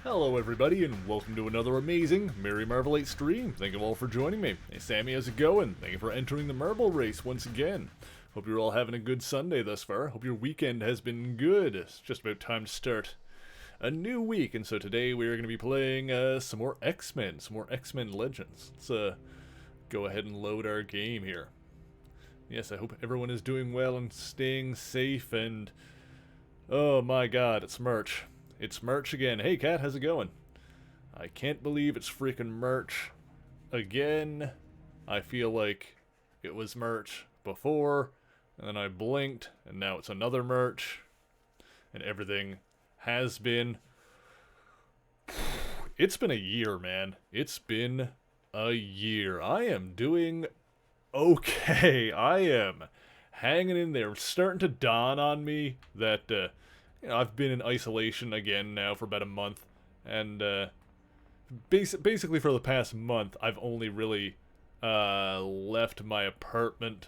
Hello everybody, and welcome to another amazing Merry Marvelate stream. Thank you all for joining me. Hey Sammy, how's it going? Thank you for entering the Marble Race once again. Hope you're all having a good Sunday thus far. Hope your weekend has been good. It's just about time to start a new week, and so today we are going to be playing some more X-Men, Legends. Let's go ahead and load our game here. Yes, I hope everyone is doing well and staying safe, and oh my god, it's March. It's March again. Hey Kat, how's it going? I can't believe it's freaking March again. I feel like it was March before, and then I blinked, and now it's another March, and everything has been... It's been a year, man. It's been a year. I am doing okay. I am hanging in there. It's starting to dawn on me that, I've been in isolation again now for about a month, and basically for the past month, I've only really left my apartment.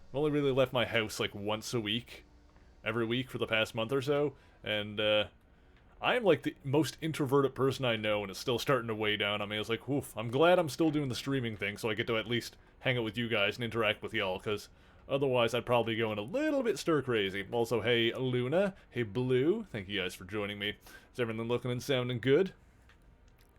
I've only really left my house like once a week, every week for the past month or so, and I am like the most introverted person I know, and it's still starting to weigh down on me. I was like, woof, I'm glad I'm still doing the streaming thing, so I get to at least hang out with you guys and interact with y'all, because otherwise, I'd probably go in a little bit stir-crazy. Also, hey, Luna. Hey, Blue. Thank you guys for joining me. Is everything looking and sounding good?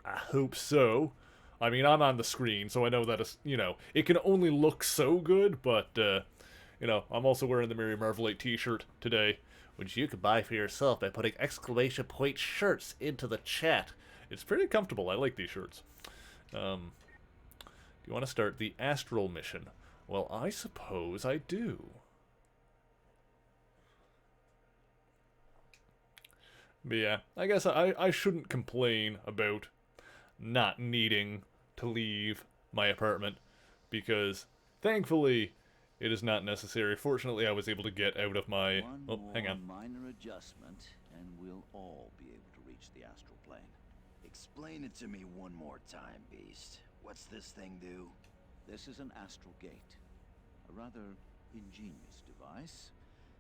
I hope so. I mean, I'm on the screen, so I know that it's, it can only look so good, but, I'm also wearing the Merry Marvelate t-shirt today, which you can buy for yourself by putting exclamation point shirts into the chat. It's pretty comfortable. I like these shirts. You want to start the Astral mission? Well, I suppose I do. But yeah, I guess I shouldn't complain about not needing to leave my apartment, because thankfully it is not necessary. Fortunately, I was able to get out of my... Oh, hang on. One minor adjustment, and we'll all be able to reach the astral plane. Explain it to me one more time, Beast. What's this thing do? This is an astral gate, a rather ingenious device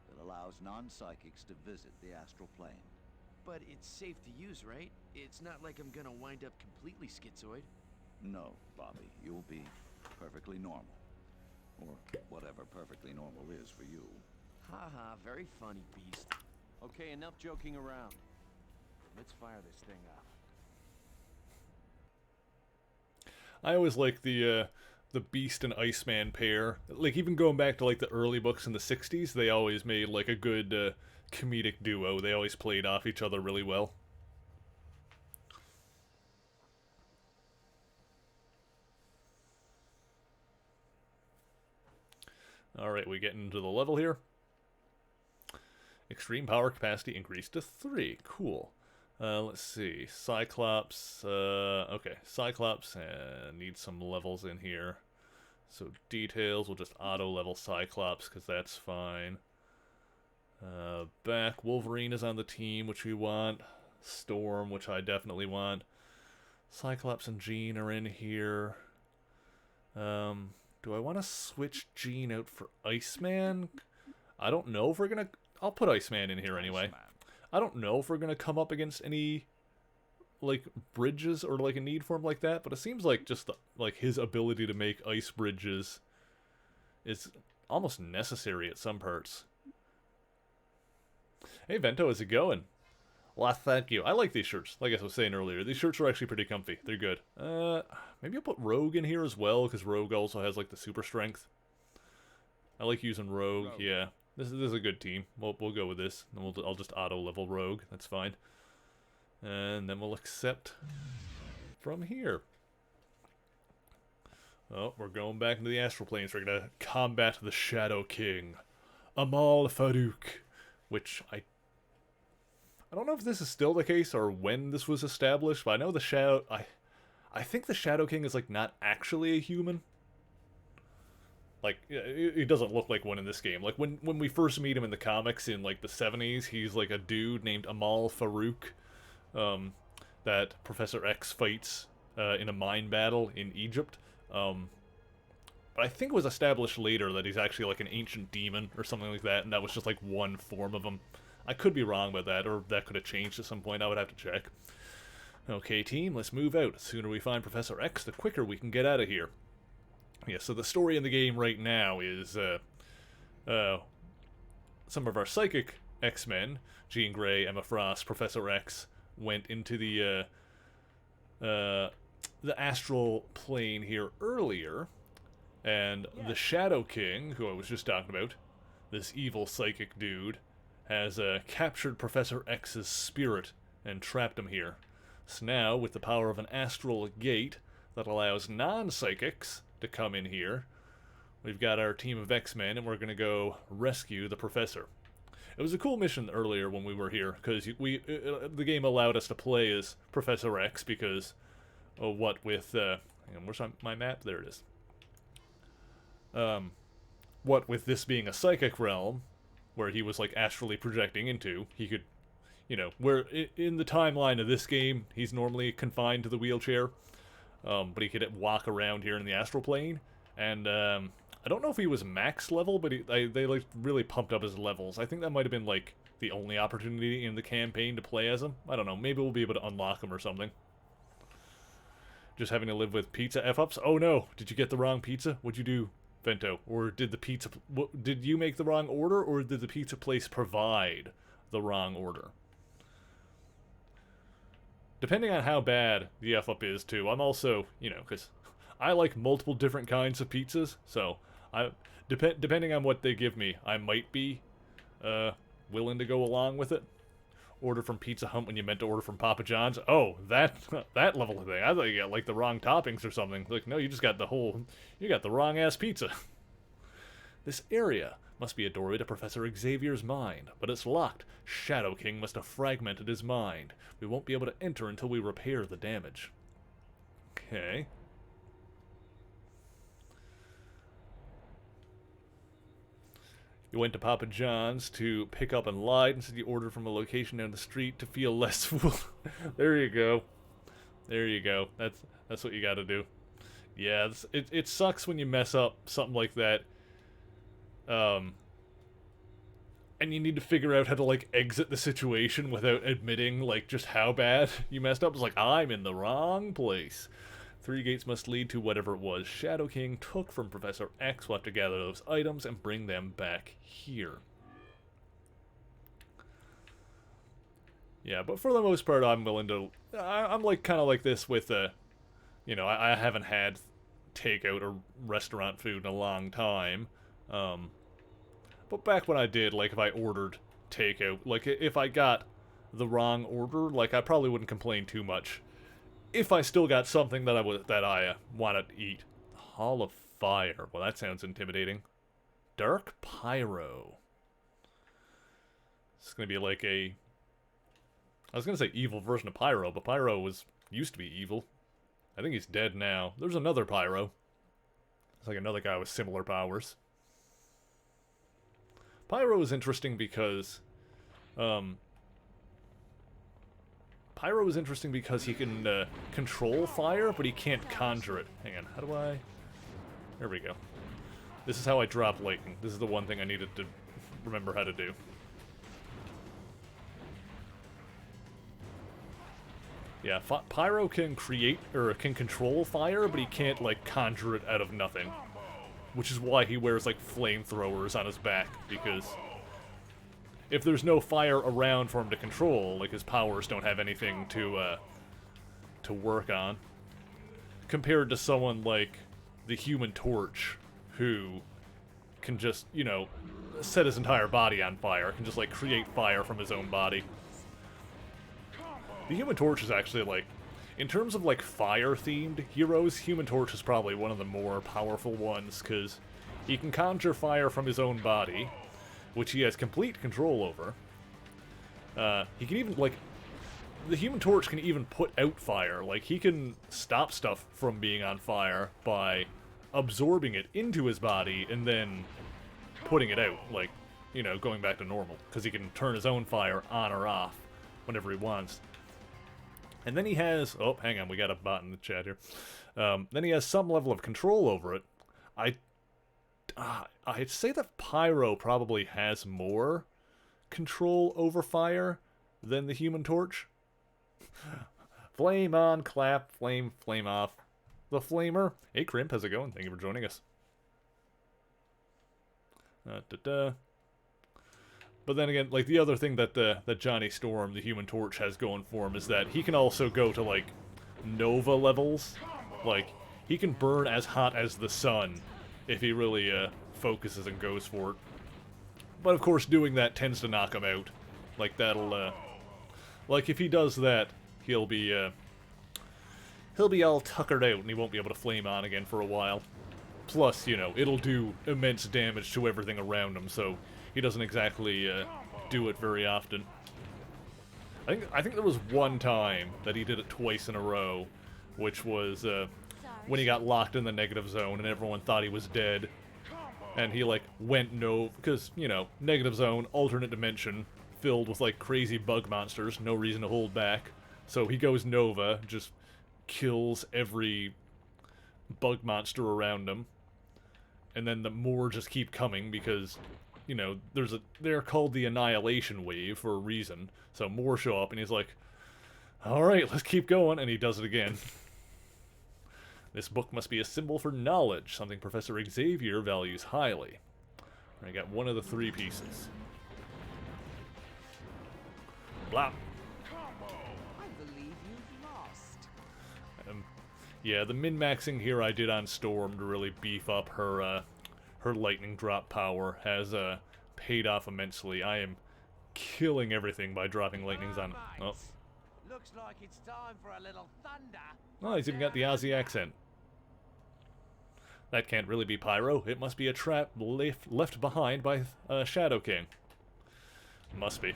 that allows non-psychics to visit the astral plane. But it's safe to use, right? It's not like I'm gonna wind up completely schizoid. No, Bobby, you'll be perfectly normal. Or whatever perfectly normal is for you. Haha, very funny, Beast. Okay, enough joking around. Let's fire this thing up. I always like the Beast and Iceman pair. Like, even going back to, like, the early books in the 60s, they always made, like, a good comedic duo. They always played off each other really well. Alright, we get into the level here. Extreme power capacity increased to 3. Cool. Let's see. Cyclops. Okay, Cyclops needs some levels in here. So details, we'll just auto-level Cyclops, because that's fine. Back, Wolverine is on the team, which we want. Storm, which I definitely want. Cyclops and Jean are in here. Do I want to switch Jean out for Iceman? I don't know if we're gonna... I'll put Iceman in here anyway. I don't know if we're gonna come up against any, like, bridges or, like, a need for him like that, but it seems like just, like, his ability to make ice bridges is almost necessary at some parts. Hey, Vento, how's it going? Well, thank you. I like these shirts. Like I was saying earlier, these shirts are actually pretty comfy. They're good. Maybe I'll put Rogue in here as well, because Rogue also has, like, the super strength. I like using Rogue, yeah. This is a good team. We'll go with this. And I'll just auto-level Rogue. That's fine. And then we'll accept from here. Oh, we're going back into the astral planes. We're going to combat the Shadow King, Amal Farouk, which I don't know if this is still the case or when this was established, but I know the Shadow... I think the Shadow King is, like, not actually a human. Like, it doesn't look like one in this game. Like, when we first meet him in the comics in, like, the 70s, he's, like, a dude named Amal Farouk, that Professor X fights in a mine battle in Egypt. But I think it was established later that he's actually, like, an ancient demon or something like that, and that was just, like, one form of him. I could be wrong about that, or that could have changed at some point. I would have to check. Okay, team, let's move out. The sooner we find Professor X, the quicker we can get out of here. Yeah, so the story in the game right now is, some of our psychic X-Men, Jean Grey, Emma Frost, Professor X, went into the astral plane here earlier, and the Shadow King, who I was just talking about, this evil psychic dude, has captured Professor X's spirit and trapped him here. So now, with the power of an astral gate that allows non-psychics to come in here, we've got our team of X-Men, and we're going to go rescue the Professor. It was a cool mission earlier when we were here, because the game allowed us to play as Professor X, because, what with, hang on, where's my map? There it is. What with this being a psychic realm, where he was, like, astrally projecting into, he could, you know, where in the timeline of this game, he's normally confined to the wheelchair, but he could walk around here in the astral plane, and, I don't know if he was max level, but they like really pumped up his levels. I think that might have been like the only opportunity in the campaign to play as him. I don't know. Maybe we'll be able to unlock him or something. Just having to live with pizza F-ups. Oh no! Did you get the wrong pizza? What'd you do, Vento? Or did the pizza? Did you make the wrong order, or did the pizza place provide the wrong order? Depending on how bad the F-up is too. I'm also, you know, because I like multiple different kinds of pizzas, so depending on what they give me, I might be willing to go along with it. Order from Pizza Hut when you meant to order from Papa John's. Oh, that level of thing. I thought you got like the wrong toppings or something. Like, no, you just got you got the wrong ass pizza. This area must be a doorway to Professor Xavier's mind, but it's locked. Shadow King must have fragmented his mind. We won't be able to enter until we repair the damage. Okay. You went to Papa John's to pick up and lied and said you ordered from a location down the street to feel less fool. There you go. There you go. That's what you gotta do. Yeah, it sucks when you mess up something like that. And you need to figure out how to, like, exit the situation without admitting, like, just how bad you messed up. It's like, I'm in the wrong place. 3 gates must lead to whatever it was Shadow King took from Professor X. We'll have to gather those items and bring them back here. Yeah, but for the most part, I'm willing to... I'm like kind of like this with, you know, I haven't had takeout or restaurant food in a long time. But back when I did, like, if I ordered takeout, like, if I got the wrong order, like, I probably wouldn't complain too much. If I still got something that I wanted to eat. Hall of Fire. Well, that sounds intimidating. Dark Pyro. It's gonna be like a... I was gonna say evil version of Pyro, but Pyro used to be evil. I think he's dead now. There's another Pyro. It's like another guy with similar powers. Pyro is interesting because... Pyro is interesting because he can control fire, but he can't conjure it. Hang on, how do I... There we go. This is how I drop lightning. This is the one thing I needed to remember how to do. Yeah, Pyro can create, or can control fire, but he can't, like, conjure it out of nothing. Which is why he wears, like, flamethrowers on his back, because... if there's no fire around for him to control, like, his powers don't have anything to work on. Compared to someone like the Human Torch, who can just, you know, set his entire body on fire, can just, like, create fire from his own body. The Human Torch is actually, like, in terms of, like, fire-themed heroes, Human Torch is probably one of the more powerful ones, because he can conjure fire from his own body, which he has complete control over. He can even, like... the Human Torch can even put out fire. Like, he can stop stuff from being on fire by absorbing it into his body and then putting it out. Like, you know, going back to normal. Because he can turn his own fire on or off whenever he wants. And then he has... oh, hang on, we got a bot in the chat here. Then he has some level of control over it. I'd say that Pyro probably has more control over fire than the Human Torch. Flame on, clap, flame, flame off. The Flamer. Hey, Crimp, how's it going? Thank you for joining us. But then again, like, the other thing that that Johnny Storm, the Human Torch, has going for him is that he can also go to, like, Nova levels. Like, he can burn as hot as the sun if he really focuses and goes for it. But of course, doing that tends to knock him out. Like, that'll, like, if he does that, he'll be all tuckered out and he won't be able to flame on again for a while. Plus, you know, it'll do immense damage to everything around him, so he doesn't exactly do it very often. I think there was one time that he did it twice in a row, which was when he got locked in the negative zone and everyone thought he was dead. And he, like, went no... Because, you know, negative zone, alternate dimension, filled with, like, crazy bug monsters, no reason to hold back. So he goes Nova, just kills every bug monster around him. And then the more just keep coming because, you know, they're called the Annihilation Wave for a reason. So more show up and he's like, alright, let's keep going, and he does it again. This book must be a symbol for knowledge, something Professor Xavier values highly. I got one of the 3 pieces. Blah. I believe you've lost. Yeah, the min-maxing here I did on Storm to really beef up her her lightning drop power has paid off immensely. I am killing everything by dropping lightnings on... Oh. Looks like it's time for a little thunder. Oh, he's even got the Aussie accent. That can't really be Pyro. It must be a trap left behind by Shadow King. Must be.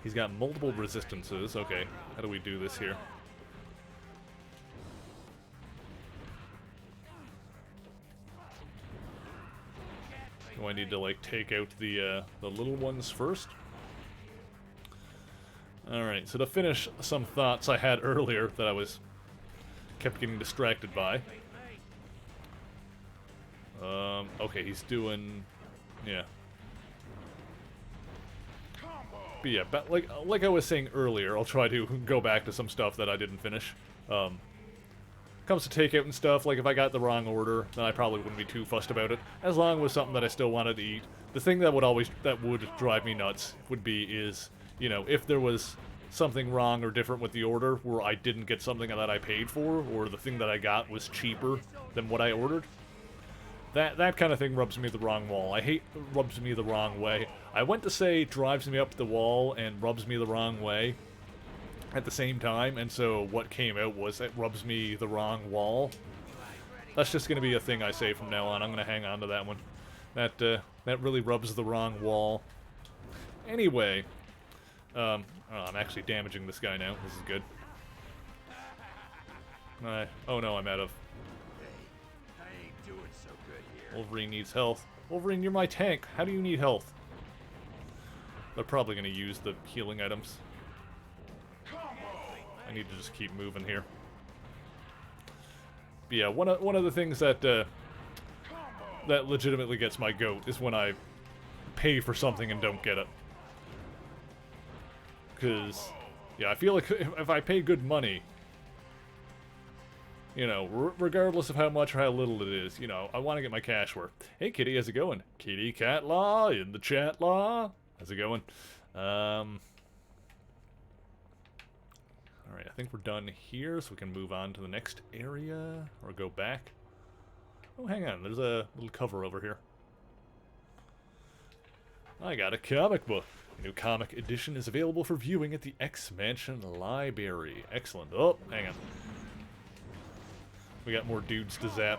He's got multiple resistances. Okay, how do we do this here? Do I need to, like, take out the little ones first? Alright, so to finish some thoughts I had earlier that I kept getting distracted by. Okay, he's doing... yeah. But yeah, like I was saying earlier, I'll try to go back to some stuff that I didn't finish. Comes to takeout and stuff, like if I got the wrong order, then I probably wouldn't be too fussed about it. As long as it was something that I still wanted to eat. The thing that would drive me nuts is, you know, if there was something wrong or different with the order, where I didn't get something that I paid for, or the thing that I got was cheaper than what I ordered. That kind of thing rubs me the wrong wall. I hate rubs me the wrong way. I went to say drives me up the wall and rubs me the wrong way at the same time, and so what came out was it rubs me the wrong wall. That's just going to be a thing I say from now on. I'm going to hang on to that one. That really rubs the wrong wall. Anyway, oh, I'm actually damaging this guy now. This is good. Oh no, I'm out of... I ain't doing so good here. Wolverine needs health. Wolverine, you're my tank. How do you need health? They're probably going to use the healing items. I need to just keep moving here. But yeah, one of the things that that legitimately gets my goat is when I pay for something and don't get it. Because, yeah, I feel like if I pay good money, you know, regardless of how much or how little it is, you know, I want to get my cash worth. Hey, Kitty, how's it going? Kitty Cat Law in the chat law. How's it going? Alright, I think we're done here, so we can move on to the next area, or go back. Oh, hang on, there's a little cover over here. I got a comic book. A new comic edition is available for viewing at the X-Mansion Library. Excellent. Oh, hang on. We got more dudes to zap.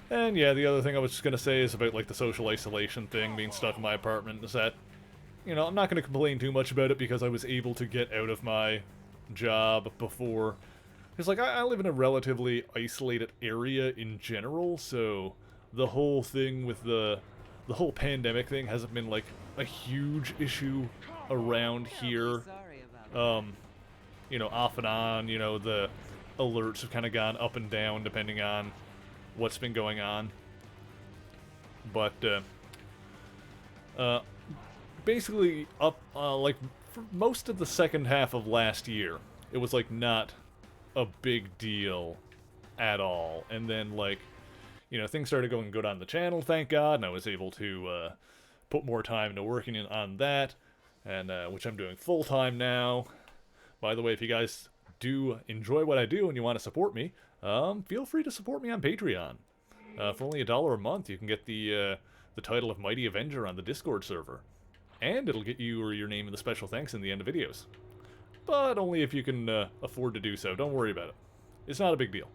And yeah, the other thing I was just going to say is about, like, the social isolation thing, being stuck in my apartment, is that, you know, I'm not going to complain too much about it because I was able to get out of my job before. Because, like, I live in a relatively isolated area in general, so the whole thing with the whole pandemic thing hasn't been, like, a huge issue around here. You know, off and on, you know, the alerts have kind of gone up and down depending on what's been going on. But, basically, like, for most of the second half of last year, it was, like, not a big deal at all. And then, like, you know, things started going good on the channel, thank God, and I was able to put more time into working on that, and which I'm doing full-time now. By the way, if you guys do enjoy what I do and you want to support me, feel free to support me on Patreon. For only $1 a month, you can get the title of Mighty Avenger on the Discord server. And it'll get you or your name in the special thanks in the end of videos. But only if you can afford to do so. Don't worry about it. It's not a big deal.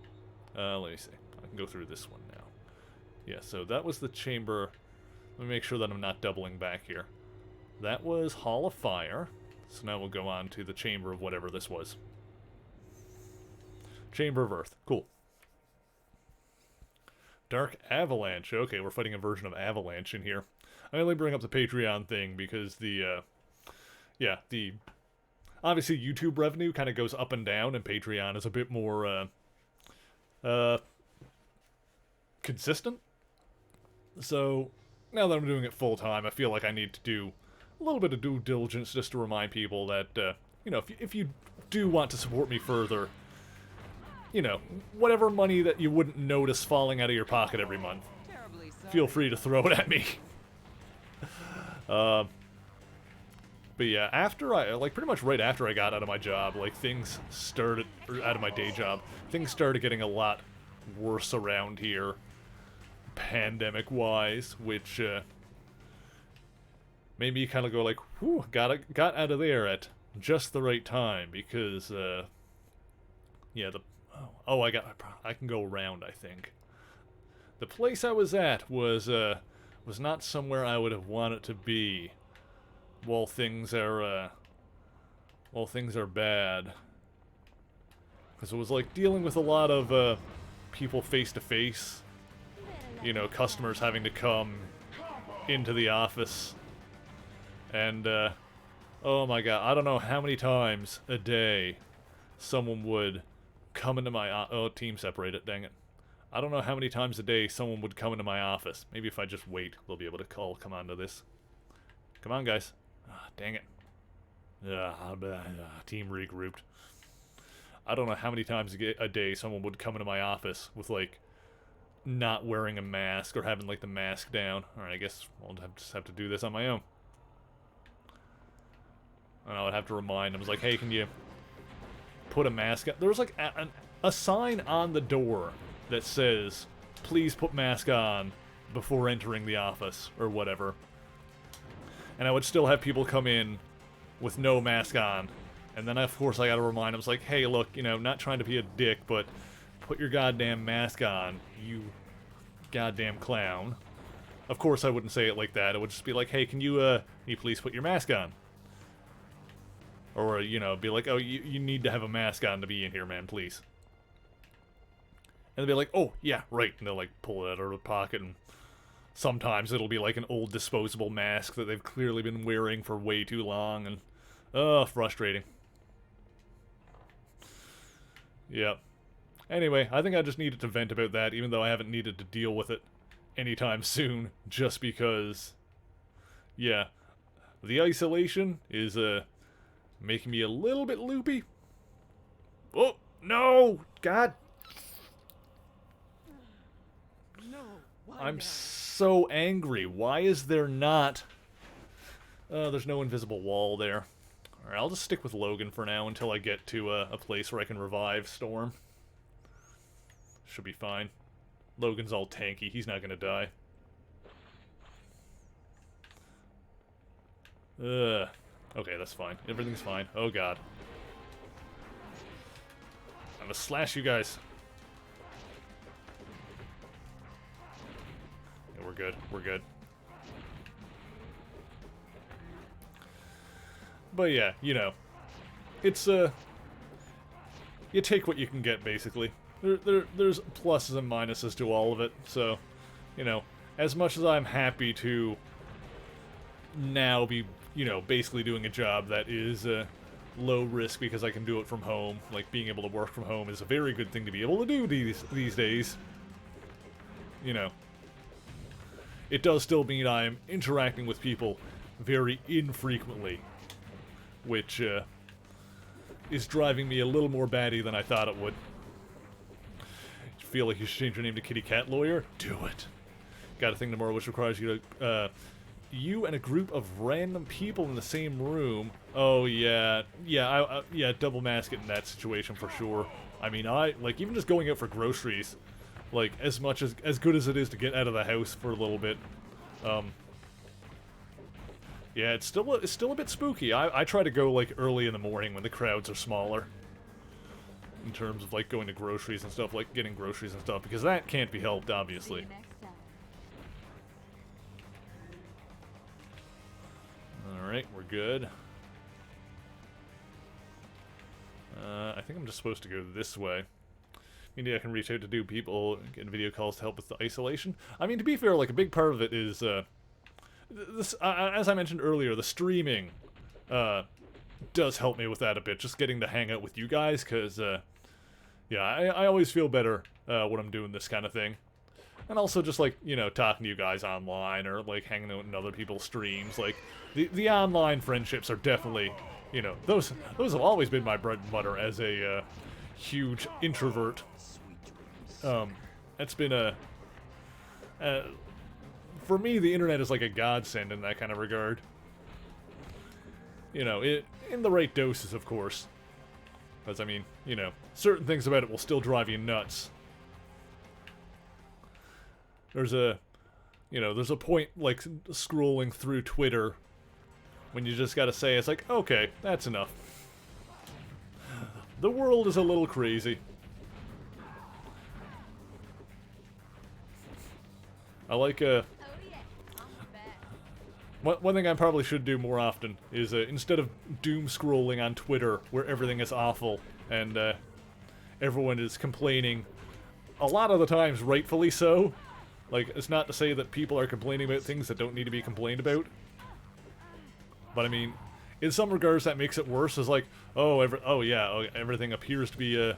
Let me see. I can go through this one now. Yeah, so that was the chamber. Let me make sure that I'm not doubling back here. That was Hall of Fire. So now we'll go on to the chamber of whatever this was. Chamber of Earth. Cool. Dark Avalanche. Okay, we're fighting a version of Avalanche in here. I only bring up the Patreon thing because the obviously YouTube revenue kind of goes up and down, and Patreon is a bit more, consistent. So, now that I'm doing it full-time, I feel like I need to do a little bit of due diligence just to remind people that, you know, if you do want to support me further, you know, whatever money that you wouldn't notice falling out of your pocket every month, feel free to throw it at me. But yeah, after pretty much right after I got out of my job, like, things started, or out of my day job, things started getting a lot worse around here, pandemic-wise, which, made me kind of go like, whew, got out of there at just the right time, because, yeah, I can go around, I think. The place I was at was not somewhere I would have wanted to be while things are bad. Because it was like dealing with a lot of people face to face. You know, customers having to come into the office. And, oh my god, I don't know how many times a day someone would come into my team separated, dang it. I don't know how many times a day someone would come into my office. Maybe if I just wait, they'll be able to come on to this. Come on, guys. Ah, dang it. Team regrouped. I don't know how many times a day someone would come into my office with, like, not wearing a mask or having, like, the mask down. Alright, I guess I'll just have to do this on my own. And I would have to remind them, like, hey, can you put a mask on? There was, like, a sign on the door that says, please put mask on before entering the office, or whatever. And I would still have people come in with no mask on. And then, of course, I gotta remind them, it's like, hey, look, you know, not trying to be a dick, but put your goddamn mask on, you goddamn clown. Of course, I wouldn't say it like that. It would just be like, hey, can you please put your mask on? Or, you know, be like, oh, you need to have a mask on to be in here, man, please. And they'll be like, oh, yeah, right. And they'll, like, pull it out of their pocket, and sometimes it'll be, like, an old disposable mask that they've clearly been wearing for way too long, and, frustrating. Yep. Anyway, I think I just needed to vent about that, even though I haven't needed to deal with it anytime soon, just because, yeah, the isolation is, making me a little bit loopy. Oh, no! God! I'm so angry. Why is there not... there's no invisible wall there. Alright, I'll just stick with Logan for now until I get to a place where I can revive Storm. Should be fine. Logan's all tanky. He's not gonna die. Okay, that's fine. Everything's fine. Oh god. I'm gonna slash you guys. Yeah, we're good. We're good. But yeah, you know. It's, you take what you can get, basically. There's pluses and minuses to all of it, so, you know, as much as I'm happy to now be, you know, basically doing a job that is low risk because I can do it from home, like being able to work from home is a very good thing to be able to do these days. You know, it does still mean I'm interacting with people very infrequently. which is driving me a little more batty than I thought it would. Feel like you should change your name to Kitty Cat Lawyer? Do it. Got a thing tomorrow which requires you to, you and a group of random people in the same room. Oh, yeah. Yeah, yeah, double mask it in that situation for sure. I mean, like, even just going out for groceries, like, as good as it is to get out of the house for a little bit, yeah, it's still a bit spooky. I try to go, like, early in the morning when the crowds are smaller. In terms of, like, going to groceries and stuff, like, getting groceries and stuff, because that can't be helped, obviously. Alright, we're good. I think I'm just supposed to go this way. Maybe I can reach out to people, get video calls to help with the isolation. I mean, to be fair, like, a big part of it is, as I mentioned earlier, the streaming, does help me with that a bit, just getting to hang out with you guys, because, yeah, I always feel better when I'm doing this kind of thing. And also just, like, you know, talking to you guys online or, like, hanging out in other people's streams. Like, the online friendships are definitely, you know, those have always been my bread and butter as a huge introvert. It's been for me, the internet is like a godsend in that kind of regard. You know, in the right doses, of course. Because, I mean, you know, certain things about it will still drive you nuts. There's a point, like, scrolling through Twitter when you just gotta say, it's like, okay, that's enough. The world is a little crazy. I like, one thing I probably should do more often is, instead of doom scrolling on Twitter, where everything is awful, and, everyone is complaining, a lot of the times rightfully so. Like, it's not to say that people are complaining about things that don't need to be complained about. But, I mean, in some regards that makes it worse. It's like, everything appears to be, I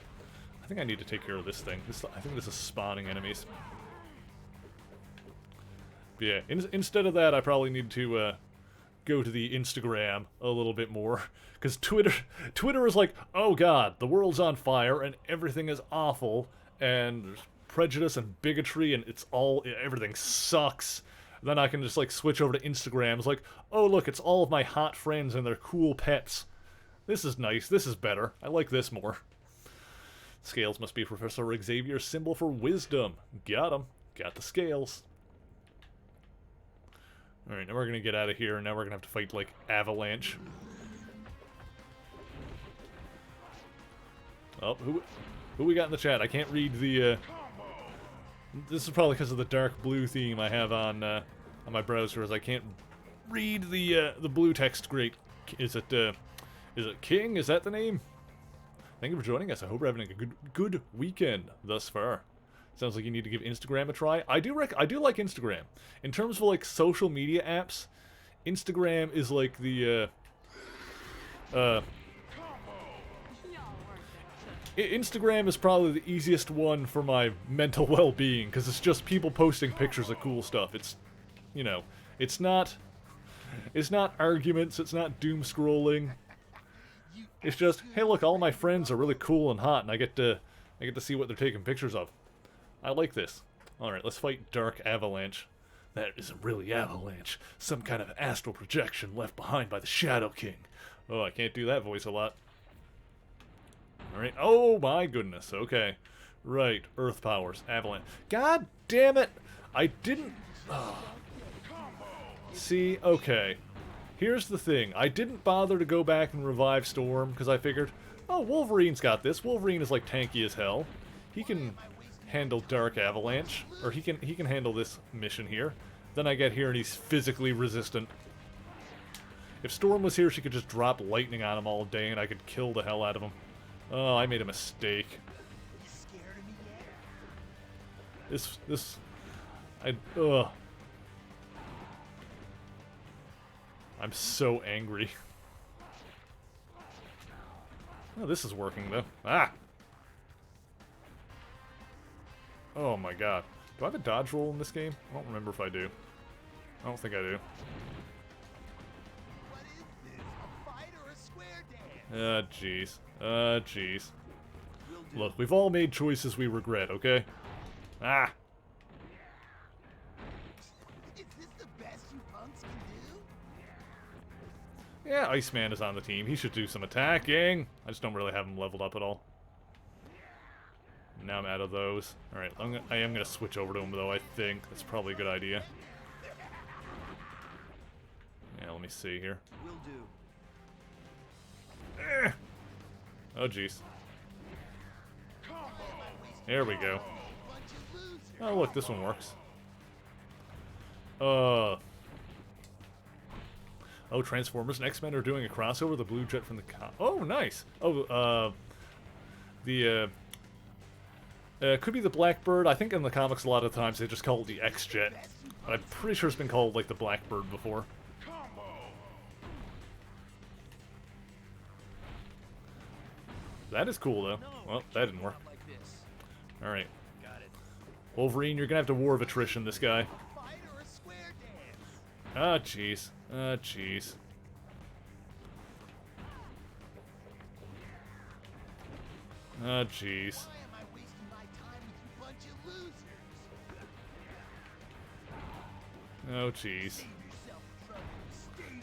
think I need to take care of this thing. I think this is spawning enemies. But yeah, instead of that, I probably need to go to the Instagram a little bit more. Because Twitter is like, oh god, the world's on fire and everything is awful and there's prejudice and bigotry and everything sucks. Then I can just, like, switch over to Instagram. It's like, oh look, it's all of my hot friends and their cool pets. This is nice. This is better. I like this more. Scales must be Professor Xavier's symbol for wisdom. Got him. Got the scales. Alright, now we're gonna get out of here, and now we're gonna have to fight, like, Avalanche. Oh, who we got in the chat? I can't read the, this is probably because of the dark blue theme I have on my browser, as I can't read the blue text great. Is it King? Is that the name? Thank you for joining us. I hope we're having a good weekend thus far. Sounds like you need to give Instagram a try. I do like Instagram. In terms of, like, social media apps, Instagram is like the Instagram is probably the easiest one for my mental well-being, because it's just people posting pictures of cool stuff. It's, you know, it's not arguments, it's not doom scrolling. It's just, hey look, all my friends are really cool and hot, and I get to see what they're taking pictures of. I like this. Alright, let's fight Dark Avalanche. That isn't really Avalanche. Some kind of astral projection left behind by the Shadow King. Oh, I can't do that voice a lot. Alright, oh my goodness, okay. Right, Earth powers, Avalanche. God damn it! I didn't... See, okay. Here's the thing. I didn't bother to go back and revive Storm, because I figured, oh, Wolverine's got this. Wolverine is, like, tanky as hell. He can handle Dark Avalanche, or he can handle this mission here. Then I get here and he's physically resistant. If Storm was here, she could just drop lightning on him all day and I could kill the hell out of him. Oh, I made a mistake. I'm so angry. Oh, this is working though. Ah! Oh my god. Do I have a dodge roll in this game? I don't remember if I do. I don't think I do. What is this? A fight or a squid Jeez. Jeez. Look, we've all made choices we regret, okay? Ah! Is this the best you punks can do? Yeah, Iceman is on the team. He should do some attacking. I just don't really have him leveled up at all. Now I'm out of those. Alright, I am going to switch over to him, though, I think. That's probably a good idea. Yeah, let me see here. Will do. Eh. Oh, jeez. There we go. Oh, look, this one works. Oh, Transformers and X-Men are doing a crossover. The Blue Jet from the... Oh, nice. Oh, could be the Blackbird. I think in the comics a lot of times they just call it the X-Jet. I'm pretty sure it's been called, like, the Blackbird before. That is cool, though. Well, that didn't work. Alright. Wolverine, you're gonna have to war of attrition this guy. Ah, jeez. Ah, jeez. Ah, jeez. Oh, jeez.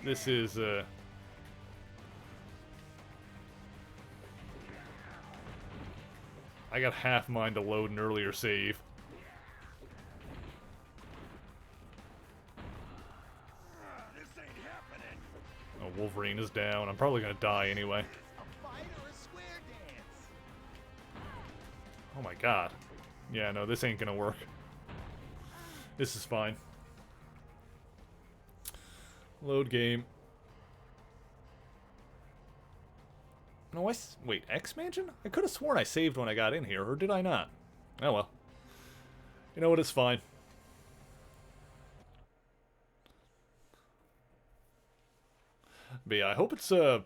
This is, I got half mine to load an earlier save. This ain't happening. Oh, Wolverine is down. I'm probably gonna die anyway. A fight or a square dance? Oh my god. Yeah, no, this ain't gonna work. This is fine. Load game. No, wait, X-Mansion? I could have sworn I saved when I got in here, or did I not? Oh well. You know what, it's fine. But yeah, I hope it's, what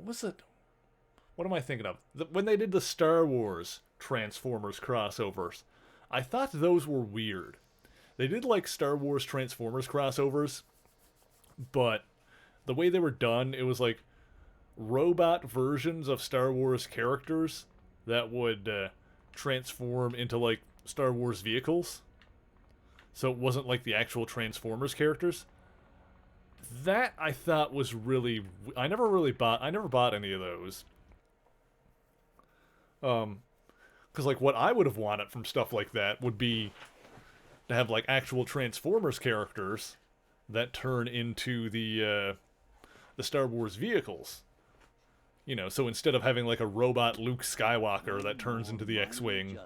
was it? What am I thinking of? When they did the Star Wars Transformers crossovers, I thought those were weird. They did, like, Star Wars Transformers crossovers, but the way they were done, it was like robot versions of Star Wars characters that would transform into, like, Star Wars vehicles. So it wasn't like the actual Transformers characters. That I thought was really... I never bought any of those. Because, like, what I would have wanted from stuff like that would be to have, like, actual Transformers characters that turn into the Star Wars vehicles. You know, so instead of having, like, a robot Luke Skywalker that turns into the X-Wing,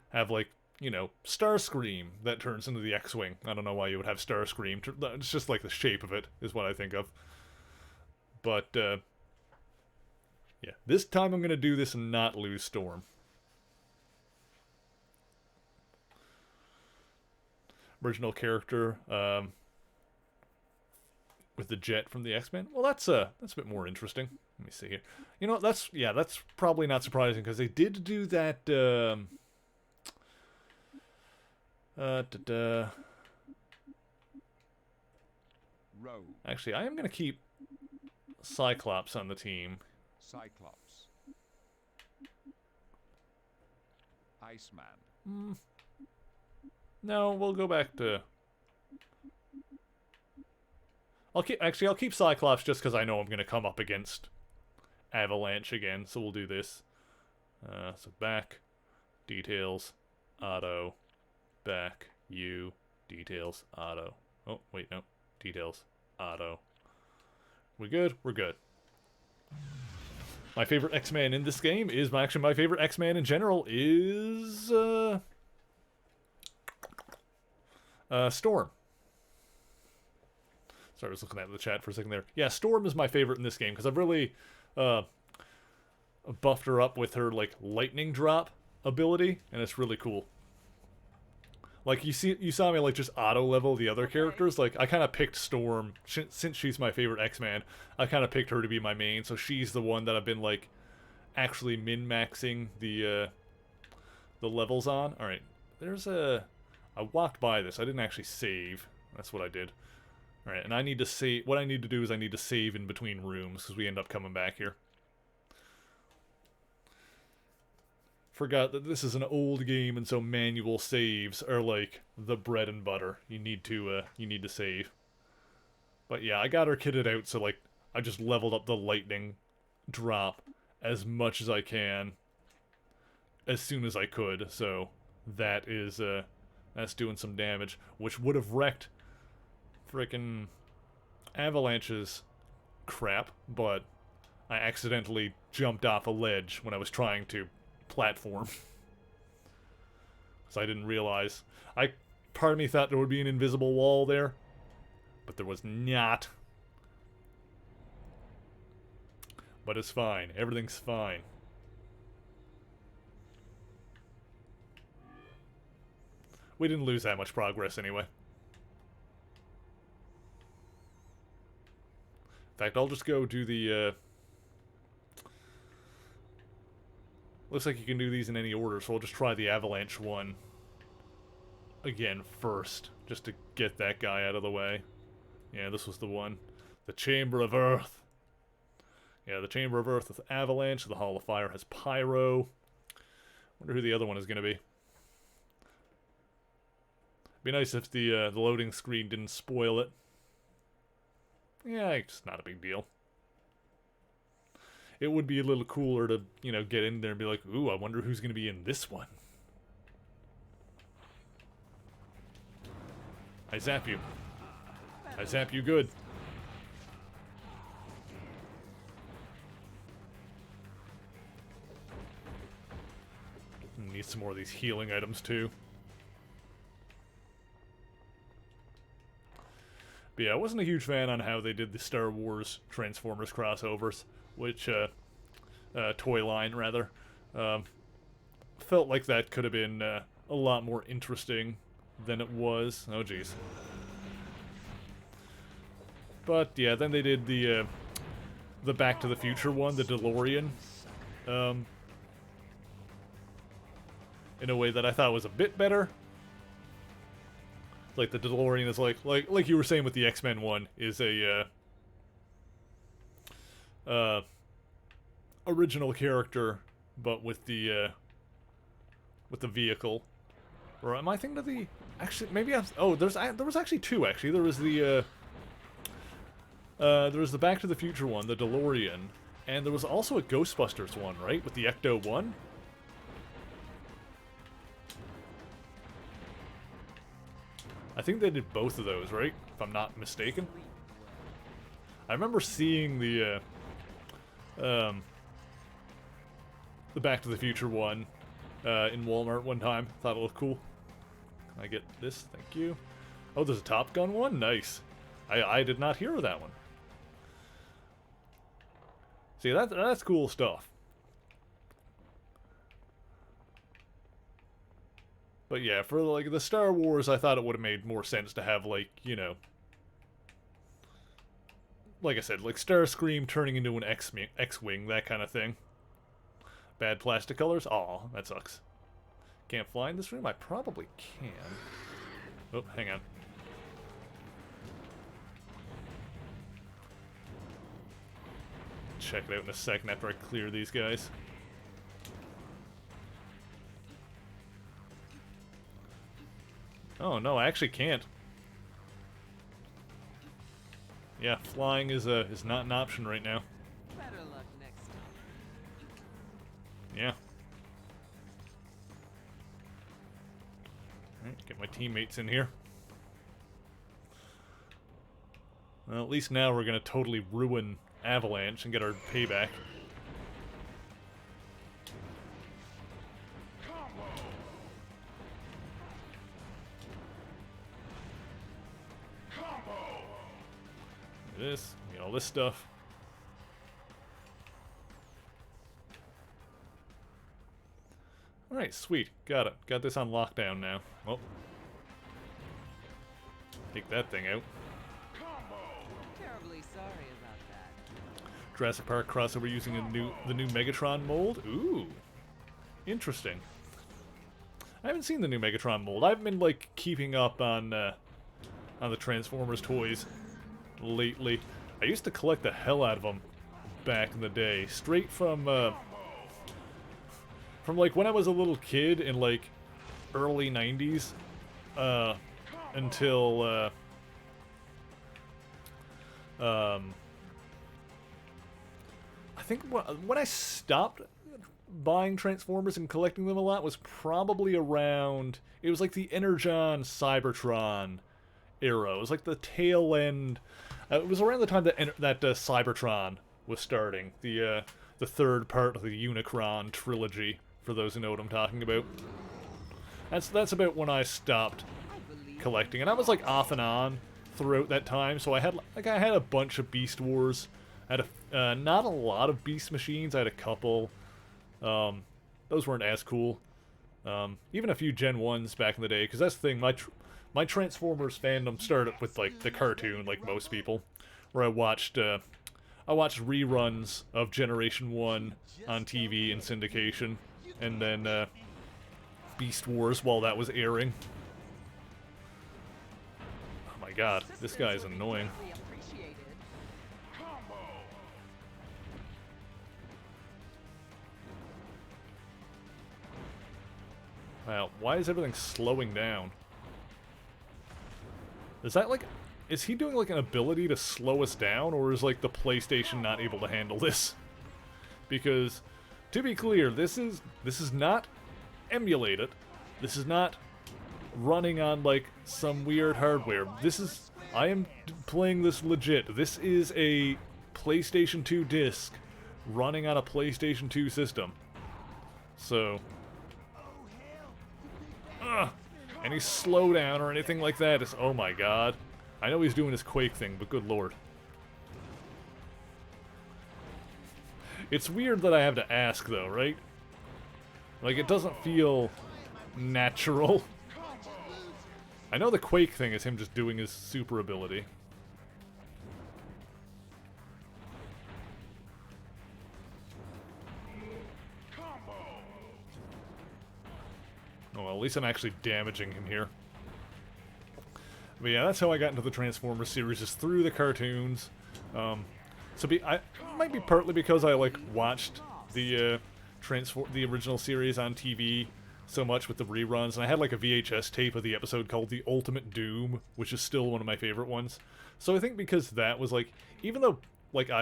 have, like, you know, Starscream that turns into the X-Wing. I don't know why you would have Starscream. It's just, like, the shape of it is what I think of. But, yeah. This time I'm going to do this and not lose Storm. Original character, with the jet from the X-Men. Well, that's a bit more interesting. Let me see here. You know, that's probably not surprising because they did do that. Actually, I am gonna keep Cyclops on the team. Cyclops. Iceman. No, we'll go back to... I'll keep Cyclops just because I know I'm going to come up against Avalanche again, so we'll do this. So back, details, auto, back, you, details, auto. Oh, wait, no. Details, auto. We good? We're good. My favorite X-Man in this game is... Actually, my favorite X-Man in general is... Storm. Sorry, I was looking at the chat for a second there. Yeah, Storm is my favorite in this game, because I've really buffed her up with her, like, lightning drop ability, and it's really cool. Like, you saw me, like, just auto-level the other characters. Like, I kind of picked Storm, since she's my favorite X-Man, I kind of picked her to be my main, so she's the one that I've been, like, actually min-maxing the levels on. Alright, there's a... I walked by this. I didn't actually save. That's what I did. Alright, and I need to save... What I need to do is I need to save in between rooms, because we end up coming back here. Forgot that this is an old game, and so manual saves are like the bread and butter. You need to save. But yeah, I got her kitted out, so like I just leveled up the lightning drop as much as I can, as soon as I could. So that is that's doing some damage, which would have wrecked frickin' Avalanche's crap, but I accidentally jumped off a ledge when I was trying to platform. So I didn't realize. Part of me thought there would be an invisible wall there, but there was not. But it's fine. Everything's fine. We didn't lose that much progress anyway. In fact, I'll just go do the, looks like you can do these in any order, so I'll just try the Avalanche one again first, just to get that guy out of the way. Yeah, this was the one. The Chamber of Earth. Yeah, the Chamber of Earth with Avalanche. The Hall of Fire has Pyro. Wonder who the other one is going to be. Be nice if the loading screen didn't spoil it. Yeah, it's not a big deal. It would be a little cooler to, you know, get in there and be like, ooh, I wonder who's going to be in this one. I zap you. I zap you good. Need some more of these healing items too. But yeah, I wasn't a huge fan on how they did the Star Wars Transformers crossovers, which, toy line, rather. Felt like that could have been a lot more interesting than it was. Oh, jeez. But, yeah, then they did the Back to the Future one, the DeLorean, in a way that I thought was a bit better. Like, the DeLorean is like you were saying with the X-Men one, is a, original character, but with the vehicle. Or am I thinking of the... Actually, maybe I'm... Oh, there was actually two, actually. There was the Back to the Future one, the DeLorean, and there was also a Ghostbusters one, right? With the Ecto-1? I think they did both of those, right? If I'm not mistaken. I remember seeing the Back to the Future one in Walmart one time. Thought it looked cool. Can I get this? Thank you. Oh, there's a Top Gun one? Nice. I did not hear of that one. See, that's cool stuff. But yeah, for like the Star Wars, I thought it would have made more sense to have, like, you know, like I said, like Starscream turning into an X-Wing, that kind of thing. Bad plastic colors? Aw, that sucks. Can't fly in this room? I probably can. Oh, hang on. Check it out in a second after I clear these guys. Oh, no, I actually can't. Yeah, flying is not an option right now. Better luck next time. Yeah. Alright, get my teammates in here. Well, at least now we're gonna totally ruin Avalanche and get our payback. This, you know, all this stuff. Alright, sweet. Got it. Got this on lockdown now. Well, take that thing out. Terribly sorry about that. Jurassic Park crossover using the new Megatron mold. Ooh, interesting. I haven't seen the new Megatron mold. I've been like keeping up on the Transformers toys lately. I used to collect the hell out of them back in the day, straight from like when I was a little kid in like early 90s until I think when I stopped buying Transformers and collecting them a lot was probably around, it was like the Energon Cybertron era. It was like the tail end. It was around the time that Cybertron was starting, the third part of the Unicron trilogy. For those who know what I'm talking about, that's about when I stopped collecting, and I was like off and on throughout that time. So I had a bunch of Beast Wars. I had not a lot of Beast Machines. I had a couple. Those weren't as cool. Even a few Gen 1s back in the day, because that's the thing. My Transformers fandom started with like the cartoon, like most people, where I watched reruns of Generation 1 on TV in syndication, and then Beast Wars while that was airing. Oh my god, this guy is annoying. Wow, why is everything slowing down? Is that like... Is he doing like an ability to slow us down, or is like the PlayStation not able to handle this? Because, to be clear, this is not emulated. This is not running on like some weird hardware. I am playing this legit. This is a PlayStation 2 disc running on a PlayStation 2 system. So... any slowdown or anything like that is... Oh my god. I know he's doing his Quake thing, but good lord. It's weird that I have to ask, though, right? Like, it doesn't feel natural. I know the Quake thing is him just doing his super ability. Oh, well, at least I'm actually damaging him here. But yeah, that's how I got into the Transformers series, is through the cartoons. It might be partly because I like watched the original series on TV so much with the reruns, and I had like a VHS tape of the episode called The Ultimate Doom, which is still one of my favorite ones. So I think because that was like, even though like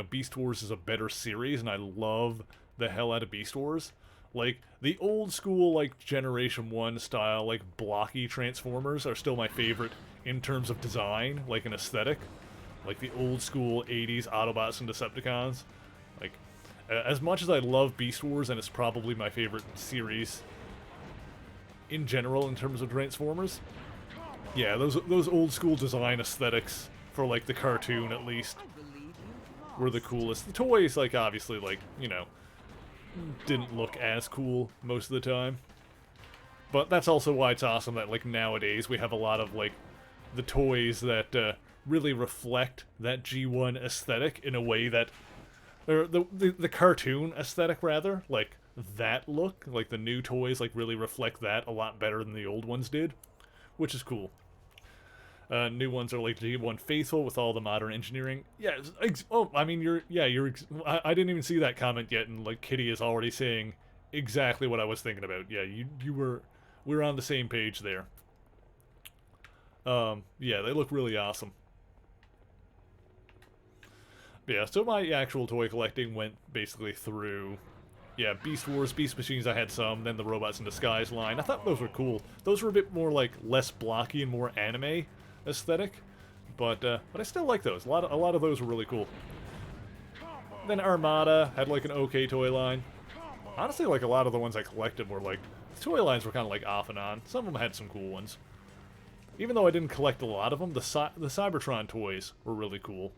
Beast Wars is a better series, and I love the hell out of Beast Wars. Like, the old school, like, Generation 1 style, like, blocky Transformers are still my favorite in terms of design, like, an aesthetic. Like, the old school 80s Autobots and Decepticons. Like, as much as I love Beast Wars, and it's probably my favorite series in general in terms of Transformers, yeah, those old school design aesthetics, for, like, the cartoon, at least, were the coolest. The toys, like, obviously, like, didn't look as cool most of the time. But that's also why it's awesome that, like, nowadays we have a lot of, like, the toys that really reflect that G1 aesthetic in a way that... Or the cartoon aesthetic, rather. Like, that look. Like, the new toys, like, really reflect that a lot better than the old ones did. Which is cool. New ones are like G1 faithful with all the modern engineering. Yeah. I mean, I didn't even see that comment yet, and like Kitty is already saying exactly what I was thinking about. Yeah, we were on the same page there. Yeah, they look really awesome. Yeah, so my actual toy collecting went basically through, yeah, Beast Wars, Beast Machines. I had some, then the Robots in Disguise line. I thought those were cool. Those were a bit more like less blocky and more anime aesthetic, but I still like those. A lot of those were really cool. Then Armada had like an okay toy line. Honestly, like a lot of the ones I collected were like, the toy lines were kind of like off and on. Some of them had some cool ones. Even though I didn't collect a lot of them, the Cybertron toys were really cool.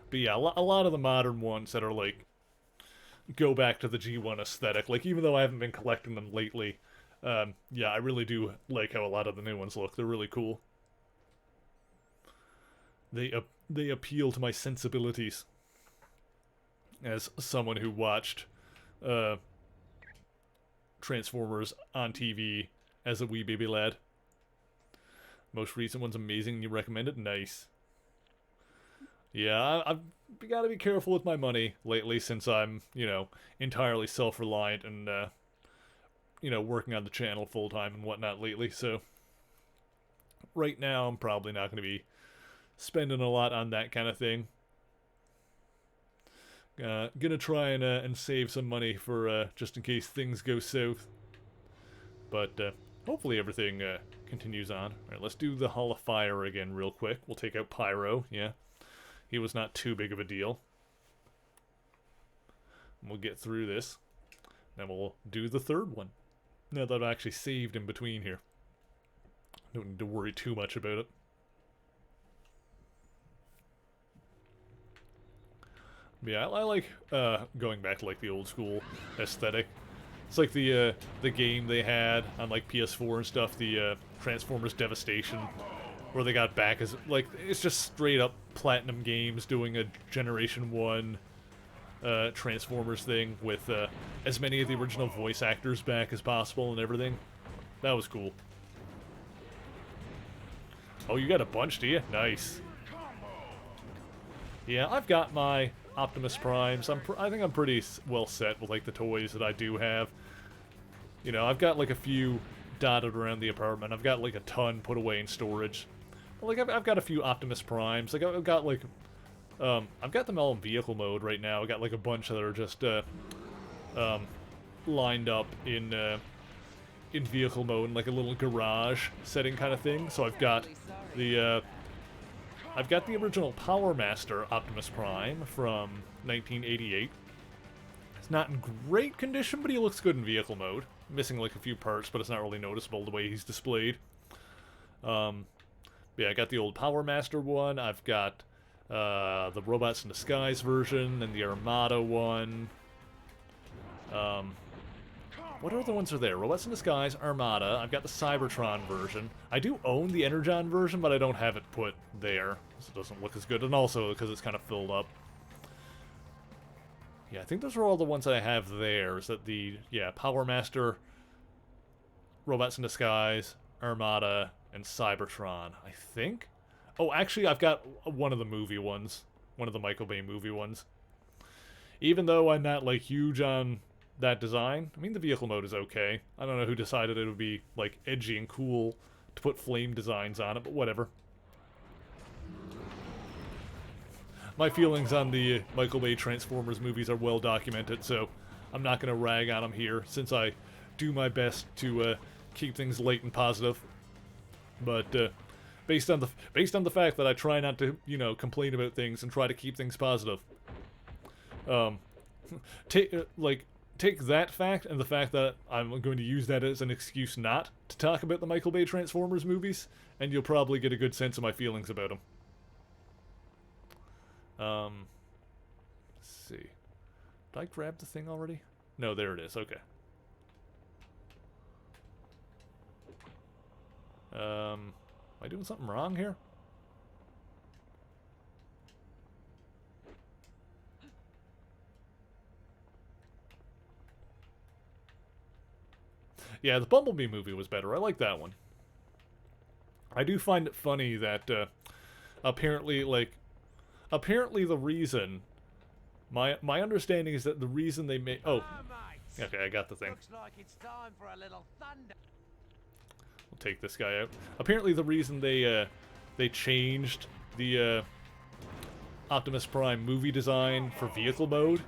But yeah, a lot of the modern ones that are like, go back to the G1 aesthetic. Like, even though I haven't been collecting them lately, yeah, I really do like how a lot of the new ones look. They're really cool. They appeal to my sensibilities as someone who watched Transformers on TV as a wee baby lad. Most recent one's amazing and you recommend it? Nice. Yeah, I've got to be careful with my money lately since I'm, entirely self-reliant and, working on the channel full-time and whatnot lately, so right now I'm probably not going to be spending a lot on that kind of thing. Gonna try and save some money for just in case things go south. But hopefully everything continues on. Alright, let's do the Hall of Fire again real quick. We'll take out Pyro, yeah. He was not too big of a deal. We'll get through this. Then we'll do the third one. Now that I've actually saved in between here. Don't need to worry too much about it. Yeah, I like going back to like the old school aesthetic. It's like the game they had on like PS4 and stuff, the Transformers Devastation, where they got back as like it's just straight up Platinum Games doing a Generation 1 Transformers thing with as many of the original voice actors back as possible and everything. That was cool. Oh, you got a bunch, do you? Nice. Yeah, I've got my Optimus Primes. I think I'm pretty well set with like the toys that I do have. I've got like a few dotted around the apartment. I've got like a ton put away in storage. Like I've got a few Optimus Primes. Like I've got them all in vehicle mode right now. I got like a bunch that are just lined up in vehicle mode in like a little garage setting kind of thing. So I've got the original Power Master Optimus Prime from 1988. It's not in great condition, but he looks good in vehicle mode. Missing like a few parts, but it's not really noticeable the way he's displayed. Yeah, I got the old Power Master one. I've got the Robots in Disguise version and the Armada one. What other ones are there? Robots in Disguise, Armada. I've got the Cybertron version. I do own the Energon version, but I don't have it put there, so it doesn't look as good. And also because it's kind of filled up. Yeah, I think those are all the ones I have there. Is that Power Master, Robots in Disguise, Armada, and Cybertron, I think? Oh, actually, I've got one of the movie ones. One of the Michael Bay movie ones. Even though I'm not, like, huge on that design, I mean, the vehicle mode is okay. I don't know who decided it would be, like, edgy and cool to put flame designs on it, but whatever. My feelings on the Michael Bay Transformers movies are well documented, so I'm not going to rag on them here, since I do my best to keep things light and positive. But based on the fact that I try not to, complain about things and try to keep things positive, take that fact and the fact that I'm going to use that as an excuse not to talk about the Michael Bay Transformers movies, and you'll probably get a good sense of my feelings about them. Let's see. Did I grab the thing already? No, there it is. Okay. Am I doing something wrong here? Yeah, the Bumblebee movie was better. I like that one. I do find it funny that, apparently the reason... My understanding is that the reason they made... Oh, okay, I got the thing. Looks like it's time for a little thunder. We'll take this guy out. Apparently the reason they changed the Optimus Prime movie design for vehicle mode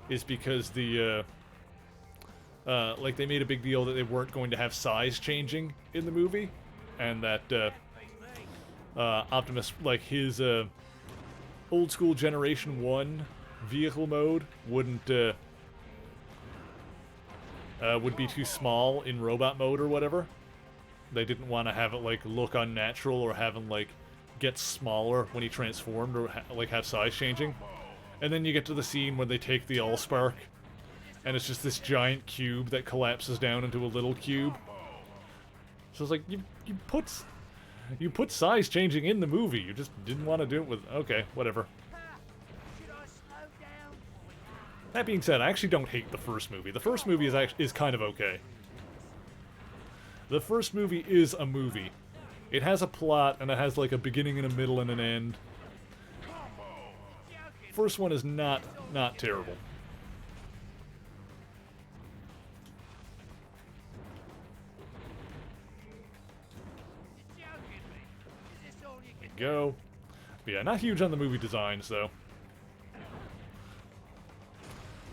is because the they made a big deal that they weren't going to have size changing in the movie, and that Optimus, like his old school Generation 1 vehicle mode would be too small in robot mode or whatever. They didn't want to have it like look unnatural or have him like get smaller when he transformed or have size changing. And then you get to the scene where they take the Allspark and it's just this giant cube that collapses down into a little cube. So it's like you put size changing in the movie. You just didn't want to do it with... Okay, whatever. That being said, I actually don't hate the first movie. The first movie is kind of okay. The first movie is a movie. It has a plot, and it has like a beginning and a middle and an end. first one is not terrible. Go. But yeah, not huge on the movie designs, though. I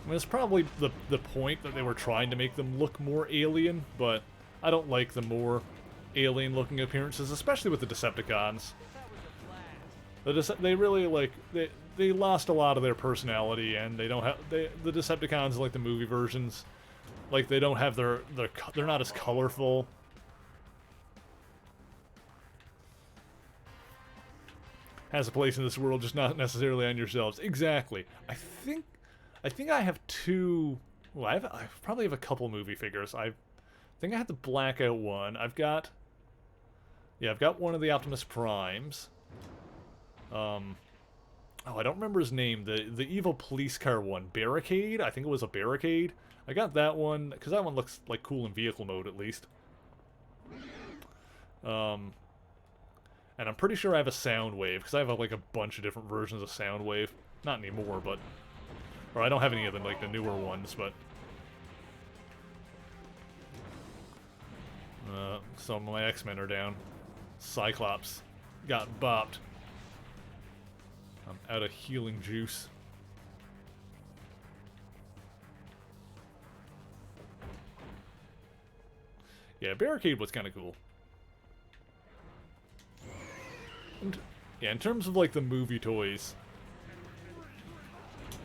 mean, it's probably the point that they were trying to make them look more alien, but I don't like the more alien-looking appearances, especially with the Decepticons. They really, like, they lost a lot of their personality, and they don't have... the Decepticons, like the movie versions, like, they don't have they're not as colorful. Has a place in this world, just not necessarily on yourselves. Exactly. I think I have two... Well, I probably have a couple movie figures. I think I have the Blackout one. I've got one of the Optimus Primes. Oh, I don't remember his name. The evil police car one. Barricade? I think it was a Barricade. I got that one, because that one looks, like, cool in vehicle mode, at least. And I'm pretty sure I have a Soundwave, because I have, like, a bunch of different versions of Soundwave. Not anymore, but... Or I don't have any of them, like, the newer ones, but... Some of my X-Men are down. Cyclops got bopped. I'm out of healing juice. Yeah, Barricade was kind of cool. And, yeah, in terms of, like, the movie toys,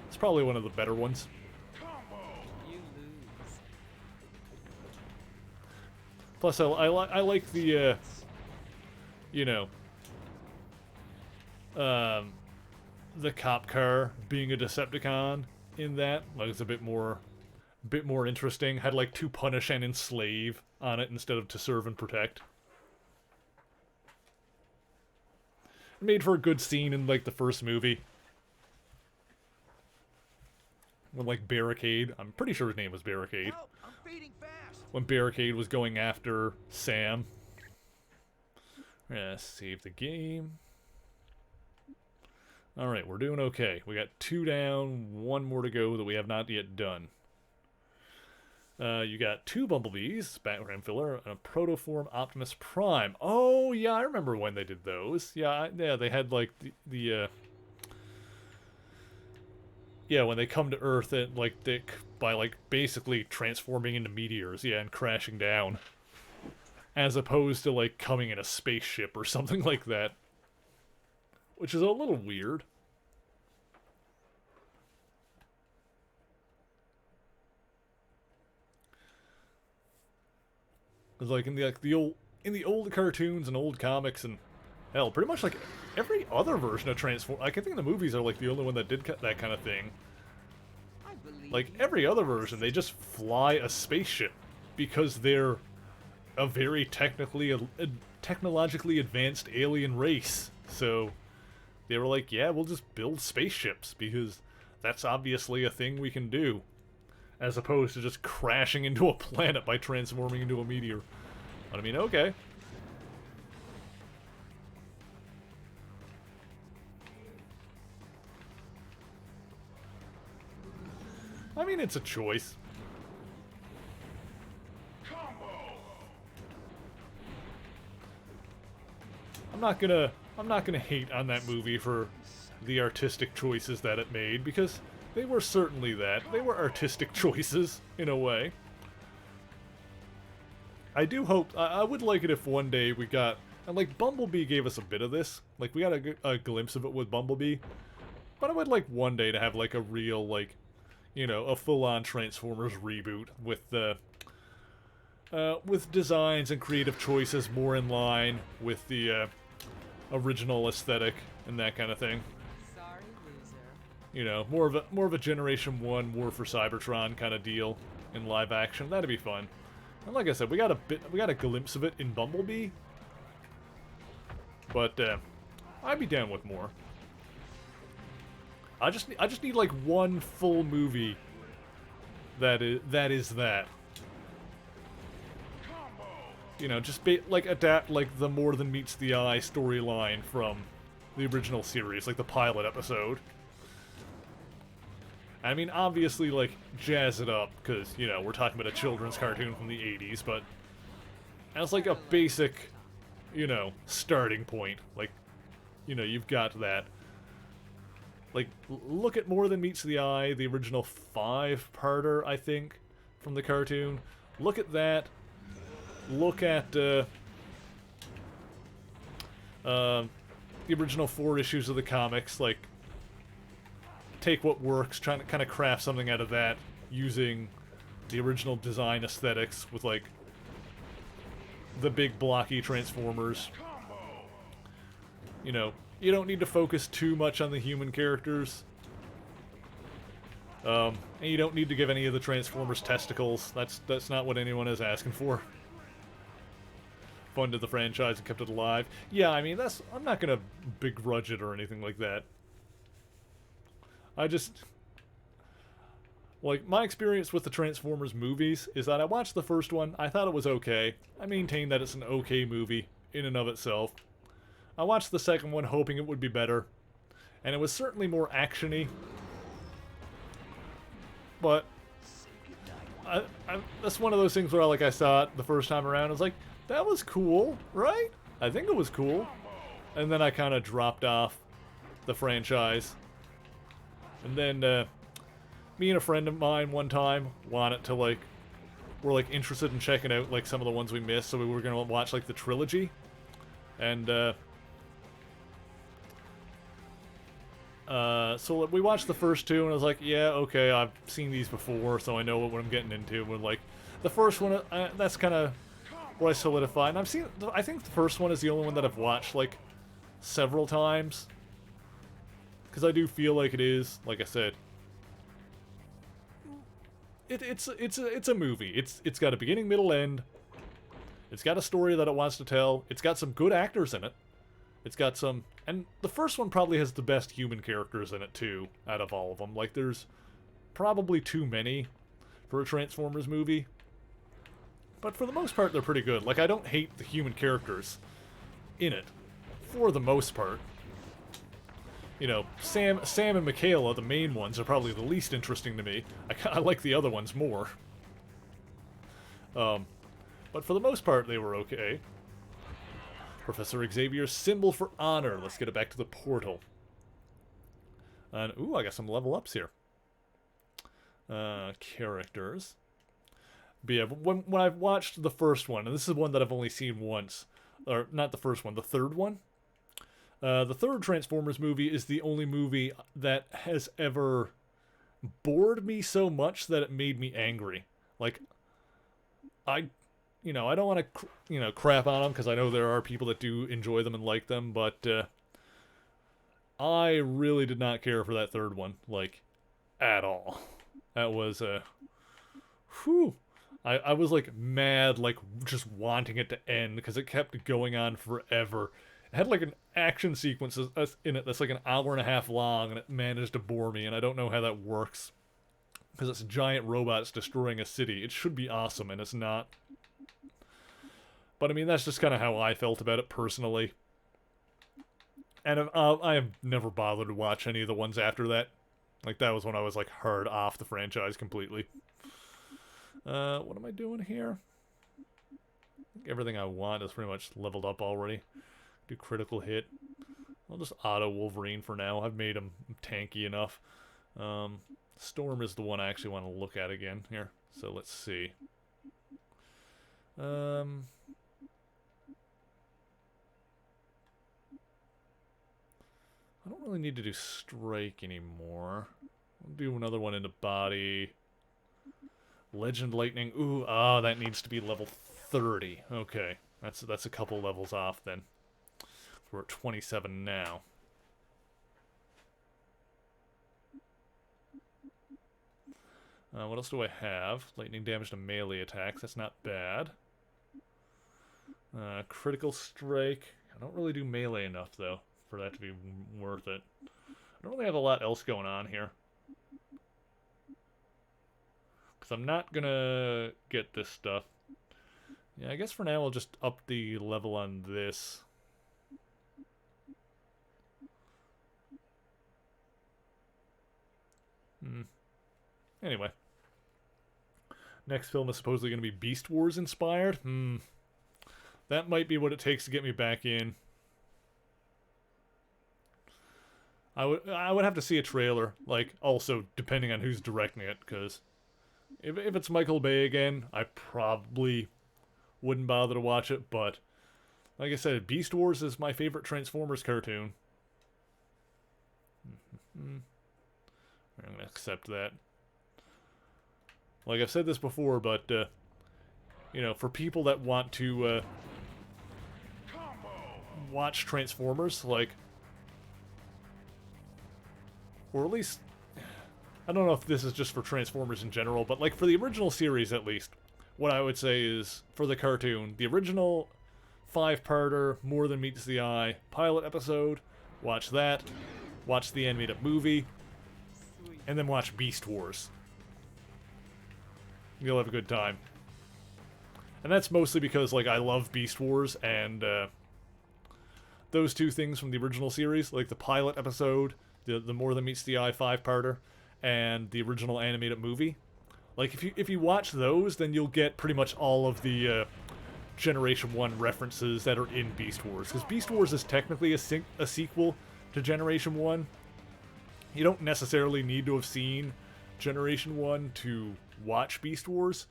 it's probably one of the better ones. You lose. Plus, I like the, you know, the cop car being a Decepticon in that. Like, it's a bit more interesting. Had, like, to punish and enslave on it instead of to serve and protect. Made for a good scene in, like, the first movie. When, like, Barricade... I'm pretty sure his name was Barricade. Help! I'm feeding fast. When Barricade was going after Sam. Yeah, save the game. Alright, we're doing okay. We got 2 down, 1 more to go that we have not yet done. You got 2 Bumblebees, background filler, and a Protoform Optimus Prime. Oh, yeah, I remember when they did those. Yeah, they had, like, yeah, when they come to Earth, and, like, by, like, basically transforming into meteors, yeah, and crashing down. As opposed to, like, coming in a spaceship or something like that. Which is a little weird. It's like in the old cartoons and old comics and hell, pretty much like every other version of Transform. I can think the movies are like the only one that did that kind of thing. I believe Like you. every other version, they just fly a spaceship because they're a very technologically advanced alien race. So they were like, yeah, we'll just build spaceships because that's obviously a thing we can do. As opposed to just crashing into a planet by transforming into a meteor. But I mean, okay. I mean, it's a choice. I'm not gonna hate on that movie for the artistic choices that it made, because they were certainly that. They were artistic choices, in a way. I do hope... I would like it if one day we got... And, like, Bumblebee gave us a bit of this. Like, we got a glimpse of it with Bumblebee. But I would like one day to have, like, a real, like... You know, a full-on Transformers reboot with the... with designs and creative choices more in line with the, original aesthetic and that kind of thing. Sorry, loser. You know, more of a Generation 1 War for Cybertron kind of deal in live action. That'd be fun. And like I said, we got a glimpse of it in Bumblebee. But I'd be down with more. I just need like one full movie that is that. You know, just like adapt like the More Than Meets the Eye storyline from the original series, like the pilot episode. I mean, obviously, like, jazz it up, because, you know, we're talking about a children's cartoon from the 80s, but as, like, a basic, you know, starting point. Like, you know, you've got that. Like, look at More Than Meets the Eye, the original 5-parter, I think, from the cartoon. Look at that. Look at, the original 4 issues of the comics, like, take what works, trying to kind of craft something out of that, using the original design aesthetics with, like, the big blocky Transformers. You know, you don't need to focus too much on the human characters. And you don't need to give any of the Transformers testicles. That's not what anyone is asking for. Funded the franchise and kept it alive. Yeah, I mean, I'm not gonna begrudge it or anything like that. I just... Like, my experience with the Transformers movies is that I watched the first one, I thought it was okay. I maintain that it's an okay movie, in and of itself. I watched the second one hoping it would be better, and it was certainly more action-y. But, that's one of those things where, like, I saw it the first time around, I was like, that was cool, right? I think it was cool. And then I kind of dropped off the franchise. And then, me and a friend of mine one time wanted to, like, were, like, interested in checking out, like, some of the ones we missed, so we were gonna watch, like, the trilogy. And, so we watched the first 2, and I was like, yeah, okay, I've seen these before, so I know what I'm getting into. But, like, the first one, that's kind of what I solidified. And I think the first one is the only one that I've watched, like, several times. Because I do feel like it is, like I said, it's a movie. It's got a beginning, middle, end. It's got a story that it wants to tell. It's got some good actors in it. It's got some... And the first one probably has the best human characters in it, too, out of all of them. Like, there's probably too many for a Transformers movie. But for the most part, they're pretty good. Like, I don't hate the human characters in it, for the most part. You know, Sam and Michaela, the main ones, are probably the least interesting to me. I like the other ones more. But for the most part, they were okay. Professor Xavier's symbol for honor. Let's get it back to the portal. And, ooh, I got some level ups here. Characters. But yeah, when I've watched the first one, and this is one that I've only seen once, or not the first one, the third one. The third Transformers movie is the only movie that has ever bored me so much that it made me angry. Like, I don't want to, crap on them, because I know there are people that do enjoy them and like them, but I really did not care for that third one, like, at all. That was, whew. I was, like, mad, like, just wanting it to end, because it kept going on forever. It had, like, an action sequence in it that's, like, an hour and a half long, and it managed to bore me, and I don't know how that works. Because it's giant robots destroying a city. It should be awesome, and it's not. But, I mean, that's just kind of how I felt about it, personally. And I have never bothered to watch any of the ones after that. Like, that was when I was, like, hard off the franchise completely. What am I doing here? I think everything I want is pretty much leveled up already. Do critical hit. I'll just auto Wolverine for now. I've made him tanky enough. Storm is the one I actually want to look at again here. So let's see. I don't really need to do strike anymore. I'll do another one into body. Legend Lightning. Ooh, that needs to be level 30. Okay, that's a couple levels off then. We're at 27 now. What else do I have? Lightning damage to melee attacks. That's not bad. Critical strike. I don't really do melee enough, though, for that to be worth it. I don't really have a lot else going on here. Because I'm not gonna get this stuff. Yeah, I guess for now I'll just up the level on this. Anyway. Next film is supposedly going to be Beast Wars inspired. That might be what it takes to get me back in. I would have to see a trailer, like, also depending on who's directing it, because if it's Michael Bay again, I probably wouldn't bother to watch it, but like I said, Beast Wars is my favorite Transformers cartoon. I'm going to accept that. Like I've said this before, but, you know, for people that want to watch Transformers, like, or at least, I don't know if this is just for Transformers in general, but like for the original series at least, what I would say is, for the cartoon, the original 5-parter, More Than Meets the Eye, pilot episode, watch that, watch the animated movie, and then watch Beast Wars. You'll have a good time. And that's mostly because, like, I love Beast Wars, and those two things from the original series, like the pilot episode, the More Than Meets the Eye 5-parter, and the original animated movie. Like, if you watch those, then you'll get pretty much all of the Generation 1 references that are in Beast Wars. Because Beast Wars is technically a sequel to Generation 1. You don't necessarily need to have seen Generation 1 to watch Beast Wars,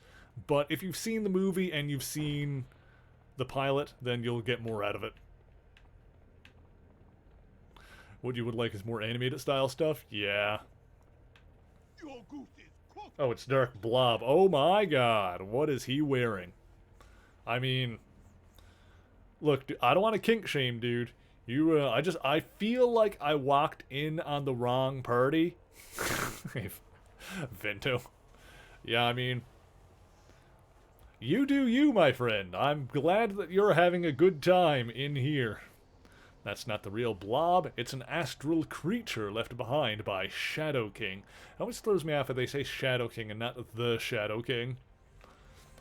but if you've seen the movie and you've seen the pilot, then you'll get more out of it. What you would like is more animated style stuff? Yeah. Oh, it's Dark Blob. Oh my god, what is he wearing? I mean, look, I don't want to kink shame, dude. I feel like I walked in on the wrong party. Vento. Yeah, I mean, you do you, my friend. I'm glad that you're having a good time in here. That's not the real Blob. It's an astral creature left behind by Shadow King. It always throws me off if they say Shadow King and not the Shadow King.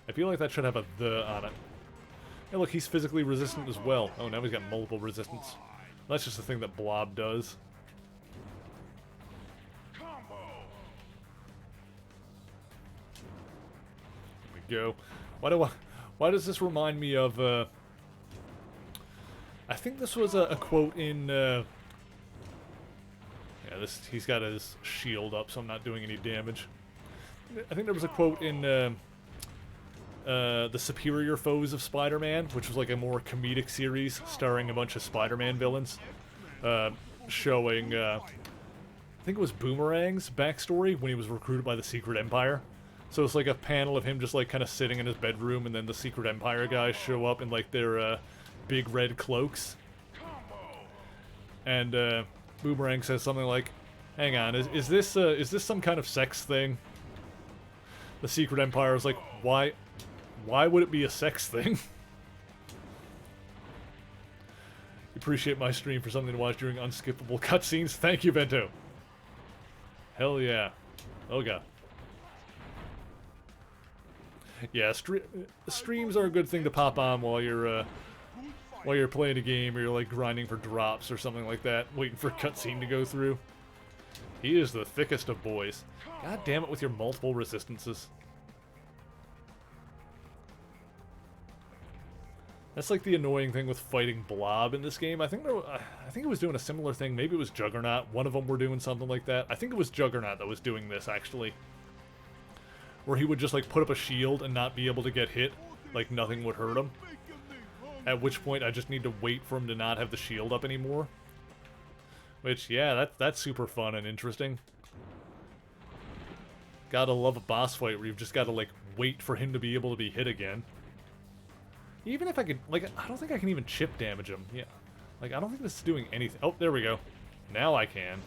I feel like that should have a "the" on it. Hey, look, he's physically resistant as well. Oh, now he's got multiple resistance. That's just the thing that Blob does. Go. Why does this remind me of, I think this was a quote in, yeah, he's got his shield up, so I'm not doing any damage. I think there was a quote in, The Superior Foes of Spider-Man, which was like a more comedic series starring a bunch of Spider-Man villains, showing, I think it was Boomerang's backstory when he was recruited by the Secret Empire. So it's like a panel of him just like kind of sitting in his bedroom, and then the Secret Empire guys show up in like their big red cloaks. And Boomerang says something like, "Hang on, is this some kind of sex thing?" The Secret Empire is like, "Why would it be a sex thing?" Appreciate my stream for something to watch during unskippable cutscenes. Thank you, Vento. Hell yeah. Oh god. Yeah, streams are a good thing to pop on while you're playing a game, or you're like grinding for drops or something like that, waiting for a cutscene to go through. He is the thickest of boys. God damn it with your multiple resistances. That's like the annoying thing with fighting Blob in this game. I think it was doing a similar thing. Maybe it was Juggernaut. One of them were doing something like that. I think it was Juggernaut that was doing this, actually. Where he would just like put up a shield and not be able to get hit. Like nothing would hurt him. At which point I just need to wait for him to not have the shield up anymore. Which, yeah, that's super fun and interesting. Gotta love a boss fight where you've just gotta like wait for him to be able to be hit again. Even if I could, like, I don't think I can even chip damage him. Yeah. Like, I don't think this is doing anything. Oh, there we go. Now I can.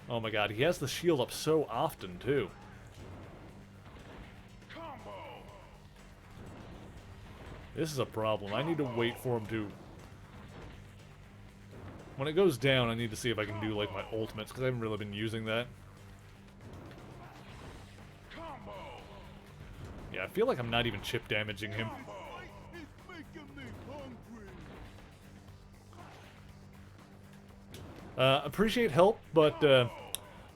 Oh my god, he has the shield up so often, too. This is a problem. I need to wait for him to... When it goes down, I need to see if I can do, like, my ultimates, because I haven't really been using that. Yeah, I feel like I'm not even chip damaging him. Appreciate help, but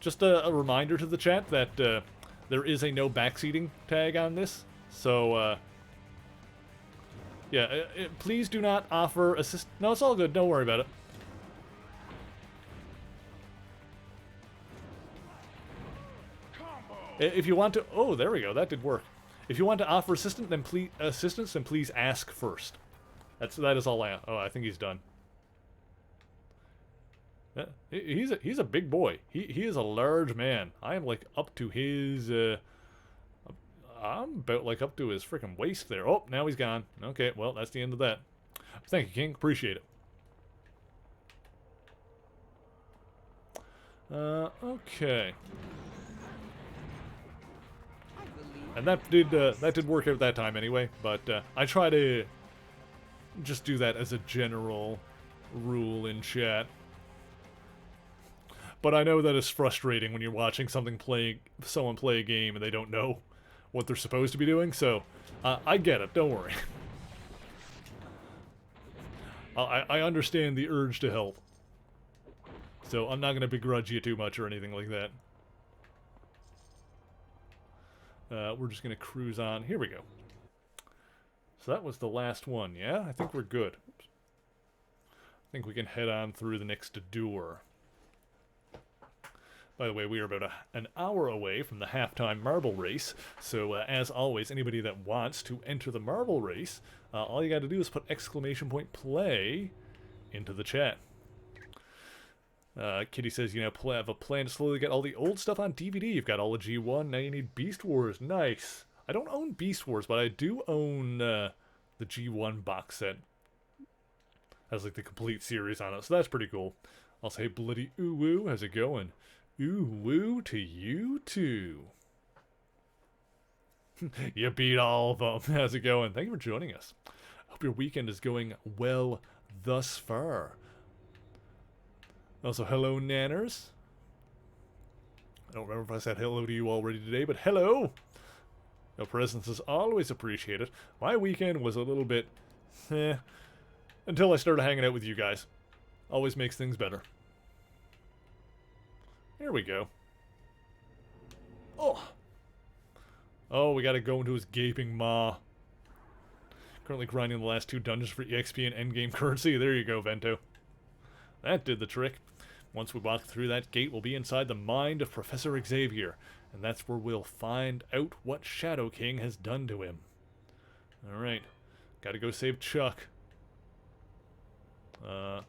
just a reminder to the chat that there is a no backseating tag on this. So, yeah, please do not offer assist. No, it's all good. Don't worry about it. If you want to, oh, there we go. That did work. If you want to offer assistance, then please ask first. That is all I. Oh, I think he's done. He's a big boy. He is a large man. I am like up to his. I'm about like up to his freaking waist there. Oh, now he's gone. Okay, well that's the end of that. Thank you, King. Appreciate it. Okay. And that did work out that time anyway, but I try to just do that as a general rule in chat. But I know that it's frustrating when you're watching someone play a game and they don't know what they're supposed to be doing, so I get it, don't worry. I understand the urge to help. So I'm not going to begrudge you too much or anything like that. We're just going to cruise on. Here we go. So that was the last one, yeah? I think we're good. Oops. I think we can head on through the next door. By the way, we are about an hour away from the halftime marble race. So, as always, anybody that wants to enter the marble race, all you got to do is put !play into the chat. Kitty says, you know, have a plan to slowly get all the old stuff on DVD. You've got all the G1, now you need Beast Wars. Nice. I don't own Beast Wars, but I do own the G1 box set. Has like the complete series on it, so that's pretty cool. I'll say bloody ooh woo, how's it going? Ooh woo to you too. You beat all of them. How's it going? Thank you for joining us. Hope your weekend is going well thus far. Also, hello, Nanners. I don't remember if I said hello to you already today, but hello! Your presence is always appreciated. My weekend was a little bit, until I started hanging out with you guys. Always makes things better. There we go. Oh! Oh, we gotta go into his gaping maw. Currently grinding the last 2 dungeons for EXP and endgame currency. There you go, Vento. That did the trick. Once we walk through that gate, we'll be inside the mind of Professor Xavier, and that's where we'll find out what Shadow King has done to him. Alright. Gotta go save Chuck. Oh,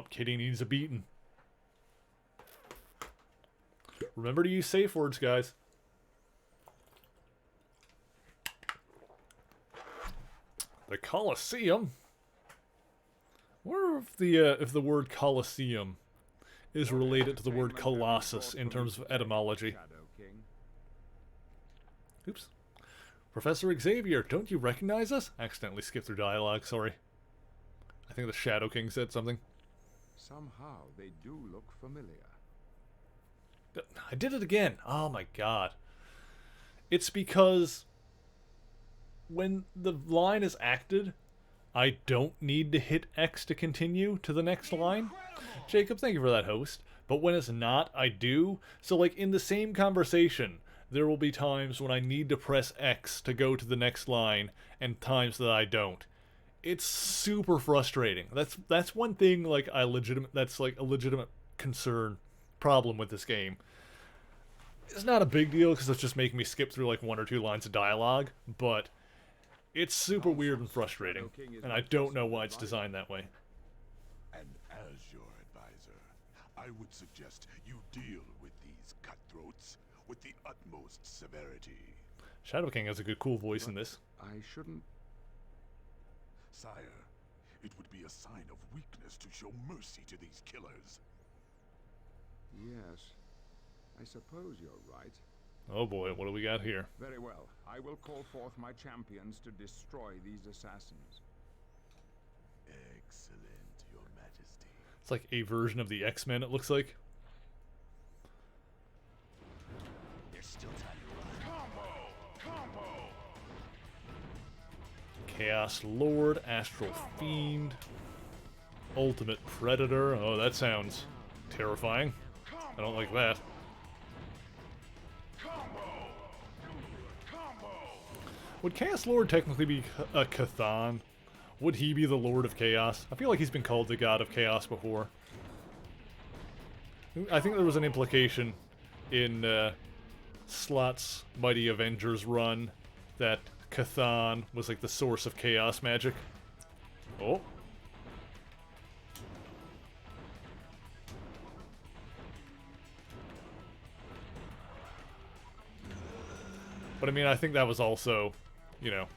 Kitty needs a beating. Remember to use safe words, guys. The Colosseum? I wonder if the word Colosseum is related to the word Colossus in terms of etymology. Oops. Professor Xavier, don't you recognize us? Accidentally skipped through dialogue, sorry. I think the Shadow King said something. Somehow they do look familiar. I did it again. Oh my god. It's because when the line is acted, I don't need to hit X to continue to the next line. Jacob, thank you for that, host. But when it's not, I do. So like in the same conversation, there will be times when I need to press X to go to the next line, and times that I don't. It's super frustrating. That's one thing like that's like a legitimate concern problem with this game. It's not a big deal because it's just making me skip through like 1 or 2 lines of dialogue, but it's super weird and frustrating, and I don't know why it's designed that way. And as your advisor, I would suggest you deal with these cutthroats with the utmost severity. Shadow King has a good cool voice in this. I shouldn't... Sire, it would be a sign of weakness to show mercy to these killers. Yes, I suppose you're right. Oh boy, what do we got here? Very well. I will call forth my champions to destroy these assassins. Excellent, Your Majesty. It's like a version of the X-Men, it looks like. There's still time to run. Combo! Chaos Lord, Astral Fiend, Ultimate Predator. Oh, that sounds terrifying. I don't like that. Would Chaos Lord technically be a Cathan? Would he be the Lord of Chaos? I feel like he's been called the God of Chaos before. I think there was an implication in Slot's Mighty Avengers run that Cathan was like the source of chaos magic. Oh. But I mean, I think that was also, you know,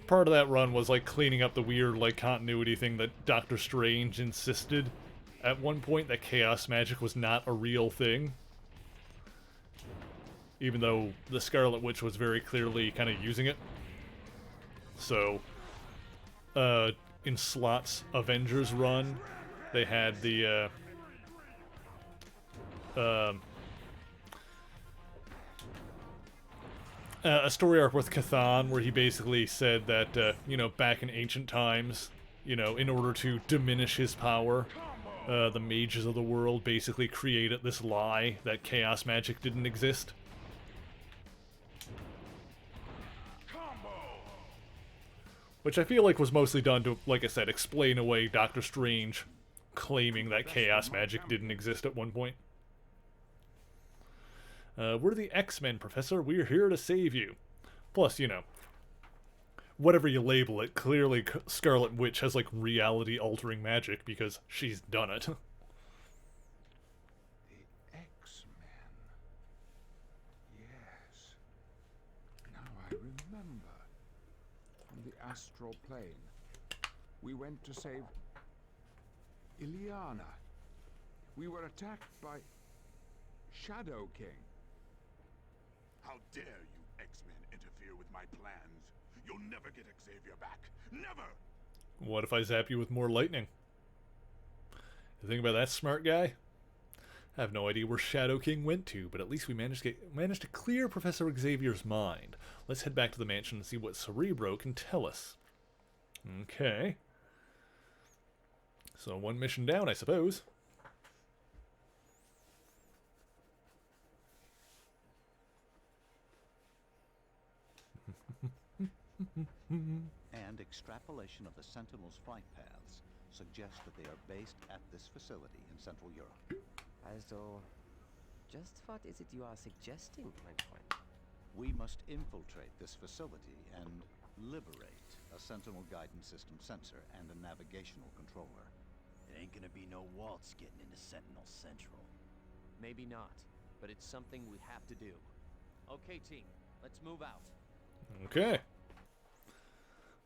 part of that run was like cleaning up the weird like continuity thing that Doctor Strange insisted at one point that chaos magic was not a real thing. Even though the Scarlet Witch was very clearly kind of using it. So, in Slot's Avengers run, they had the, a story arc with Cathan where he basically said that, you know, back in ancient times, you know, in order to diminish his power, the mages of the world basically created this lie that chaos magic didn't exist. Which I feel like was mostly done to, like I said, explain away Doctor Strange claiming that chaos magic didn't exist at one point. We're the X-Men, Professor. We're here to save you. Plus, you know, whatever you label it, clearly Scarlet Witch has, like, reality-altering magic because she's done it. The X-Men. Yes. Now I remember. On the astral plane, we went to save Ileana. We were attacked by Shadow King. How dare you X-Men interfere with my plans? You'll never get Xavier back. Never! What if I zap you with more lightning? You think about that, smart guy? I have no idea where Shadow King went to, but at least we managed to clear Professor Xavier's mind. Let's head back to the mansion and see what Cerebro can tell us. Okay. So one mission down, I suppose. And extrapolation of the Sentinels' flight paths suggest that they are based at this facility in Central Europe. Also, just what is it you are suggesting, my friend? We must infiltrate this facility and liberate a Sentinel guidance system sensor and a navigational controller. It ain't gonna be no waltz getting into Sentinel Central. Maybe not, but it's something we have to do. Okay, team, let's move out. Okay.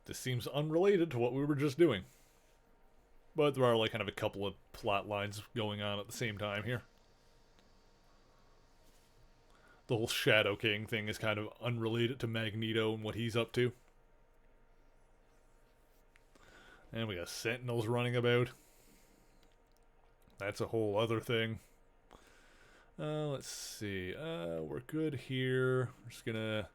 This seems unrelated to what we were just doing. But there are like kind of a couple of plot lines going on at the same time here. The whole Shadow King thing is kind of unrelated to Magneto and what he's up to. And we got Sentinels running about. That's a whole other thing. Let's see. We're good here. We're just gonna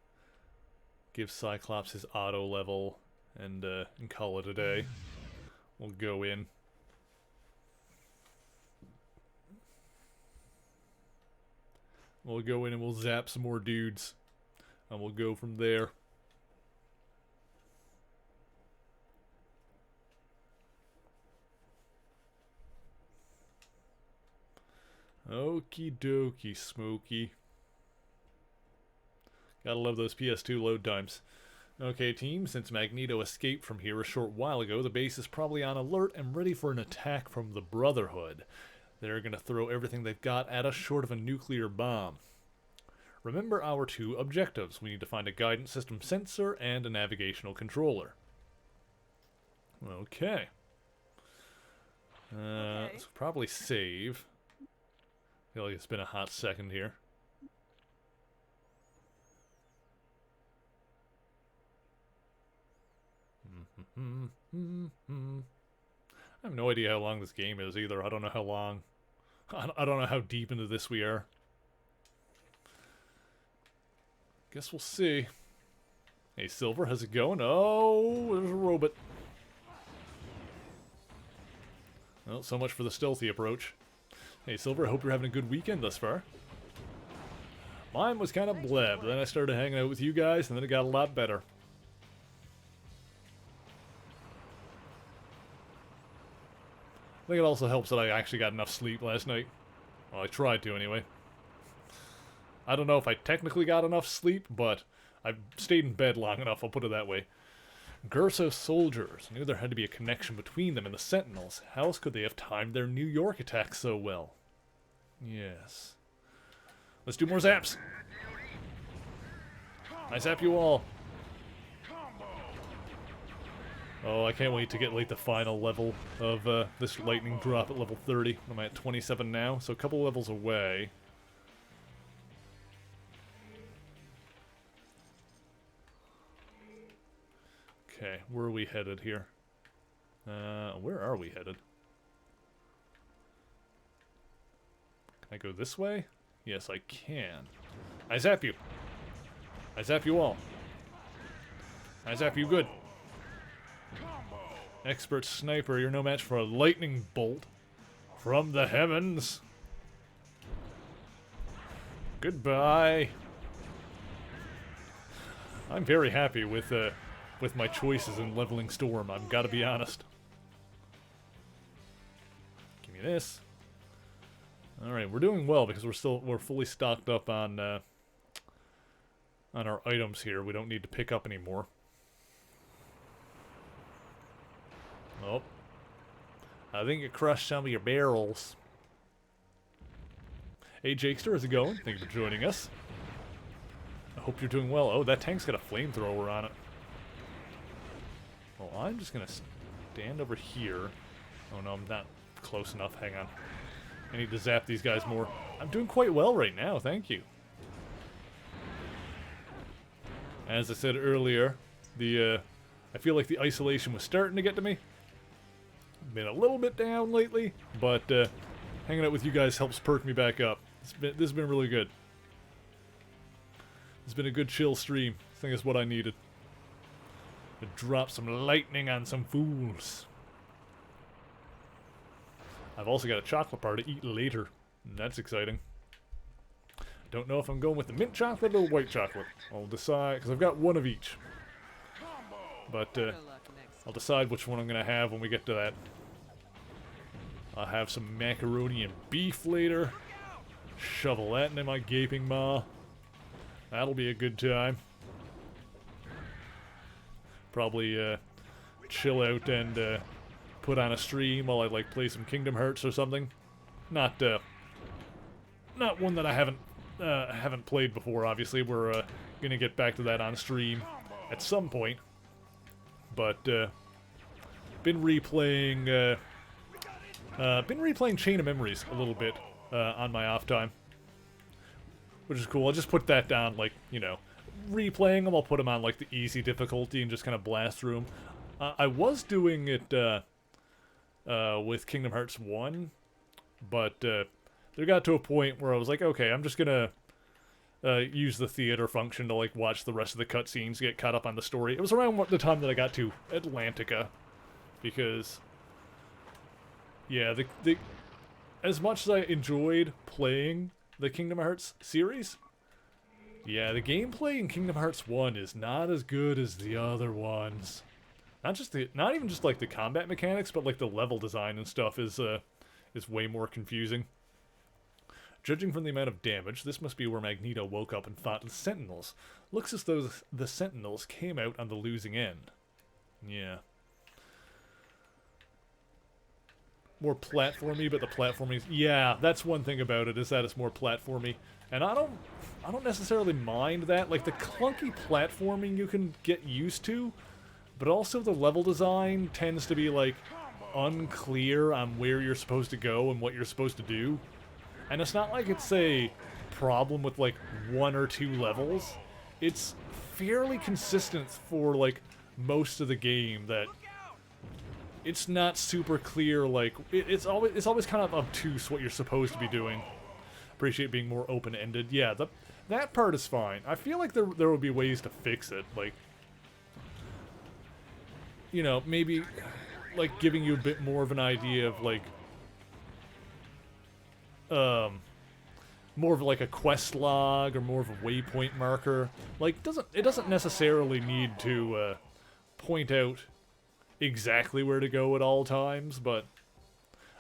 give Cyclops his auto level and call it a day. We'll go in. We'll go in and we'll zap some more dudes. And we'll go from there. Okie dokie, Smokey. Gotta love those PS2 load times. Okay, team, since Magneto escaped from here a short while ago, the base is probably on alert and ready for an attack from the Brotherhood. They're gonna throw everything they've got at us short of a nuclear bomb. Remember our two objectives. We need to find a guidance system sensor and a navigational controller. Okay. Let's probably save. I feel like it's been a hot second here. I have no idea how long this game is either. I don't know how long. I don't know how deep into this we are. Guess we'll see. Hey, Silver, how's it going? Oh, there's a robot. Well, so much for the stealthy approach. Hey, Silver, I hope you're having a good weekend thus far. Mine was kind of bleh, but then I started hanging out with you guys, and then it got a lot better. I think it also helps that I actually got enough sleep last night. Well, I tried to anyway. I don't know if I technically got enough sleep, but I stayed in bed long enough, I'll put it that way. Gerso soldiers. I knew there had to be a connection between them and the Sentinels. How else could they have timed their New York attack so well? Yes. Let's do more zaps. I zap you all. Oh, I can't wait to get like the final level of this lightning drop at level 30. I'm at 27 now, so a couple levels away. Okay, where are we headed here? Where are we headed? Can I go this way? Yes, I can. I zap you. I zap you all. I zap you good. Expert sniper, you're no match for a lightning bolt from the heavens. Goodbye. I'm very happy with my choices in leveling Storm, I've got to be honest. Give me this. All right, we're doing well because we're fully stocked up on our items here. We don't need to pick up anymore. Oh, I think you crushed some of your barrels. Hey, Jakester, how's it going? Thank you for joining us. I hope you're doing well. Oh, that tank's got a flamethrower on it. Well, I'm just gonna stand over here. Oh no, I'm not close enough. Hang on. I need to zap these guys more. I'm doing quite well right now, thank you. As I said earlier, I feel like the isolation was starting to get to me. Been a little bit down lately, but hanging out with you guys helps perk me back up. This has been really good. It's been a good chill stream. I think it's what I needed. To drop some lightning on some fools. I've also got a chocolate bar to eat later. That's exciting. Don't know if I'm going with the mint chocolate or white chocolate. I'll decide, because I've got one of each. But I'll decide which one I'm going to have when we get to that. I'll have some macaroni and beef later. Shovel that into my gaping maw. That'll be a good time. Probably chill out and put on a stream while I like play some Kingdom Hearts or something. Not one that I haven't played before. Obviously, we're gonna get back to that on stream at some point. But been replaying Chain of Memories a little bit on my off time, which is cool. I'll just put that down, like, you know, replaying them. I'll put them on like the easy difficulty and just kind of blast through them. I was doing it with Kingdom Hearts 1, but there got to a point where I was like, okay, I'm just gonna use the theater function to like watch the rest of the cutscenes, get caught up on the story. It was around the time that I got to Atlantica, because yeah, the as much as I enjoyed playing the Kingdom Hearts series, yeah, the gameplay in Kingdom Hearts 1 is not as good as the other ones. Not even just like the combat mechanics, but like the level design and stuff is way more confusing. Judging from the amount of damage, this must be where Magneto woke up and fought the Sentinels. Looks as though the Sentinels came out on the losing end. Yeah. More platformy, but the platforming, yeah, that's one thing about it, is that it's more platformy. And I don't necessarily mind that. Like, the clunky platforming you can get used to, but also the level design tends to be, like, unclear on where you're supposed to go and what you're supposed to do. And it's not like it's a problem with, like, 1 or 2 levels. It's fairly consistent for, like, most of the game, that it's not super clear, like, it's always kind of obtuse what you're supposed to be doing. Appreciate being more open-ended. Yeah, that part is fine. I feel like there would be ways to fix it, like, you know, maybe, like, giving you a bit more of an idea of, like, more of like a quest log or more of a waypoint marker. Like, it doesn't necessarily need to point out exactly where to go at all times, but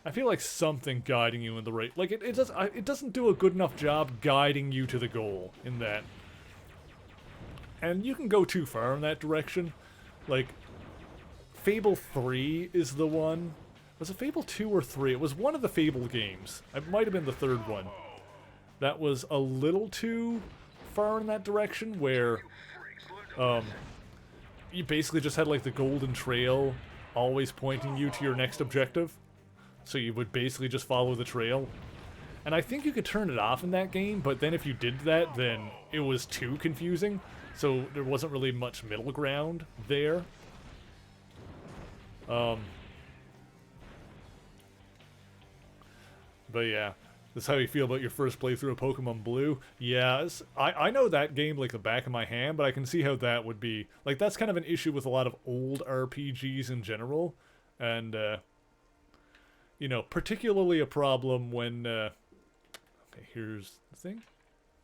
I feel like something guiding you in the right... Like, it doesn't do a good enough job guiding you to the goal in that. And you can go too far in that direction. Like, Fable 3 is the one. Was it Fable 2 or 3? It was one of the Fable games. It might have been the third one. That was a little too far in that direction, where you basically just had like the golden trail always pointing you to your next objective. So you would basically just follow the trail. And I think you could turn it off in that game, but then if you did that, then it was too confusing. So there wasn't really much middle ground there. But yeah, that's how you feel about your first playthrough of Pokemon Blue. Yeah, I know that game like the back of my hand, but I can see how that would be. Like, that's kind of an issue with a lot of old RPGs in general. And, you know, particularly a problem when, okay, here's the thing.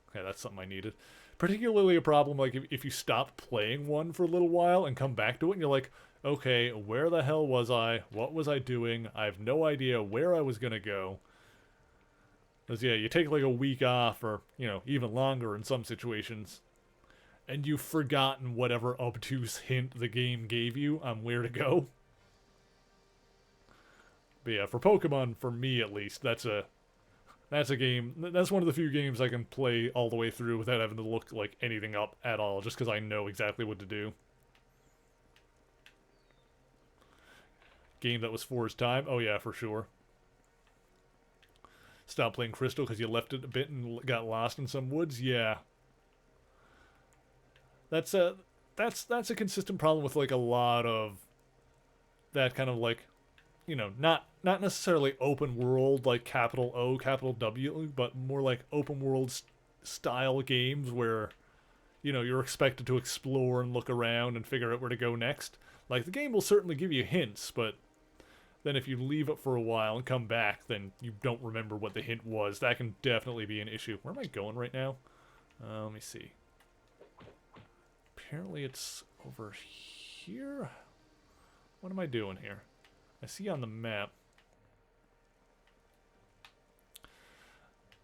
Okay, that's something I needed. Particularly a problem, like, if you stop playing one for a little while and come back to it, and you're like, okay, where the hell was I? What was I doing? I have no idea where I was gonna go. Because, yeah, you take, like, a week off, or, you know, even longer in some situations, and you've forgotten whatever obtuse hint the game gave you on where to go. But yeah, for Pokemon, for me at least, that's a game, that's one of the few games I can play all the way through without having to look, like, anything up at all, just because I know exactly what to do. Game that was for its time? Oh yeah, for sure. Stop playing Crystal because you left it a bit and got lost in some woods? Yeah. That's a consistent problem with, like, a lot of that kind of, like, you know, not necessarily open world, like capital O, capital W, but more like open world style games where, you know, you're expected to explore and look around and figure out where to go next. Like, the game will certainly give you hints, but then if you leave it for a while and come back, then you don't remember what the hint was. That can definitely be an issue. Where am I going right now? Let me see. Apparently it's over here? What am I doing here? I see on the map.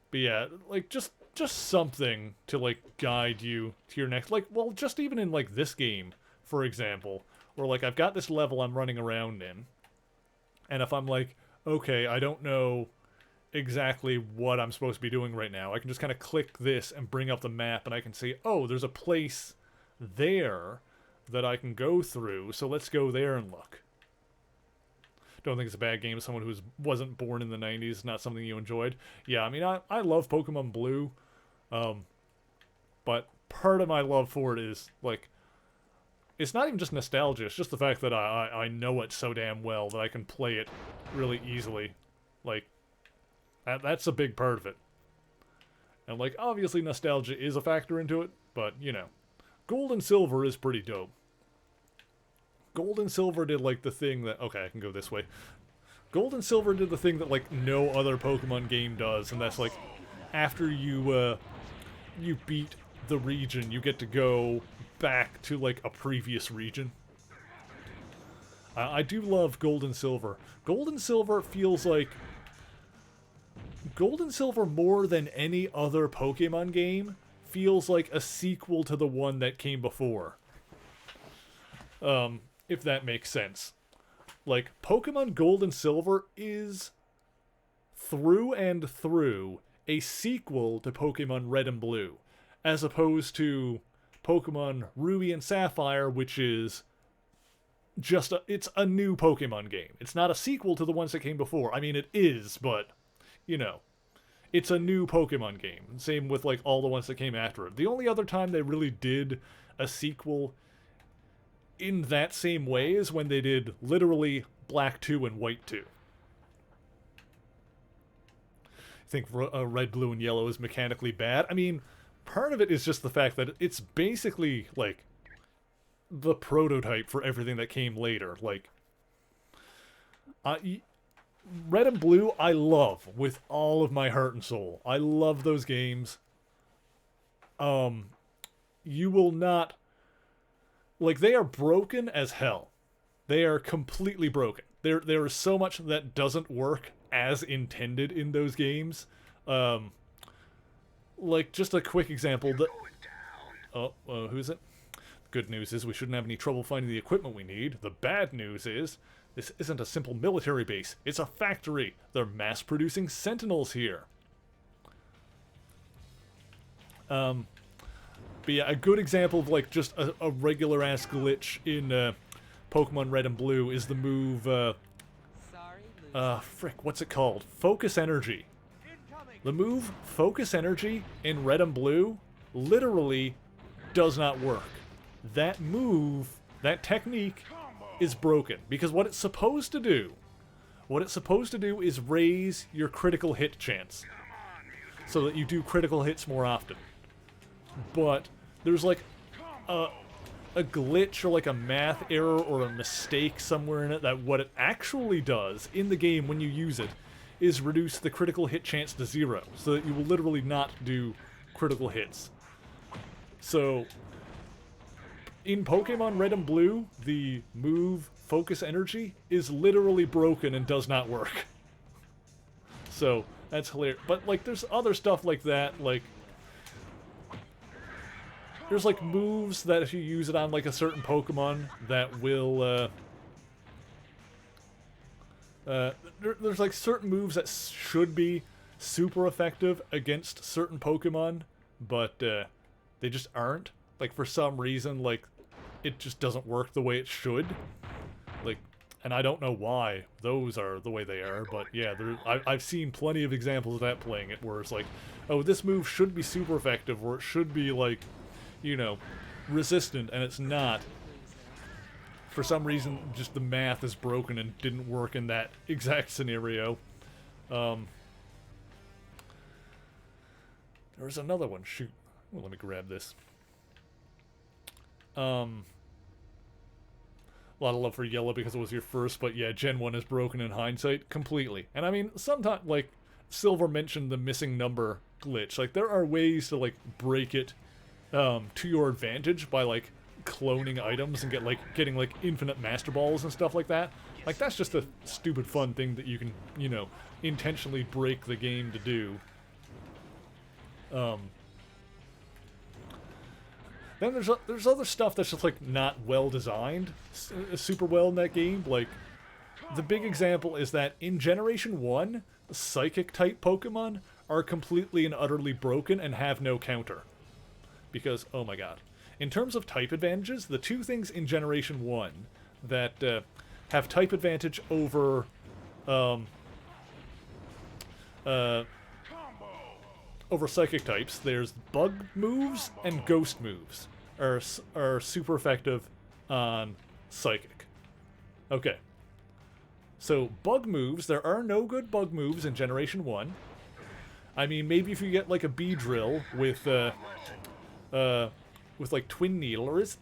But yeah, like, just something to, like, guide you to your next... Like, well, just even in, like, this game, for example, where, like, I've got this level I'm running around in, and if I'm like, okay, I don't know exactly what I'm supposed to be doing right now, I can just kind of click this and bring up the map, and I can see, oh, there's a place there that I can go through, so let's go there and look. Don't think it's a bad game. Someone who wasn't born in the 90s, not something you enjoyed. Yeah, I mean, I love Pokemon Blue, but part of my love for it is, like, it's not even just nostalgia, it's just the fact that I know it so damn well that I can play it really easily. Like, that's a big part of it. And, like, obviously nostalgia is a factor into it, but, you know, Gold and Silver is pretty dope. Gold and Silver did, like, the thing that... Okay, I can go this way. Gold and Silver did the thing that, like, no other Pokemon game does, and that's, like, after you beat the region, you get to go back to, like, a previous region. I do love Gold and Silver. Gold and Silver feels like... Gold and Silver, more than any other Pokemon game, feels like a sequel to the one that came before. If that makes sense. Like, Pokemon Gold and Silver is, through and through, a sequel to Pokemon Red and Blue, as opposed to Pokemon Ruby and Sapphire, which is just it's a new Pokemon game. It's not a sequel to the ones that came before. I mean, it is, but, you know, it's a new Pokemon game. Same with, like, all the ones that came after it. The only other time they really did a sequel in that same way is when they did literally Black 2 and White 2. I think Red, Blue, and Yellow is mechanically bad. I mean, part of it is just the fact that it's basically, like, the prototype for everything that came later. Like, Red and Blue, I love with all of my heart and soul. I love those games. You will not... Like, they are broken as hell. They are completely broken. There is so much that doesn't work as intended in those games. Like, just a quick example. Who's it? Good news is we shouldn't have any trouble finding the equipment we need. The bad news is this isn't a simple military base. It's a factory. They're mass-producing Sentinels here. But yeah, a good example of, like, just a regular-ass glitch in Pokemon Red and Blue is the move, frick, what's it called? Focus Energy. The move Focus Energy in Red and Blue literally does not work. That move, that technique, is broken. Because what it's supposed to do is raise your critical hit chance. So that you do critical hits more often. But there's like a glitch or like a math error or a mistake somewhere in it that what it actually does in the game when you use it is reduce the critical hit chance to 0, so that you will literally not do critical hits. So, in Pokemon Red and Blue, the move Focus Energy is literally broken and does not work. So, that's hilarious. But, like, there's other stuff like that, like... There's, like, moves that if you use it on, like, a certain Pokemon that will, there's, like, certain moves that should be super effective against certain Pokemon, but, they just aren't. Like, for some reason, like, it just doesn't work the way it should. Like, and I don't know why those are the way they are, but yeah, I've seen plenty of examples of that playing it, where it's like, oh, this move should be super effective, or it should be, like, you know, resistant, and it's not. For some reason, just the math is broken and didn't work in that exact scenario. There was another one. Shoot. Well, let me grab this. A lot of love for Yellow because it was your first, but yeah, Gen 1 is broken in hindsight completely. And I mean, sometimes, like, Silver mentioned the missing number glitch. Like, there are ways to, like, break it to your advantage by, like, cloning items and getting like infinite Master Balls and stuff like that. Like, that's just a stupid fun thing that you can, you know, intentionally break the game to do. Then there's other stuff that's just, like, not well designed super well in that game. Like, the big example is that in Generation 1, Psychic type Pokemon are completely and utterly broken and have no counter. Because, oh my god. In terms of type advantages, the two things in Generation 1 that have type advantage over over Psychic types, there's Bug moves and Ghost moves are super effective on Psychic. Okay. So, Bug moves, there are no good Bug moves in Generation 1. I mean, maybe if you get, like, a Beedrill with like, Twin Needle, or is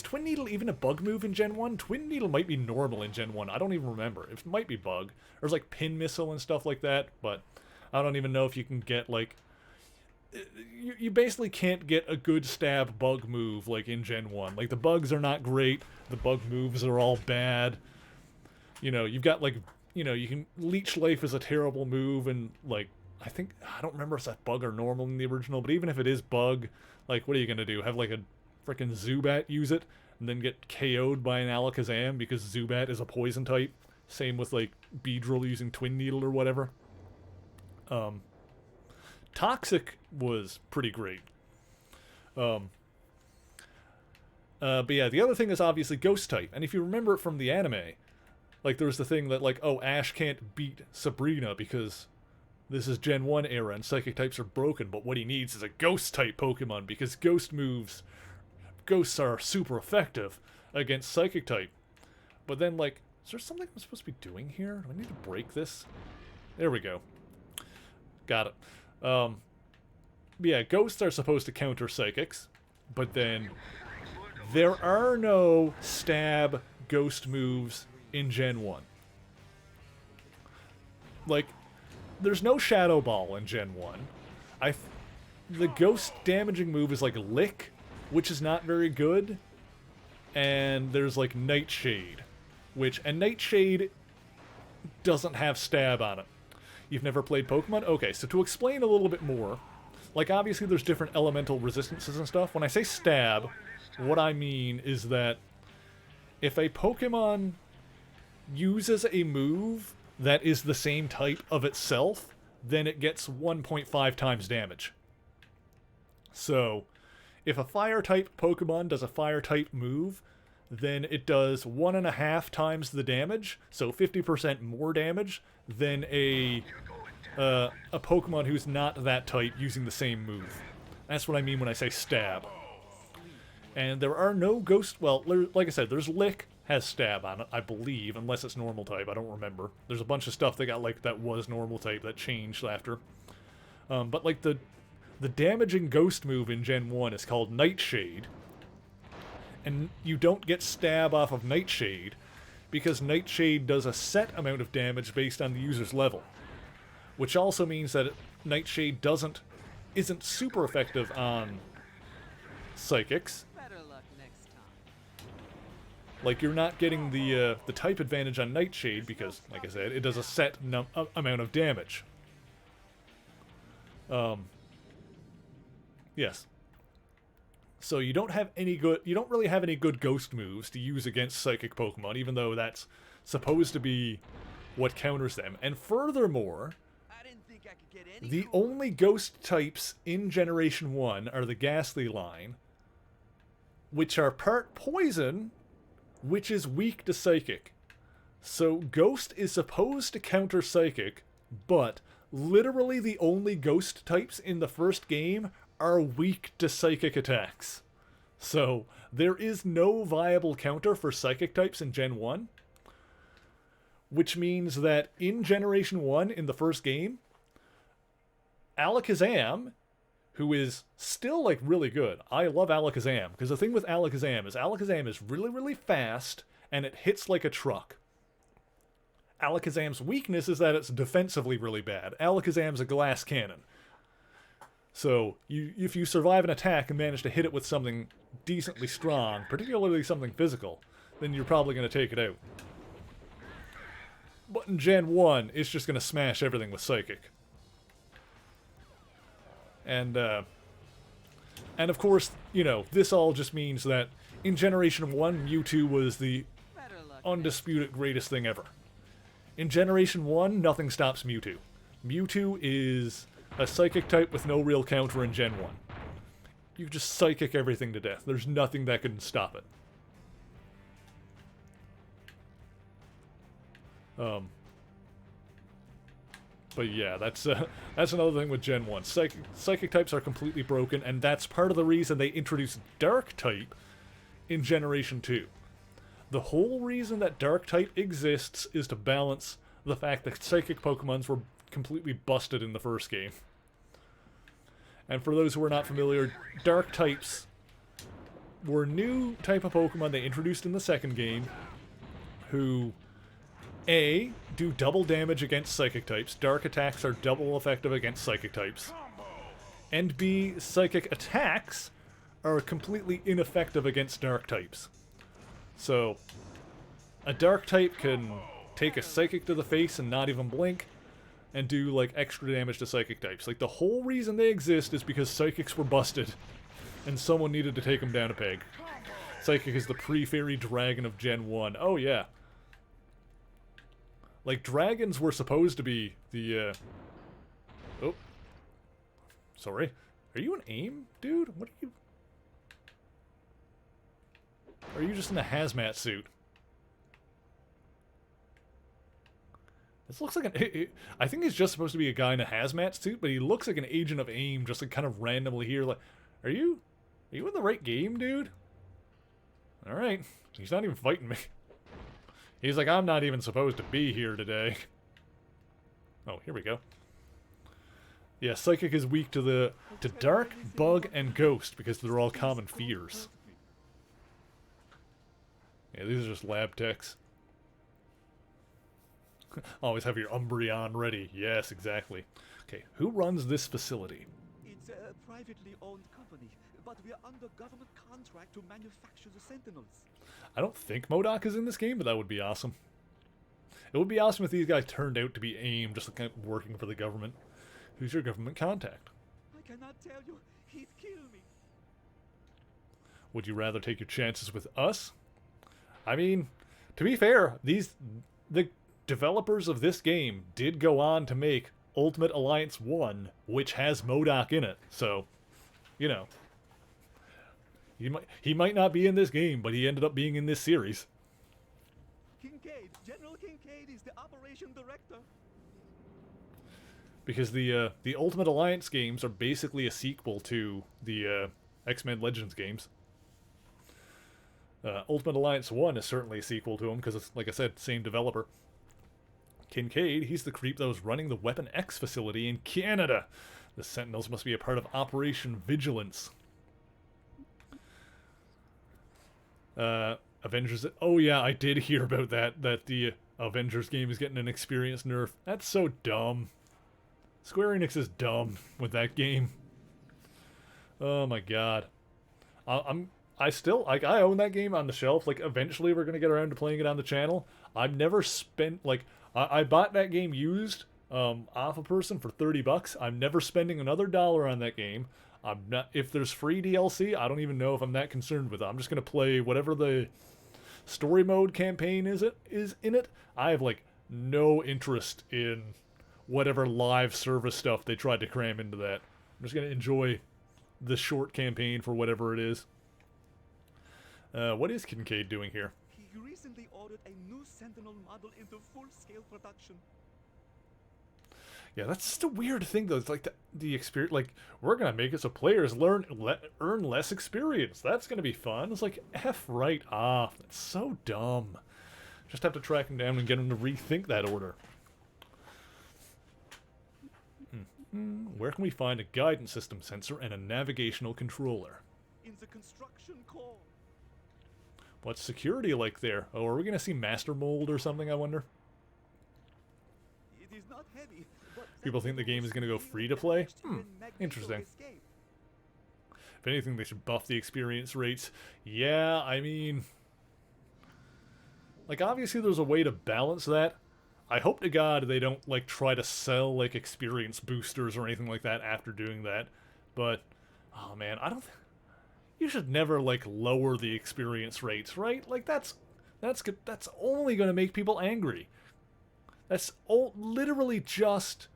Twin Needle even a Bug move in Gen 1? Twin Needle might be normal in Gen 1, I don't even remember. It might be Bug. There's, like, Pin Missile and stuff like that, but I don't even know if you can get, like... You basically can't get a good stab Bug move, like, in Gen 1. Like, the Bugs are not great, the Bug moves are all bad. You know, you've got, like, you know, you can... Leech Life is a terrible move, and, like, I don't remember if that's Bug or normal in the original, but even if it is Bug, like, what are you gonna do? Have, like, a frickin' Zubat use it, and then get KO'd by an Alakazam because Zubat is a poison type? Same with, like, Beedrill using Twin Needle or whatever. Toxic was pretty great. But yeah, the other thing is obviously Ghost type, and if you remember it from the anime, like, there's the thing that, like, oh, Ash can't beat Sabrina because this is Gen 1 era and Psychic types are broken, but what he needs is a Ghost type Pokemon because Ghosts are super effective against Psychic type. But then, like, is there something I'm supposed to be doing here? Do I need to break this? There we go. Got it. Yeah, Ghosts are supposed to counter Psychics, but then there are no stab ghost moves in Gen 1. Like, there's no Shadow Ball in Gen 1. The ghost damaging move is like Lick, which is not very good. And there's like Nightshade, and Nightshade doesn't have stab on it. You've never played Pokemon? Okay, so to explain a little bit more, like obviously there's different elemental resistances and stuff. When I say stab, what I mean is that if a Pokemon uses a move that is the same type of itself, then it gets 1.5 times damage. So, if a fire-type Pokemon does a fire-type move, then it does 1.5 times the damage, so 50% more damage, than a Pokemon who's not that type using the same move. That's what I mean when I say stab. And there are no ghost... Well, like I said, there's Lick, has stab on it, I believe, unless it's normal type, I don't remember. There's a bunch of stuff they got, like, that was normal type that changed after. But, like, the damaging ghost move in Gen 1 is called Nightshade. And you don't get stab off of Nightshade, because Nightshade does a set amount of damage based on the user's level. Which also means that Nightshade isn't super effective on Psychics. Better luck next time. Like, you're not getting the type advantage on Nightshade, because, like I said, it does a set amount of damage. Yes. So you don't really have any good ghost moves to use against psychic Pokemon, even though that's supposed to be what counters them. And furthermore, I didn't think I could get any the only ghost types in Generation 1 are the Ghastly line, which are part poison, which is weak to psychic. So Ghost is supposed to counter psychic, but literally the only ghost types in the first game are weak to psychic attacks. So, there is no viable counter for psychic types in Gen 1. Which means that in Generation 1, in the first game, Alakazam, who is still, like, really good. I love Alakazam, because the thing with Alakazam is really, really fast, and it hits like a truck. Alakazam's weakness is that it's defensively really bad. Alakazam's a glass cannon. So, if you survive an attack and manage to hit it with something decently strong, particularly something physical, then you're probably going to take it out. But in Gen 1, it's just going to smash everything with Psychic. And of course, you know, this all just means that in Generation 1, Mewtwo was the undisputed greatest thing ever. In Generation 1, nothing stops Mewtwo. Mewtwo is a Psychic type with no real counter in Gen 1. You just Psychic everything to death. There's nothing that can stop it. But yeah, that's another thing with Gen 1. Psychic types are completely broken, and that's part of the reason they introduced Dark type in Generation 2. The whole reason that Dark type exists is to balance the fact that Psychic Pokemons were completely busted in the first game. And for those who are not familiar, Dark types were a new type of Pokemon they introduced in the second game, who A, do double damage against Psychic types. Dark attacks are double effective against Psychic types. And B, Psychic attacks are completely ineffective against Dark types. So, a Dark type can take a Psychic to the face and not even blink, and do, like, extra damage to Psychic types. Like, the whole reason they exist is because Psychics were busted, and someone needed to take them down a peg. Psychic is the pre-fairy dragon of Gen 1. Oh, yeah. Like, dragons were supposed to be the, Oh. Sorry. Are you an AIM, dude? What are you... Or are you just in a hazmat suit? This looks like an... I think he's just supposed to be a guy in a hazmat suit, but he looks like an agent of AIM, just like kind of randomly here. Like, are you in the right game, dude? Alright. He's not even fighting me. He's like, I'm not even supposed to be here today. Oh, here we go. Yeah, Psychic is weak to Dark, Bug, and Ghost, because they're all common fears. Yeah, these are just lab techs. Always have your Umbreon ready. Yes, exactly. Okay, who runs this facility? It's a privately owned company, but we're under government contract to manufacture the Sentinels. I don't think MODOK is in this game, but that would be awesome. It would be awesome if these guys turned out to be AIM, just like working for the government. Who's your government contact? I cannot tell you. He'd kill me. Would you rather take your chances with us? I mean, to be fair, the developers of this game did go on to make Ultimate Alliance 1, which has MODOK in it. So, you know, he might not be in this game, but he ended up being in this series. Kincaid, General Kincaid is the operation director. Because the Ultimate Alliance games are basically a sequel to the X-Men Legends games. Ultimate Alliance 1 is certainly a sequel to them, because it's, like I said, same developer. Kincaid, he's the creep that was running the Weapon X facility in Canada. The Sentinels must be a part of Operation Vigilance. Avengers... Oh yeah, I did hear about that the Avengers game is getting an experience nerf. That's so dumb. Square Enix is dumb with that game. Oh my god. I still, like, I own that game on the shelf. Like, eventually we're gonna get around to playing it on the channel. I've never spent, like, I bought that game used, off a person for $30. I'm never spending another dollar on that game. I'm not, if there's free DLC, I don't even know if I'm that concerned with it. I'm just gonna play whatever the story mode campaign is in it. I have, like, no interest in whatever live service stuff they tried to cram into that. I'm just gonna enjoy the short campaign for whatever it is. What is Kincaid doing here? He recently ordered a new Sentinel model into full-scale production. Yeah, that's just a weird thing, though. It's like the experience. Like, we're gonna make it so players earn less experience. That's gonna be fun. It's like, F right off. That's so dumb. Just have to track him down and get him to rethink that order. Where can we find a guidance system sensor and a navigational controller? In the construction core. What's security like there? Oh, are we gonna see Master Mold or something, I wonder? It is not heavy, but People think the game is gonna go free to play? Interesting. If anything, they should buff the experience rates. Yeah, I mean... Like, obviously there's a way to balance that. I hope to God they don't, like, try to sell, like, experience boosters or anything like that after doing that. But, oh man, I don't... You should never, like, lower the experience rates, right? Like, that's only going to make people angry. That's literally just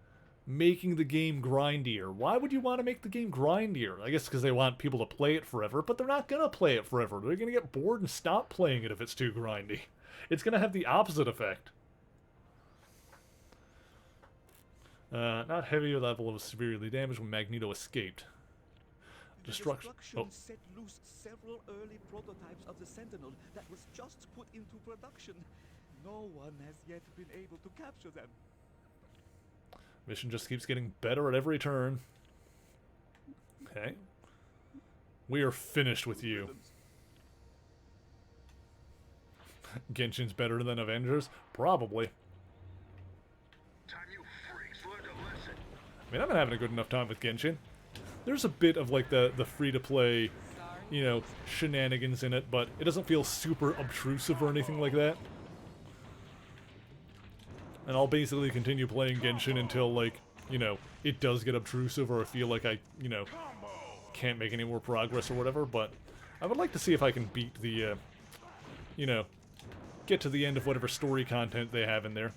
making the game grindier. Why would you want to make the game grindier? I guess because they want people to play it forever, but they're not going to play it forever. They're going to get bored and stop playing it if it's too grindy. It's going to have the opposite effect. Not heavy level of severely damaged when Magneto escaped. Destruction set loose several early prototypes of the Sentinel that was just put into production. No one has yet been able to capture them. Mission just keeps getting better at every turn. Okay. We are finished with you. Genshin's better than Avengers? Probably. I mean, I've been having a good enough time with Genshin. There's a bit of, like, the free-to-play, you know, shenanigans in it, but it doesn't feel super obtrusive or anything like that. And I'll basically continue playing Genshin until, like, you know, it does get obtrusive or I feel like I, you know, can't make any more progress or whatever, but I would like to see if I can beat the, you know, get to the end of whatever story content they have in there.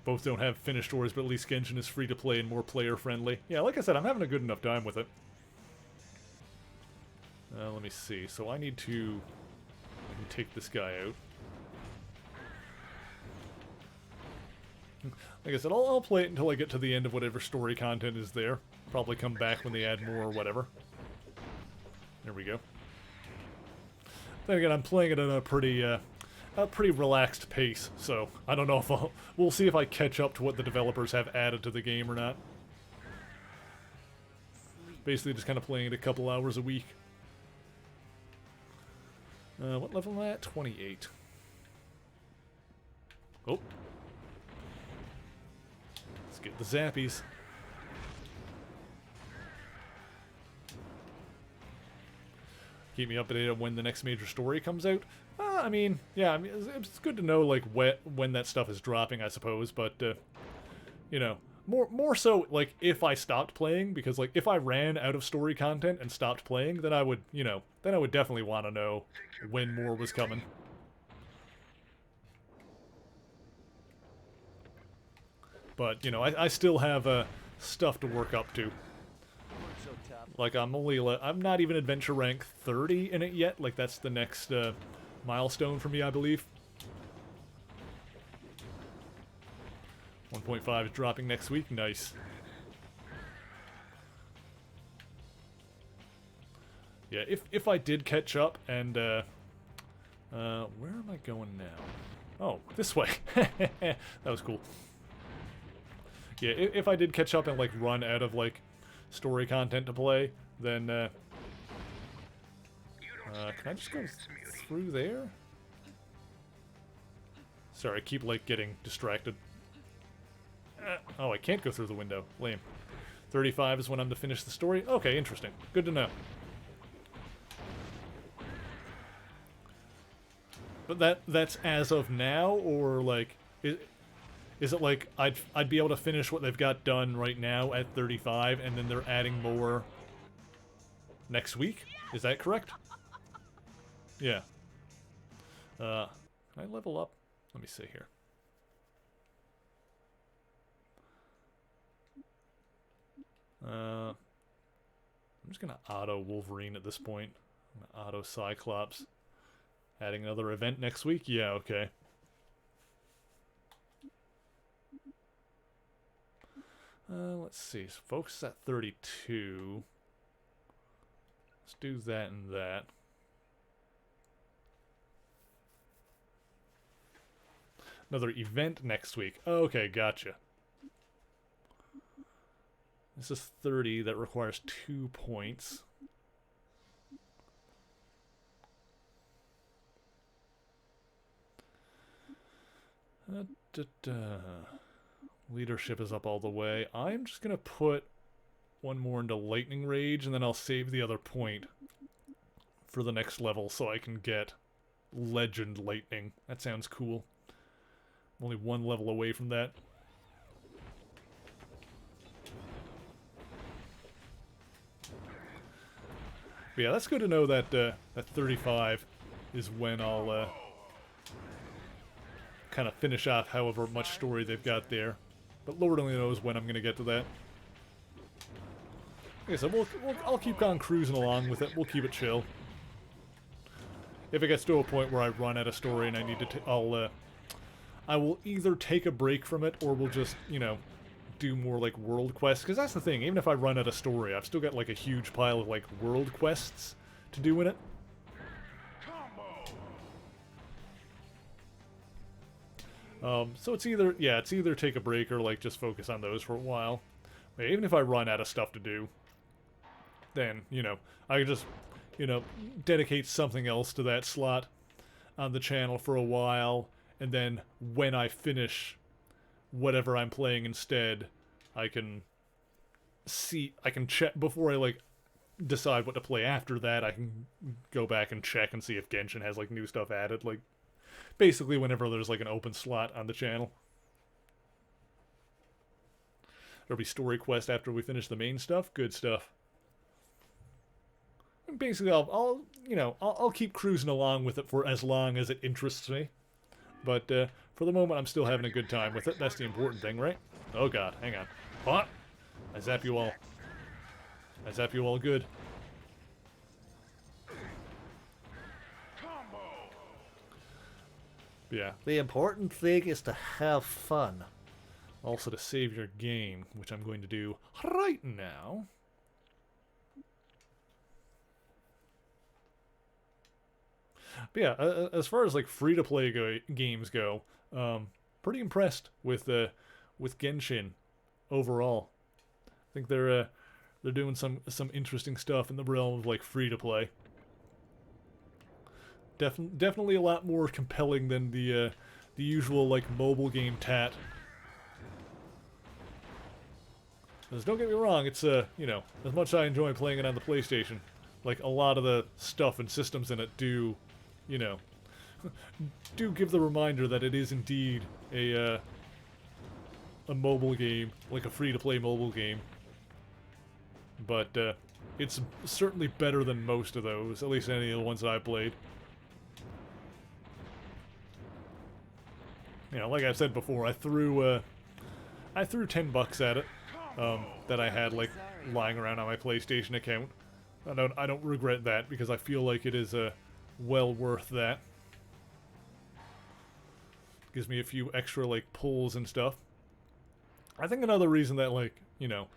Both don't have finished stories, but at least Genshin is free to play and more player friendly. Yeah, like I said, I'm having a good enough time with it. Let me see. So I need to take this guy out. Like I said, I'll play it until I get to the end of whatever story content is there. Probably come back when they add more or whatever. There we go. Then again, I'm playing it at a pretty relaxed pace, so I don't know if we'll see if I catch up to what the developers have added to the game or not. Sleep. Basically just kind of playing it a couple hours a week. What level am I at? 28. Oh. Let's get the zappies. Keep me updated on when the next major story comes out. I mean, yeah, I mean, it's good to know, like, when that stuff is dropping, I suppose, but, you know, more so, like, if I stopped playing, because, like, if I ran out of story content and stopped playing, then I would, you know, then I would definitely want to know when more was coming. But, you know, I still have, stuff to work up to. Like, I'm not even adventure rank 30 in it yet. Like, that's the next, milestone for me, I believe. 1.5 is dropping next week. Nice. Yeah, if I did catch up and, where am I going now? Oh, this way. That was cool. Yeah, if I did catch up and, like, run out of, like, story content to play, then, can I just go through there? Sorry, I keep, like, getting distracted. Oh, I can't go through the window. Lame. 35 is when I'm to finish the story. Okay, interesting. Good to know. But that's as of now, or, like, is it like I'd be able to finish what they've got done right now at 35, and then they're adding more next week? Is that correct? Yeah. Can I level up? Let me see here. I'm just gonna auto Wolverine at this point. I'm gonna auto Cyclops. Adding another event next week? Yeah, okay. Let's see. So focus at 32. Let's do that and that. Another event next week. Okay, gotcha. This is 30. That requires 2 points. Leadership is up all the way. I'm just going to put one more into Lightning Rage, and then I'll save the other point for the next level so I can get Legend Lightning. That sounds cool. I'm only one level away from that. But yeah, that's good to know that that 35 is when I'll kind of finish off however much story they've got there. But Lord only knows when I'm going to get to that. Okay, so I'll keep on cruising along with it. We'll keep it chill. If it gets to a point where I run out of story and I need to, I will either take a break from it, or we'll just, you know, do more like world quests. Because that's the thing, even if I run out of story, I've still got like a huge pile of like world quests to do in it. So it's either take a break or like just focus on those for a while. But even if I run out of stuff to do, then, you know, I can just, you know, dedicate something else to that slot on the channel for a while, and then when I finish whatever I'm playing instead, I can check before I like decide what to play after that. I can go back and check and see if Genshin has like new stuff added, like basically whenever there's like an open slot on the channel. There'll be story quest after we finish the main stuff. Good stuff. And basically, I'll keep cruising along with it for as long as it interests me. But for the moment, I'm still having a good time with it. That's the important thing, right? Oh god, hang on. What? I zap you all. I zap you all good. Yeah. The important thing is to have fun. Also to save your game, which I'm going to do right now. But yeah, as far as like free-to-play games go, pretty impressed with Genshin overall. I think they're they're doing some interesting stuff in the realm of like free to play. Definitely a lot more compelling than the usual like mobile game tat. Because don't get me wrong, it's you know, as much as I enjoy playing it on the PlayStation, like a lot of the stuff and systems in it do, you know, do give the reminder that it is indeed a mobile game, like a free-to-play mobile game. But it's certainly better than most of those, at least any of the ones that I've played. You know, like I said before, I threw $10 at it that I had like lying around on my PlayStation account. I don't regret that because I feel like it is well worth that. Gives me a few extra like pulls and stuff. I think another reason that like, you know,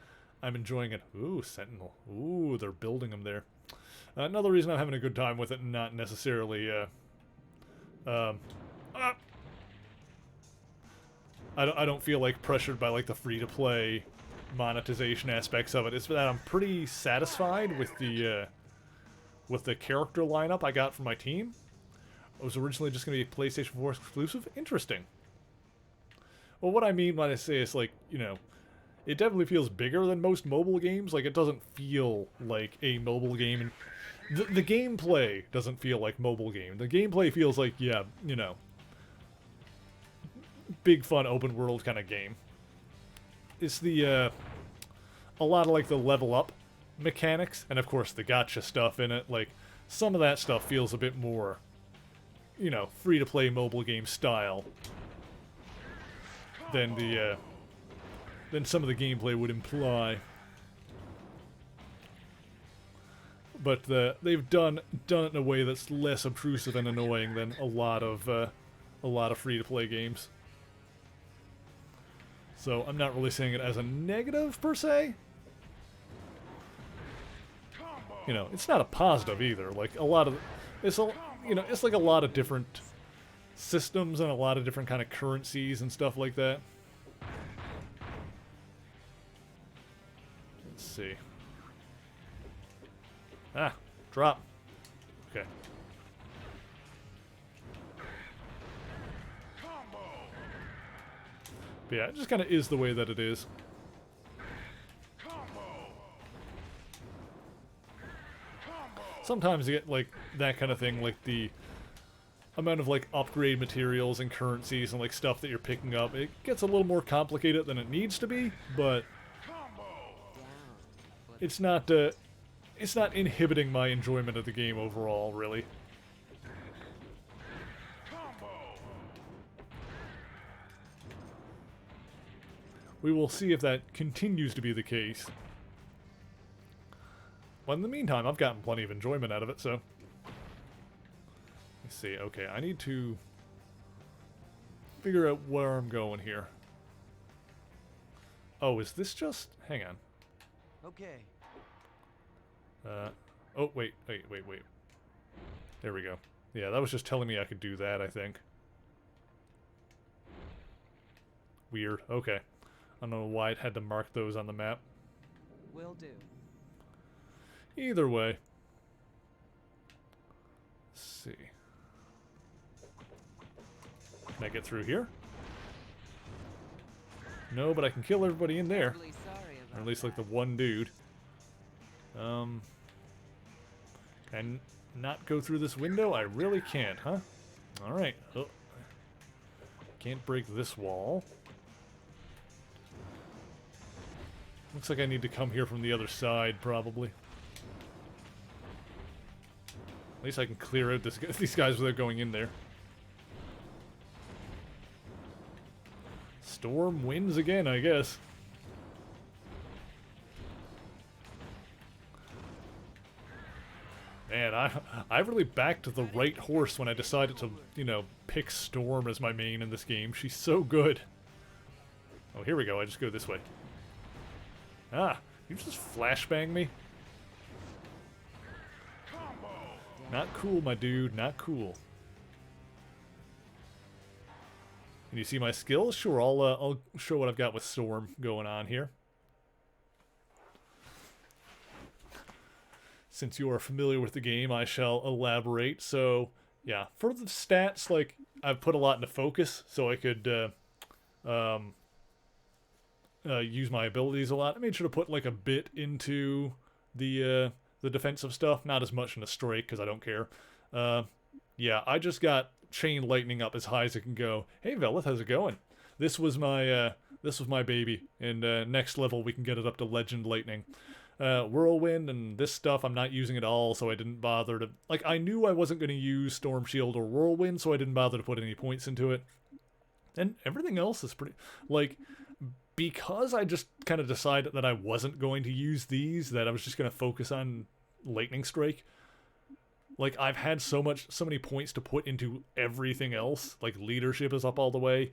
I'm enjoying it. Ooh, Sentinel. Ooh, they're building them there. Another reason I'm having a good time with it and not necessarily I don't feel like pressured by like the free-to-play monetization aspects of it. It's that I'm pretty satisfied with the character lineup I got for my team. It was originally just going to be a PlayStation 4 exclusive. Interesting. Well, what I mean when I say it's like, you know, it definitely feels bigger than most mobile games. Like, it doesn't feel like a mobile game. And the gameplay doesn't feel like mobile game. The gameplay feels like, yeah, you know, big fun open world kind of game. It's the, a lot of like the level up mechanics, and of course the gacha stuff in it. Like, some of that stuff feels a bit more, you know, free-to-play mobile game style than the, than some of the gameplay would imply. But they've done it in a way that's less obtrusive and annoying than a lot of free-to-play games. So I'm not really saying it as a negative per se. You know, it's not a positive either. Like a lot of, it's a, you know, it's like a lot of different systems and a lot of different kind of currencies and stuff like that. Let's see. Ah, drop. Okay. But yeah, it just kind of is the way that it is. Sometimes you get like that kind of thing, like the amount of like upgrade materials and currencies and like stuff that you're picking up. It gets a little more complicated than it needs to be, but it's not inhibiting my enjoyment of the game overall, really. We will see if that continues to be the case. Well, in the meantime, I've gotten plenty of enjoyment out of it, so... Let's see, okay, I need to figure out where I'm going here. Oh, is this just... Hang on. Okay. Oh, wait. There we go. Yeah, that was just telling me I could do that, I think. Weird, okay. I don't know why it had to mark those on the map. Will do. Either way. Let's see. Can I get through here? No, but I can kill everybody in there. Terribly sorry Or about at least like the that. one dude. Can I not go through this window? I really can't, huh? Alright. Oh. Can't break this wall. Looks like I need to come here from the other side, probably. At least I can clear out these guys without going in there. Storm wins again, I guess. Man, I really backed the right horse when I decided to, you know, pick Storm as my main in this game. She's so good. Oh, here we go. I just go this way. Ah, you just flashbang me? Not cool, my dude. Not cool. Can you see my skills? Sure, I'll show what I've got with Storm going on here. since you are familiar with the game, I shall elaborate. So, yeah, for the stats, like, I've put a lot into focus, so I could use my abilities a lot. I made sure to put, like, a bit into the defensive stuff, not as much into strike, because I don't care. Yeah, I just got chain lightning up as high as it can go. Hey, Velith, how's it going? This was my baby, and next level we can get it up to Legend Lightning. Whirlwind and this stuff I'm not using at all, so I didn't bother to... Like, I knew I wasn't going to use Storm Shield or Whirlwind, so I didn't bother to put any points into it. And everything else is pretty... Like, because I just kind of decided that I wasn't going to use these, that I was just going to focus on Lightning Strike. Like, I've had so many points to put into everything else. Like, leadership is up all the way.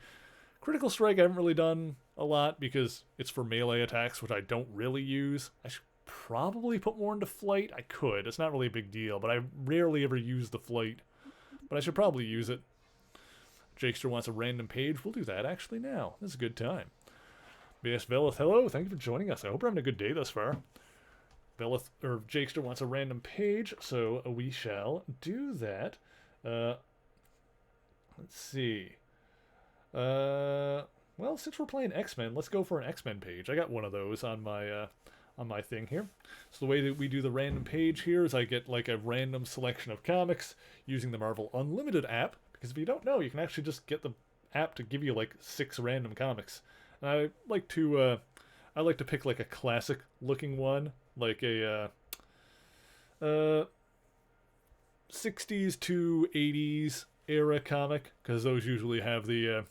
Critical Strike I haven't really done a lot because it's for melee attacks, which I don't really use. I should probably put more into flight. I could. It's not really a big deal, but I rarely ever use the flight. But I should probably use it. Jakester wants a random page. We'll do that actually now. This is a good time. BS Velith, hello. Thank you for joining us. I hope you're having a good day thus far. Jakester wants a random page, so we shall do that. Let's see. Well, since we're playing X-Men, let's go for an X-Men page. I got one of those on my thing here. So the way that we do the random page here is I get like a random selection of comics using the Marvel Unlimited app, because if you don't know, you can actually just get the app to give you like 6 random comics. And I like to pick like a classic looking one, like a 60s to 80s era comic, because those usually have the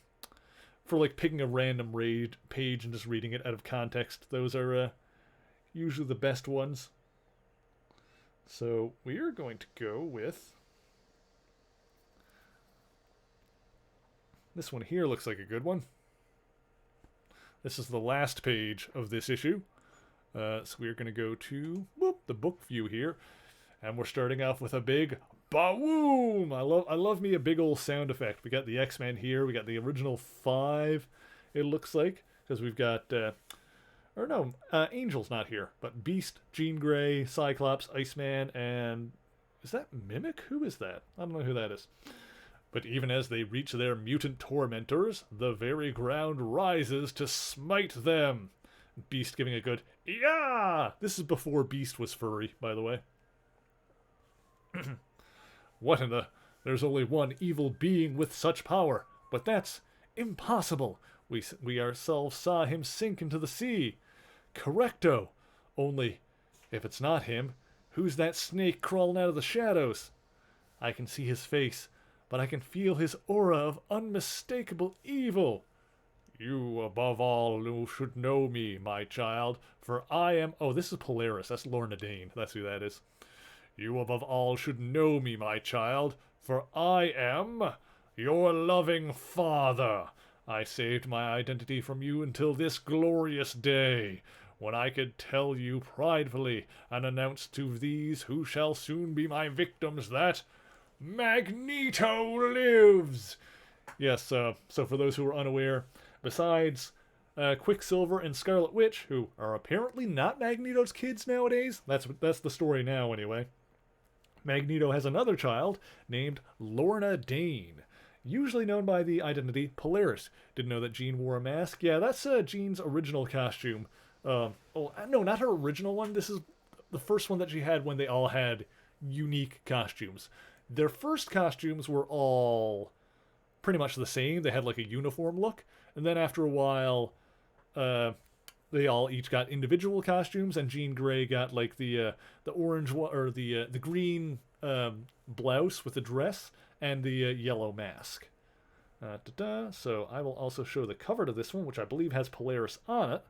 for like picking a random page and just reading it out of context, those are usually the best ones. So we are going to go with this one here. Looks like a good one. This is the last page of this issue. So we're going to go to the book view here. And we're starting off with a big ba-woom! I love me a big old sound effect. We got the X-Men here. We got the original 5, it looks like. Because we've got... Angel's not here. But Beast, Jean Grey, Cyclops, Iceman, and... Is that Mimic? Who is that? I don't know who that is. But even as they reach their mutant tormentors, the very ground rises to smite them. Beast giving a good, yeah! This is before Beast was furry, by the way. What in the... There's only one evil being with such power, but that's impossible. We ourselves saw him sink into the sea. Correcto. Only, if it's not him, who's that snake crawling out of the shadows? I can see his face, but I can feel his aura of unmistakable evil. You, above all, should know me, my child, for I am... Oh, this is Polaris. That's Lorna Dane. That's who that is. You, above all, should know me, my child, for I am your loving father. I saved my identity from you until this glorious day, when I could tell you pridefully and announce to these who shall soon be my victims that Magneto lives! Yes, so for those who are unaware, besides Quicksilver and Scarlet Witch, who are apparently not Magneto's kids nowadays, that's the story now anyway, Magneto has another child named Lorna Dane, usually known by the identity Polaris. Didn't know that Jean wore a mask? Yeah, that's Jean's original costume. No, not her original one. This is the first one that she had when they all had unique costumes. Their first costumes were all pretty much the same. They had like a uniform look. And then after a while, they all each got individual costumes, and Jean Grey got like the orange one, or the green blouse with the dress and the yellow mask. So I will also show the cover to this one, which I believe has Polaris on it.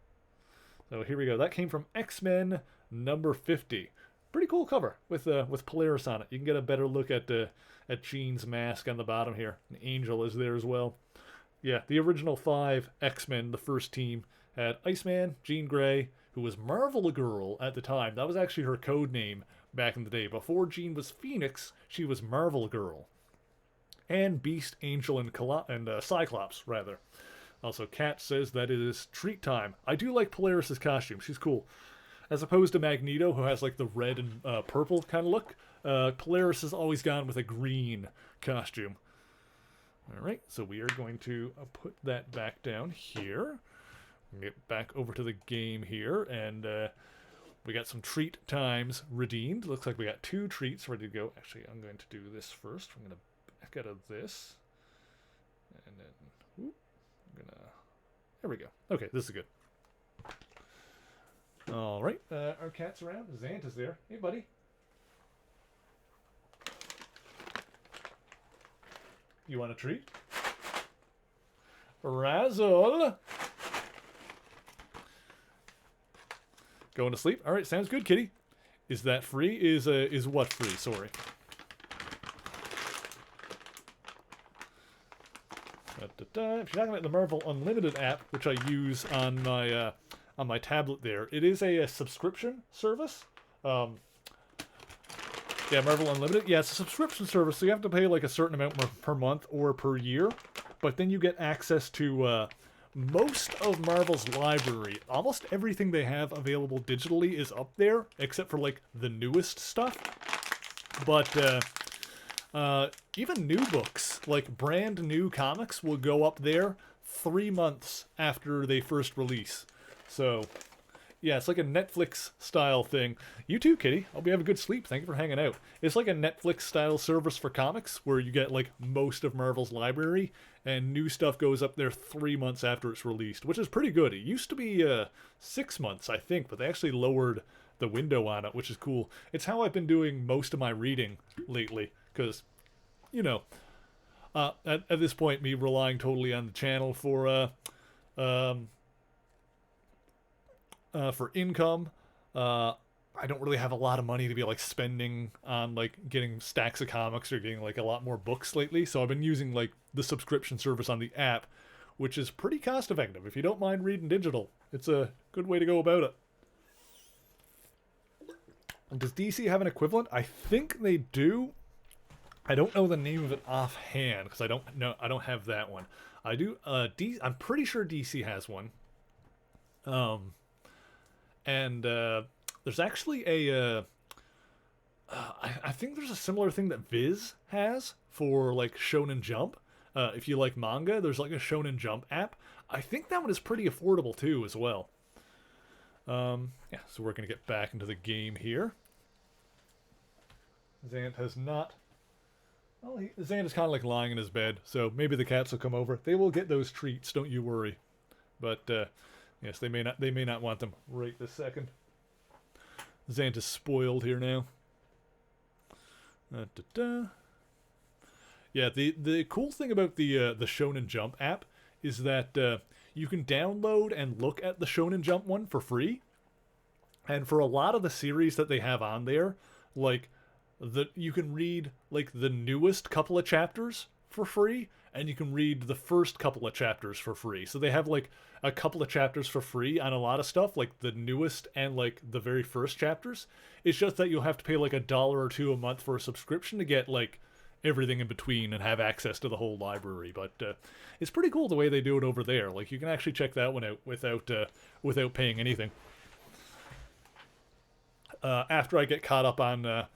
So here we go. That came from X-Men number 50. Pretty cool cover with Polaris on it. You can get a better look at Jean's mask on the bottom here. An Angel is there as well. Yeah, the original 5 X-Men, the first team, had Iceman, Jean Grey, who was Marvel Girl at the time. That was actually her code name back in the day. Before Jean was Phoenix, she was Marvel Girl. And Beast, Angel, and Cyclops, rather. Also, Kat says that it is treat time. I do like Polaris' costume. She's cool. As opposed to Magneto, who has like the red and purple kind of look, Polaris has always gone with a green costume. Alright, so we are going to put that back down here. Get back over to the game here, and we got some treat times redeemed. Looks like we got 2 treats ready to go. Actually, I'm going to do this first. I'm going to back out of this. And then, whoop, I'm going to... There we go. Okay, this is good. Alright, our cat's around. Xanta's there. Hey, buddy. You want a treat? Razzle! Going to sleep? Alright, sounds good, kitty. Is that free? Is what free? Sorry. If you're talking about the Marvel Unlimited app, which I use on my tablet there, it is a subscription service. Yeah, Marvel Unlimited. Yeah, it's a subscription service, so you have to pay like a certain amount per month or per year. But then you get access to most of Marvel's library. Almost everything they have available digitally is up there, except for like the newest stuff. But even new books, like brand new comics, will go up there 3 months after they first release. So... yeah, it's like a Netflix-style thing. You too, kitty. Hope you have a good sleep. Thank you for hanging out. It's like a Netflix-style service for comics where you get, like, most of Marvel's library, and new stuff goes up there 3 months after it's released, which is pretty good. It used to be 6 months, I think, but they actually lowered the window on it, which is cool. It's how I've been doing most of my reading lately, because, you know, at this point, me relying totally on the channel for income, I don't really have a lot of money to be like spending on like getting stacks of comics or getting like a lot more books lately, so I've been using like the subscription service on the app, which is pretty cost effective. If you don't mind reading digital, it's a good way to go about it. Does DC have an equivalent? I think they do. I don't know the name of it offhand because I don't have that one. I do. I'm pretty sure DC has one. And there's actually a, I think there's a similar thing that Viz has for like Shonen Jump. If you like manga, there's like a Shonen Jump app. I think that one is pretty affordable too as well. Yeah, so we're going to get back into the game here. Xant has not... well, Xant is kind of like lying in his bed, so maybe the cats will come over. They will get those treats, don't you worry. But, yes, they may not want them right this second. Xant is spoiled here now. Yeah, the cool thing about the Shonen Jump app is that you can download and look at the Shonen Jump one for free. And for a lot of the series that they have on there, like you can read like the newest couple of chapters for free, and you can read the first couple of chapters for free. So they have like a couple of chapters for free on a lot of stuff, like the newest and like the very first chapters. It's just that you'll have to pay like $1 or $2 a month for a subscription to get like everything in between and have access to the whole library. But it's pretty cool the way they do it over there. Like you can actually check that one out without paying anything. After I get caught up on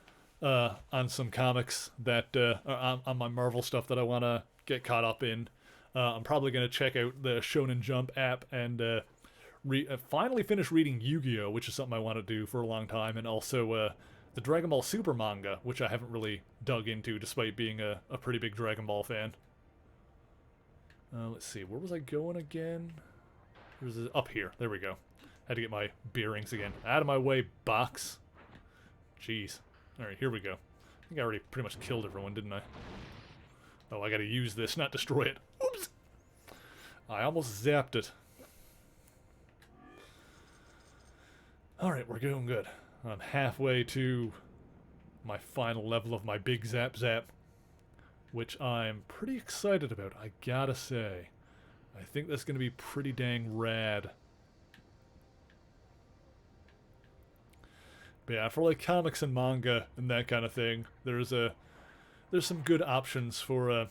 some comics that on my Marvel stuff that I want to get caught up in, I'm probably going to check out the Shonen Jump app and finally finish reading Yu-Gi-Oh!, which is something I want to do for a long time, and also the Dragon Ball Super manga, which I haven't really dug into despite being a pretty big Dragon Ball fan. Let's see, where was I going again? Up here, there we go. Had to get my bearings again. Out of my way, box. Jeez. Alright, here we go. I think I already pretty much killed everyone, didn't I? Oh, I gotta use this, not destroy it. Oops! I almost zapped it. Alright, we're doing good. I'm halfway to my final level of my big zap, which I'm pretty excited about, I gotta say. I think that's gonna be pretty dang rad. But yeah, for like comics and manga and that kind of thing, there's some good options for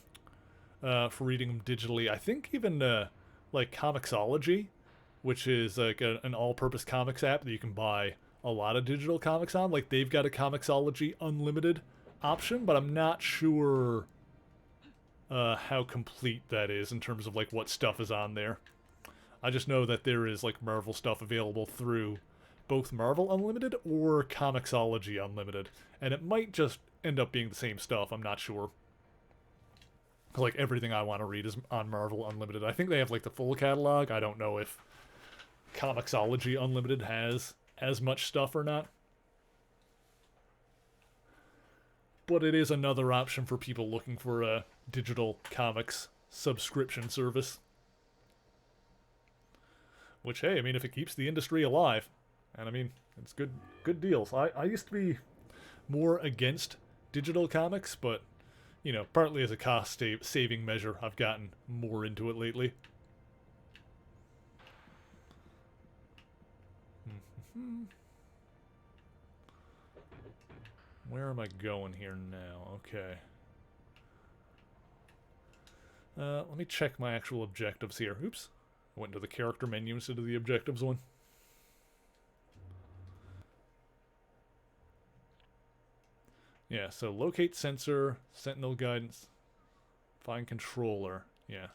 reading them digitally. I think even like Comixology, which is like an all-purpose comics app that you can buy a lot of digital comics on. Like, they've got a Comixology Unlimited option, but I'm not sure how complete that is in terms of, like, what stuff is on there. I just know that there is, like, Marvel stuff available through both Marvel Unlimited or Comixology Unlimited. And it might just end up being the same stuff, I'm not sure. Like, everything I want to read is on Marvel Unlimited. I think they have, like, the full catalog. I don't know if Comixology Unlimited has as much stuff or not. But it is another option for people looking for a digital comics subscription service. Which, hey, I mean, if it keeps the industry alive, and I mean, it's good deals. I used to be more against digital comics, but, you know, partly as a cost-saving measure, I've gotten more into it lately. Where am I going here now? Okay. Let me check my actual objectives here. Oops. I went to the character menu instead of the objectives one. Yeah, so locate sensor, sentinel guidance, find controller. Yeah.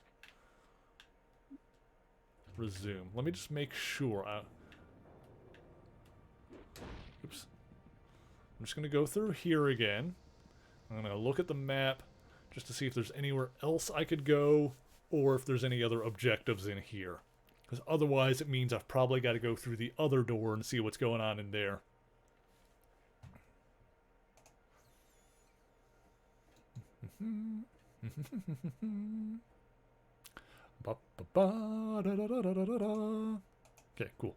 Resume. Let me just make sure. Oops. I'm just going to go through here again. I'm going to look at the map just to see if there's anywhere else I could go or if there's any other objectives in here. Because otherwise it means I've probably got to go through the other door and see what's going on in there. Okay, cool.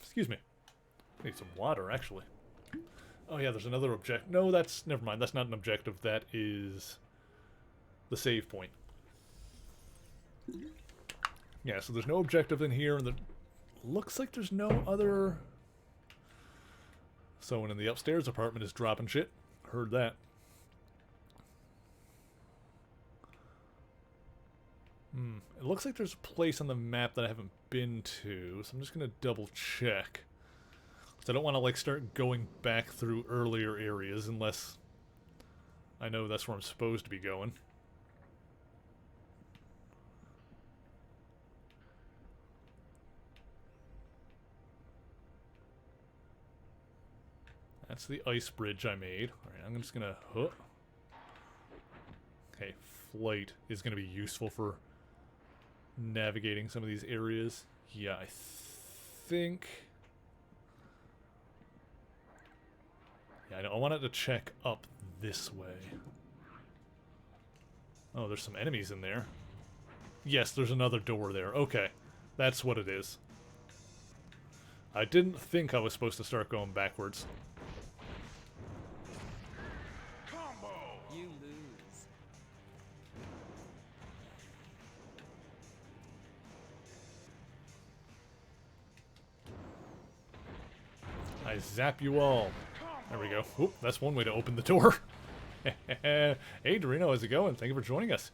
Excuse me. I need some water, actually. Oh yeah, there's another objective. No, that's... Never mind, that's not an objective. That is the save point. Yeah, so there's no objective in here, and it looks like there's no other... Someone in the upstairs apartment is dropping shit. Heard that. It looks like there's a place on the map that I haven't been to, so I'm just gonna double check. Because I don't want to, like, start going back through earlier areas unless I know that's where I'm supposed to be going. That's the ice bridge I made. Alright, I'm just gonna... Okay, flight is gonna be useful for navigating some of these areas. Yeah, I think... Yeah, I wanted to check up this way. Oh, there's some enemies in there. Yes, there's another door there. Okay, that's what it is. I didn't think I was supposed to start going backwards. You lose. I zap you all. There we go. Oop, that's one way to open the door. Hey, Dorino, how's it going? Thank you for joining us.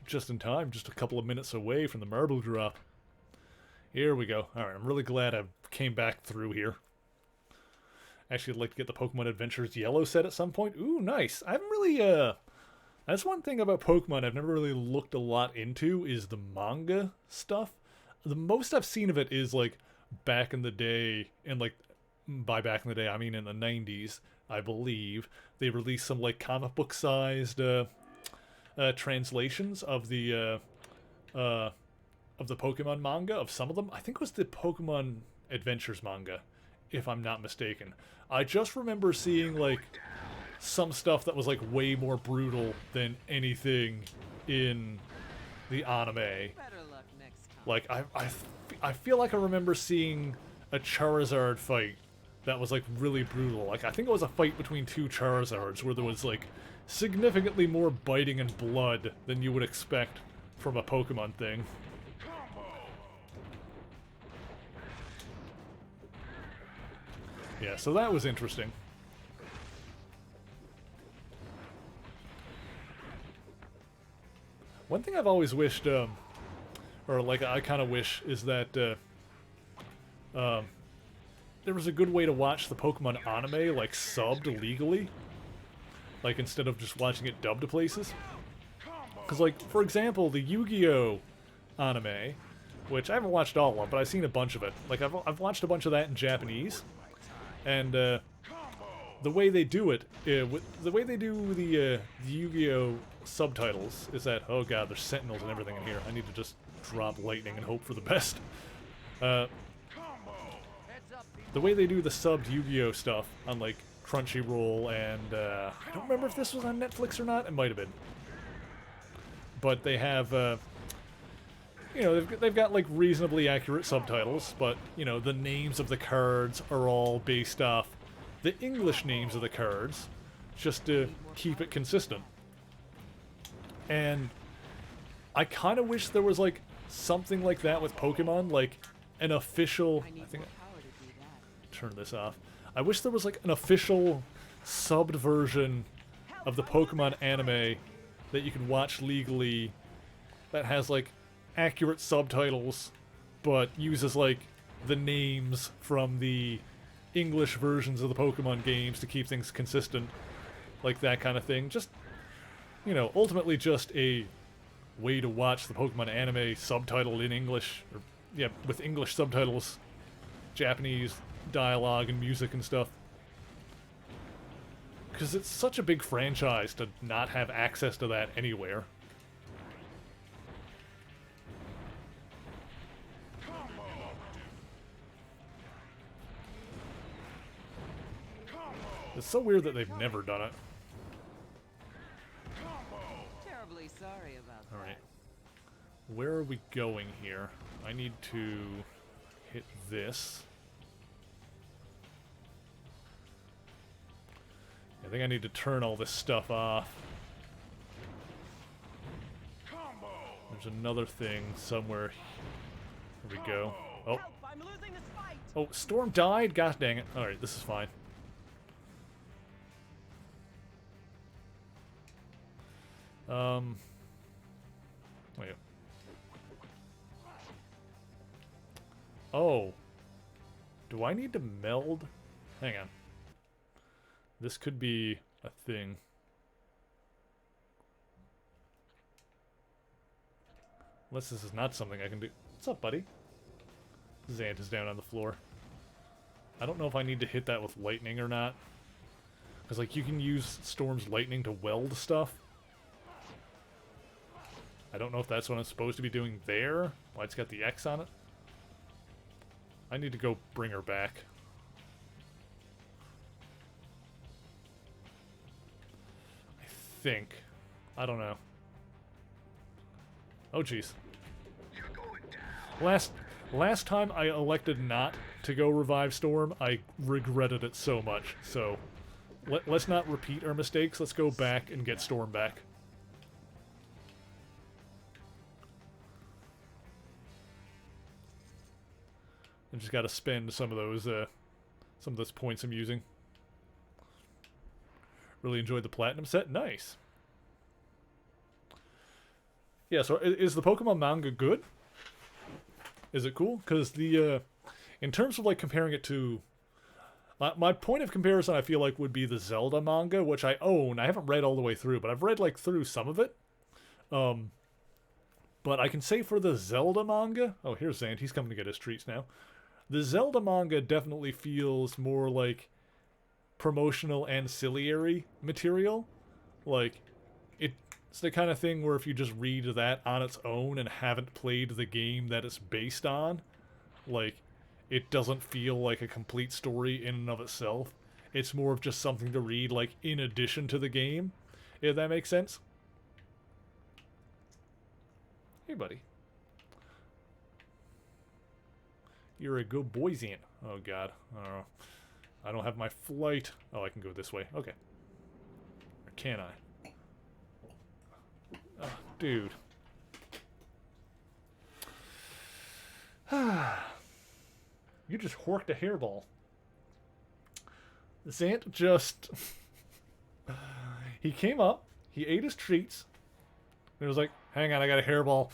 Just in time, just a couple of minutes away from the marble drop. Here we go. Alright, I'm really glad I came back through here. Actually, I'd like to get the Pokemon Adventures Yellow set at some point. Ooh, nice. I haven't really, that's one thing about Pokemon I've never really looked a lot into, is the manga stuff. The most I've seen of it is, like, back in the day, and, like, by back in the day, I mean in the 90s, I believe, they released some, like, comic book-sized translations of the Pokemon manga, of some of them. I think it was the Pokemon Adventures manga, if I'm not mistaken. I just remember seeing, like, some stuff that was, like, way more brutal than anything in the anime. Better luck next time. Like, I feel like I remember seeing a Charizard fight that was, like, really brutal. Like, I think it was a fight between two Charizards where there was, like, significantly more biting and blood than you would expect from a Pokemon thing. Yeah, so that was interesting. One thing I've always wished, or like I kind of wish, is that there was a good way to watch the Pokemon anime, like, subbed legally. Like, instead of just watching it dubbed to places. Because, like, for example, the Yu-Gi-Oh! Anime, which I haven't watched all of, but I've seen a bunch of it. Like, I've watched a bunch of that in Japanese. And, the way they do it, the way they do the Yu-Gi-Oh! Subtitles is that, oh god, there's sentinels and everything in here. I need to just drop lightning and hope for the best. The way they do the subbed Yu-Gi-Oh! Stuff on, like, Crunchyroll and, I don't remember if this was on Netflix or not. It might have been. But they have, you know, they've got, like, reasonably accurate subtitles, but, you know, the names of the cards are all based off the English names of the cards, just to keep it consistent. And I kind of wish there was, like, something like that with Pokemon, like an official... I think turn this off. I wish there was, like, an official subbed version of the Pokemon anime that you can watch legally that has, like, accurate subtitles, but uses, like, the names from the English versions of the Pokemon games to keep things consistent. Like, that kind of thing. Just, you know, ultimately just a way to watch the Pokemon anime subtitled in English, or, yeah, with English subtitles, Japanese dialogue and music and stuff. Because it's such a big franchise to not have access to that anywhere. It's so weird that they've never done it. Terribly sorry about that. Alright. Where are we going here? I need to hit this. I think I need to turn all this stuff off. There's another thing somewhere. Here we go. Oh. Oh, Storm died? Gosh dang it. Alright, this is fine. Wait. Oh. Do I need to meld? Hang on. This could be a thing. Unless this is not something I can do. What's up, buddy? Zant is down on the floor. I don't know if I need to hit that with lightning or not. Because, like, you can use Storm's lightning to weld stuff. I don't know if that's what I'm supposed to be doing there. Why it's got the X on it. I need to go bring her back. I think. I don't know. Oh, jeez. Last time I elected not to go revive Storm, I regretted it so much. So, let's not repeat our mistakes. Let's go back and get Storm back. And just got to spend some of those points I'm using. Really enjoyed the platinum set. Nice. Yeah. So is the Pokemon manga good? Is it cool? Because the in terms of like comparing it to my point of comparison, I feel like would be the Zelda manga, which I own. I haven't read all the way through, but I've read like through some of it. But I can say for the Zelda manga. Oh, here's Zant. He's coming to get his treats now. The Zelda manga definitely feels more like promotional ancillary material. Like, it's the kind of thing where if you just read that on its own and haven't played the game that it's based on, like, it doesn't feel like a complete story in and of itself. It's more of just something to read, like, in addition to the game, if that makes sense. Hey, buddy. You're a good boy, Zant. Oh, God. I don't have my flight. Oh, I can go this way. Okay. Or can I? Oh, dude. You just horked a hairball. Zant just... he came up, he ate his treats, and he was like, hang on, I got a hairball.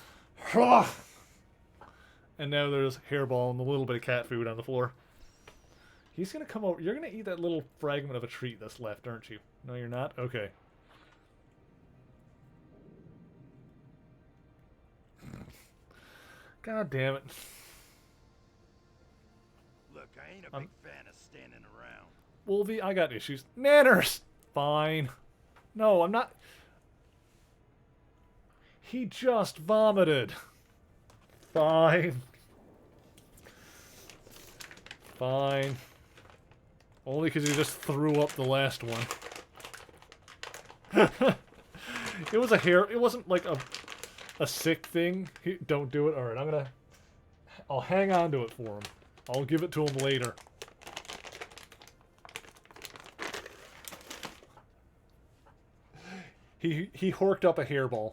And now there's hairball and a little bit of cat food on the floor. He's gonna come over. You're gonna eat that little fragment of a treat that's left, aren't you? No, you're not? Okay. God damn it. Look, I ain't a big fan of standing around. Wolvie, I got issues. Nanners! Fine. No, I'm not... He just vomited. Fine. Fine. Only because he just threw up the last one. It was a hair... It wasn't like a sick thing. Don't do it. Alright, I'll hang on to it for him. I'll give it to him later. He horked up a hairball.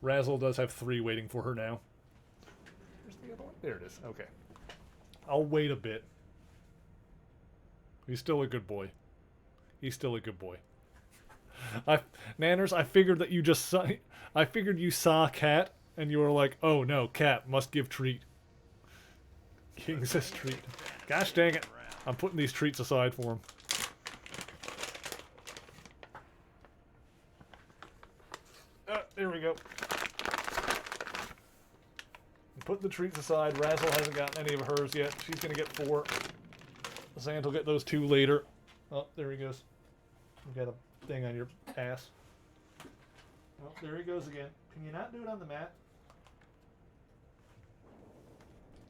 Razzle does have 3 waiting for her now. Where's the other one? There it is. Okay. I'll wait a bit. He's still a good boy. He's still a good boy. Nanners, I figured that you just saw... I figured you saw Cat, and you were like, oh no, Cat, must give treat. King says treat. Gosh dang it. I'm putting these treats aside for him. There we go. Put the treats aside. Razzle hasn't gotten any of hers yet. She's going to get 4. Zant will get those 2 later. Oh, there he goes. You got a thing on your ass. Oh, there he goes again. Can you not do it on the mat?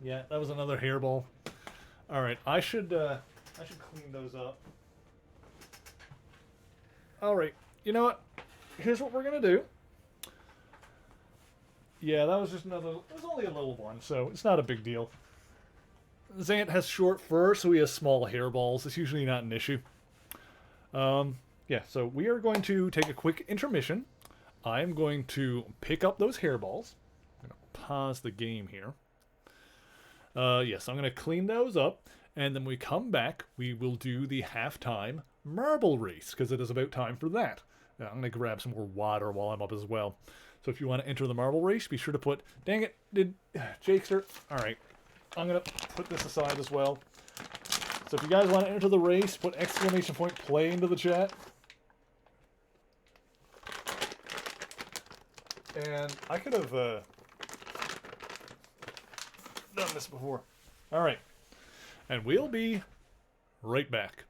Yeah, that was another hairball. Alright, I should clean those up. Alright, you know what? Here's what we're going to do. Yeah, that was just another... It was only a little one, so it's not a big deal. Zant has short fur, so he has small hairballs. It's usually not an issue. Yeah, so we are going to take a quick intermission. I'm going to pick up those hairballs. I'm going to pause the game here. Yes, I'm going to clean those up, and then when we come back, we will do the halftime marble race, because it is about time for that. I'm going to grab some more water while I'm up as well. So if you want to enter the marble race, be sure to put... Dang it, did Jakester... Alright, I'm going to put this aside as well. So if you guys want to enter the race, put exclamation point play into the chat. And I could have done this before. Alright, and we'll be right back.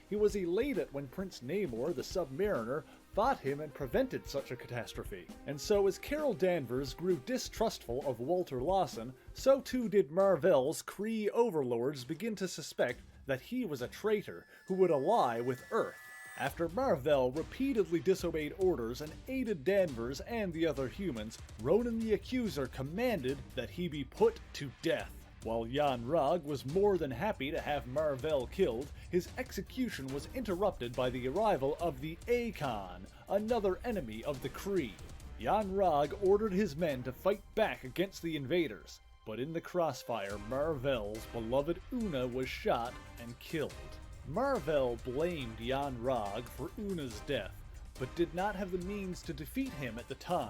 He was elated when Prince Namor, the Submariner, fought him and prevented such a catastrophe. And so as Carol Danvers grew distrustful of Walter Lawson, so too did Mar-Vell's Kree overlords begin to suspect that he was a traitor who would ally with Earth. After Mar-Vell repeatedly disobeyed orders and aided Danvers and the other humans, Ronan the Accuser commanded that he be put to death. While Yan-Rog was more than happy to have Mar-Vell killed, his execution was interrupted by the arrival of the Akon, another enemy of the Kree. Yan-Rog ordered his men to fight back against the invaders, but in the crossfire, Mar-Vell's beloved Una was shot and killed. Mar-Vell blamed Yan-Rog for Una's death, but did not have the means to defeat him at the time.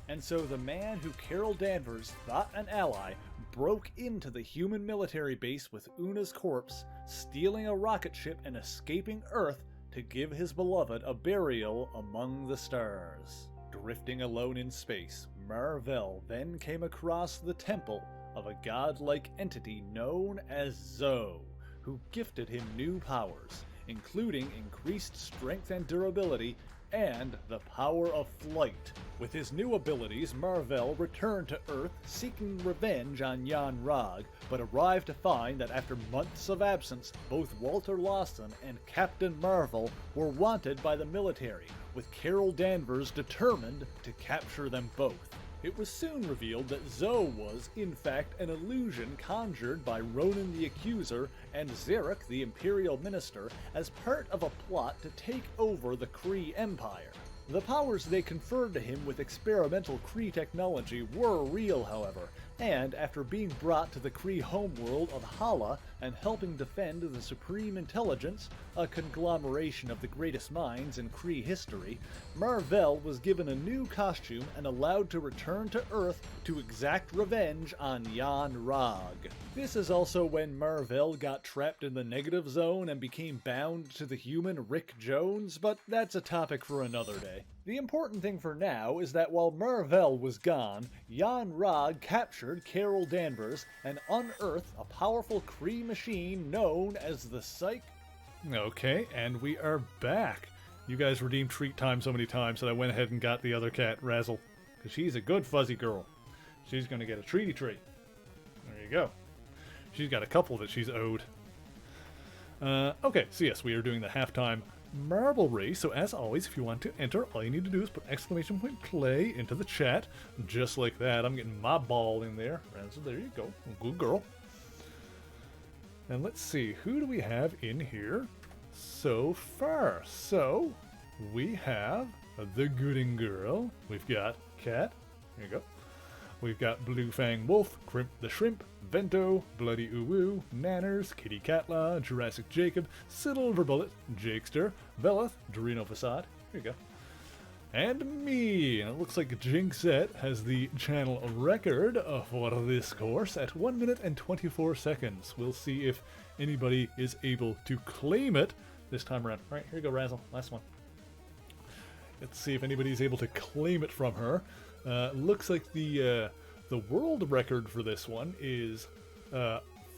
And so the man who Carol Danvers thought an ally broke into the human military base with Una's corpse, stealing a rocket ship and escaping Earth to give his beloved a burial among the stars. Drifting alone in space, Mar-Vell then came across the temple of a godlike entity known as Zo, who gifted him new powers, including increased strength and durability, and the power of flight. With his new abilities, Mar-Vell returned to Earth seeking revenge on Yan-Rog, but arrived to find that after months of absence, both Walter Lawson and Captain Marvel were wanted by the military, with Carol Danvers determined to capture them both. It was soon revealed that Zo was, in fact, an illusion conjured by Ronan the Accuser and Zarek the Imperial Minister as part of a plot to take over the Kree Empire. The powers they conferred to him with experimental Kree technology were real, however, And after being brought to the Kree homeworld of Hala and helping defend the Supreme Intelligence, a conglomeration of the greatest minds in Kree history, Mar-Vell was given a new costume and allowed to return to Earth to exact revenge on Yon-Rogg. This is also when Mar-Vell got trapped in the negative zone and became bound to the human Rick Jones, but that's a topic for another day. The important thing for now is that while Mar-Vell was gone, Yon-Rogg captured Carol Danvers and unearthed a powerful Kree machine known as the Psych... Okay, and we are back. You guys redeemed treat time so many times that I went ahead and got the other cat, Razzle. Because she's a good fuzzy girl. She's going to get a treaty treat. There you go. She's got a couple that she's owed. Okay, so yes, we are doing the halftime marble race. So as always, if you want to enter, all you need to do is put exclamation point play into the chat. Just like that. I'm getting my ball in there. Razzle, there you go. Good girl. And let's see, who do we have in here so far? So, we have the Gooding Girl. We've got Cat. Here you go. We've got Blue Fang Wolf, Crimp the Shrimp, Vento, Bloody Uwu, Nanners, Kitty Catlaw, Jurassic Jacob, Silver Bullet, Jakester, Veleth, Dorino Facade. Here you go. And me. And it looks like Jinxette has the channel record for this course at 1 minute and 24 seconds. We'll see if anybody is able to claim it this time around. Alright, here you go, Razzle. Last one. Let's see if anybody's able to claim it from her. Looks like the world record for this one is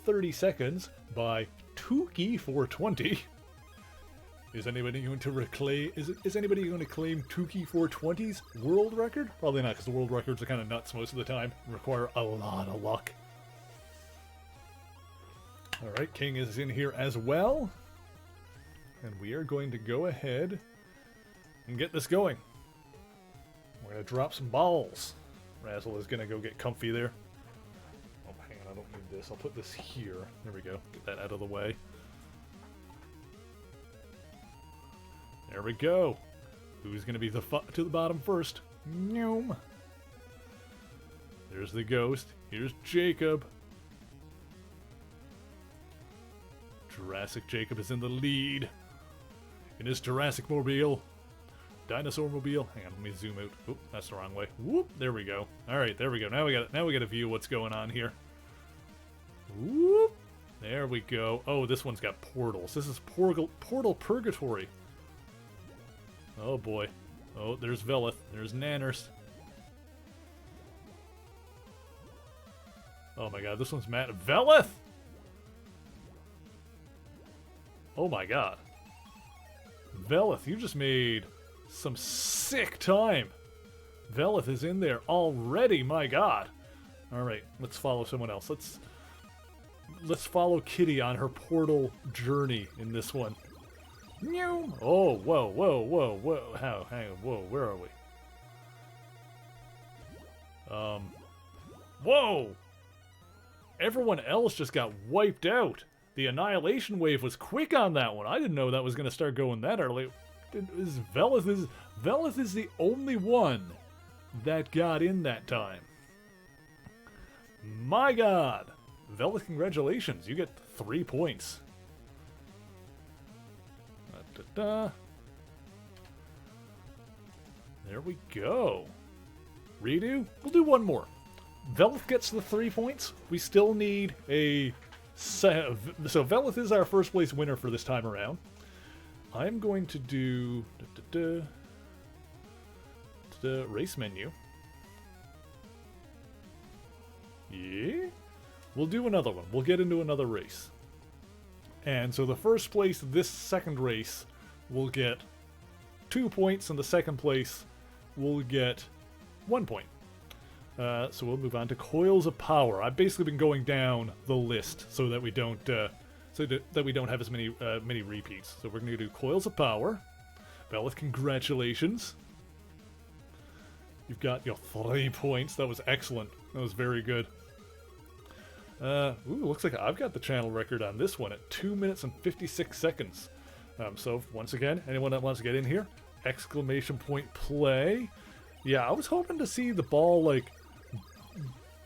30 seconds by Tukey420. Is anybody going to reclaim? Is anybody going to claim Tukey420's world record? Probably not, because the world records are kind of nuts most of the time. Require a lot of luck. All right, King is in here as well, and we are going to go ahead and get this going. We're going to drop some balls. Razzle is going to go get comfy there. Oh, hang on, I don't need this. I'll put this here. There we go. Get that out of the way. There we go. Who's going to be to the bottom first? Noom. There's the ghost. Here's Jacob. Jurassic Jacob is in the lead. In his Jurassic Mobile. Dinosaur Mobile. Hang on, let me zoom out. Oop, that's the wrong way. Whoop, there we go. Alright, there we go. Now we got a view of what's going on here. Whoop. There we go. Oh, this one's got portals. This is Portal Purgatory. Oh boy. Oh, there's Veleth. There's Nanners. Oh my god, this one's Matt. Veleth! Oh my god. Veleth, you just made some sick time. Veleth is in there already, my god. Alright, let's follow someone else. Let's follow Kitty on her portal journey in this one. Oh, whoa, whoa, whoa, whoa. Hang on, whoa, where are we? Whoa! Everyone else just got wiped out. The Annihilation Wave was quick on that one. I didn't know that was going to start going that early. Veleth is the only one that got in that time. My god! Veleth, congratulations. You get 3 points. There we go. Redo? We'll do one more. Veleth gets the 3 points. We still need a... So Veleth is our first place winner for this time around. I'm going to do... race menu. Yeah? We'll do another one. We'll get into another race. And so the first place this second race will get 2 points, and the second place will get 1 point. So we'll move on to Coils of Power. I've basically been going down the list so that we don't have as many repeats. So we're going to do Coils of Power. Veleth, congratulations. You've got your 3 points. That was excellent. That was very good. Ooh, looks like I've got the channel record on this one at 2 minutes and 56 seconds. So, once again, anyone that wants to get in here, exclamation point play. Yeah, I was hoping to see the ball, like,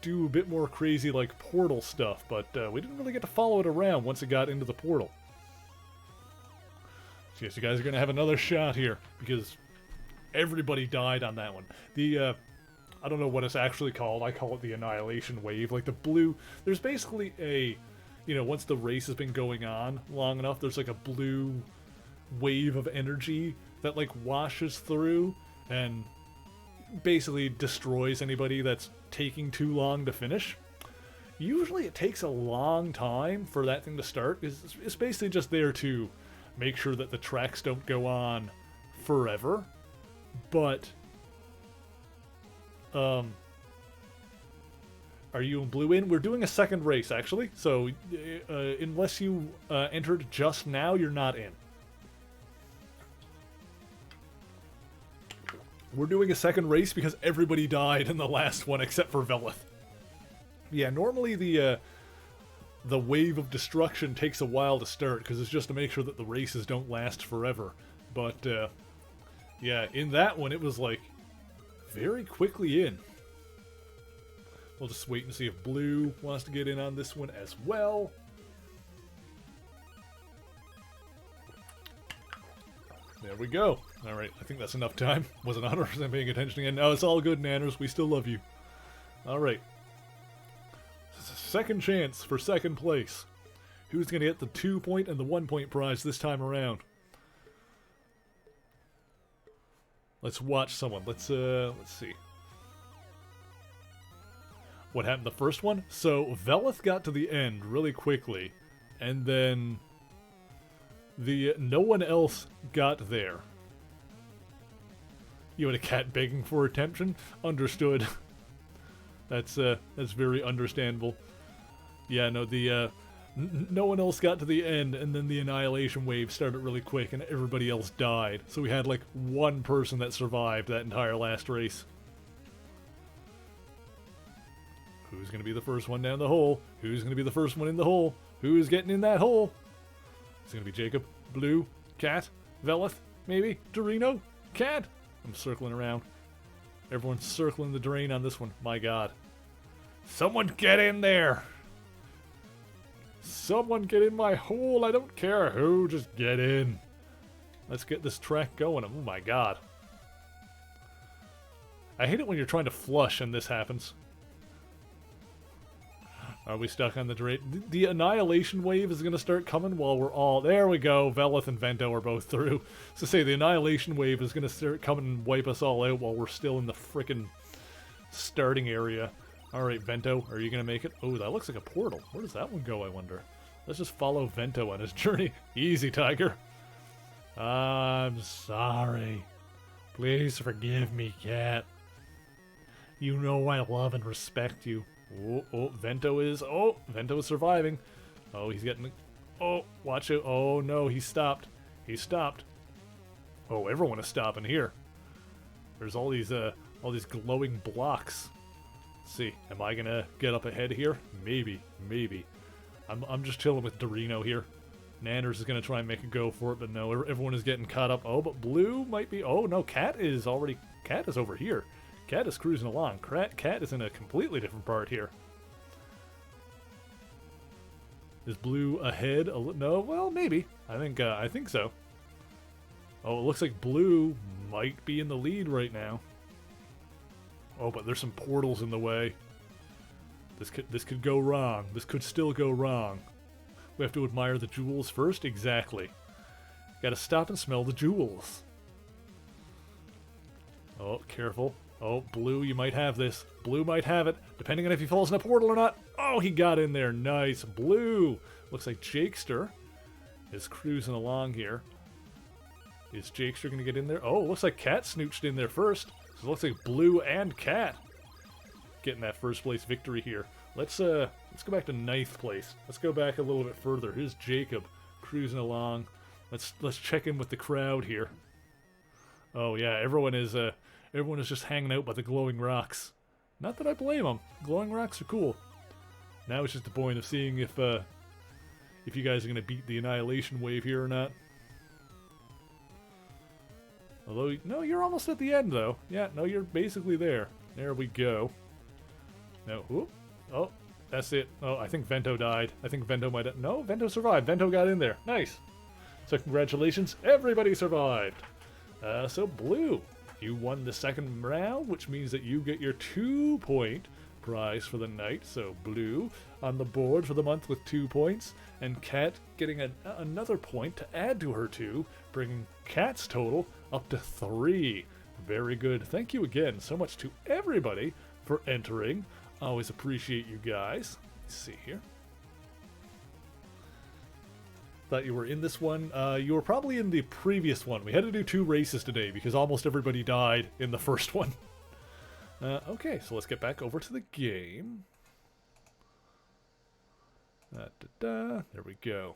do a bit more crazy, like, portal stuff, but we didn't really get to follow it around once it got into the portal. So yes, you guys are going to have another shot here, because everybody died on that one. The, I don't know what it's actually called. I call it the Annihilation Wave. Like, the blue... There's basically a... You know, once the race has been going on long enough, there's, like, a blue wave of energy that, like, washes through and basically destroys anybody that's taking too long to finish. Usually it takes a long time for that thing to start. It's basically just there to make sure that the tracks don't go on forever. But... Are you and Blue in? We're doing a second race, actually. So, unless you entered just now, you're not in. We're doing a second race because everybody died in the last one except for Velith. Yeah, normally the wave of destruction takes a while to start because it's just to make sure that the races don't last forever. But, yeah, in that one, it was like very quickly in. We'll just wait and see if Blue wants to get in on this one as well. There we go. Alright, I think that's enough time. Wasn't 100% paying attention again. No, it's all good, Nanners. We still love you. Alright. Second chance for second place. Who's going to get the 2-point and the 1-point prize this time around? Let's watch someone. Let's see. What happened the first one? So, Velith got to the end really quickly, and then no one else got there. You had a cat begging for attention? Understood. That's very understandable. Yeah, no, no one else got to the end, and then the Annihilation Wave started really quick, and everybody else died. So we had, like, one person that survived that entire last race. Who's going to be the first one down the hole? Who's going to be the first one in the hole? Who's getting in that hole? It's going to be Jacob, Blue, Cat, Velith, maybe, Dorino, Cat. I'm circling around. Everyone's circling the drain on this one. My God. Someone get in there! Someone get in my hole! I don't care who, just get in. Let's get this track going. Oh my God. I hate it when you're trying to flush and this happens. Are we stuck on the drain? The Annihilation Wave is going to start coming while we're all... There we go. Velith and Vento are both through. So say the Annihilation Wave is going to start coming and wipe us all out while we're still in the frickin' starting area. Alright, Vento, are you going to make it? Oh, that looks like a portal. Where does that one go, I wonder? Let's just follow Vento on his journey. Easy, Tiger. I'm sorry. Please forgive me, Cat. You know I love and respect you. Vento is surviving. Oh, he's getting... Oh, watch it. Oh, no, he stopped. He stopped. Oh, everyone is stopping here. There's all these glowing blocks. Let's see, am I gonna get up ahead here? Maybe. I'm just chilling with Dorino here. Nanners is gonna try and make a go for it, but no, everyone is getting caught up. Oh, but Blue might be... Oh, no, Cat is over here. Cat is cruising along. Cat is in a completely different part here. Is Blue ahead? No, well, maybe. I think so. Oh, it looks like Blue might be in the lead right now. Oh, but there's some portals in the way. This could go wrong. This could still go wrong. We have to admire the jewels first? Exactly. Gotta stop and smell the jewels. Oh, careful. Oh, Blue, you might have this. Blue might have it, depending on if he falls in a portal or not. Oh, he got in there. Nice. Blue. Looks like Jakester is cruising along here. Is Jakester going to get in there? Oh, looks like Cat snooched in there first. So it looks like Blue and Cat getting that first place victory here. Let's go back to 9th place. Let's go back a little bit further. Here's Jacob cruising along. Let's check in with the crowd here. Oh yeah, everyone is just hanging out by the glowing rocks. Not that I blame them. Glowing rocks are cool. Now it's just the point of seeing if you guys are going to beat the Annihilation Wave here or not. Although, no, you're almost at the end, though. Yeah, no, you're basically there. There we go. No. Ooh. Oh, that's it. Oh, I think Vento died. I think Vento might have... No, Vento survived. Vento got in there. Nice. So congratulations. Everybody survived. So Blue, you won the second round, which means that you get your 2-point prize for the night. So Blue on the board for the month with 2 points, and Cat getting another point to add to her 2, bringing Cat's total up to 3. Very good. Thank you again so much to everybody for entering. Always appreciate you guys. Let's see here. Thought you were in this one. You were probably in the previous one. We had to do 2 races today because almost everybody died in the first one. Okay, so let's get back over to the game. There we go.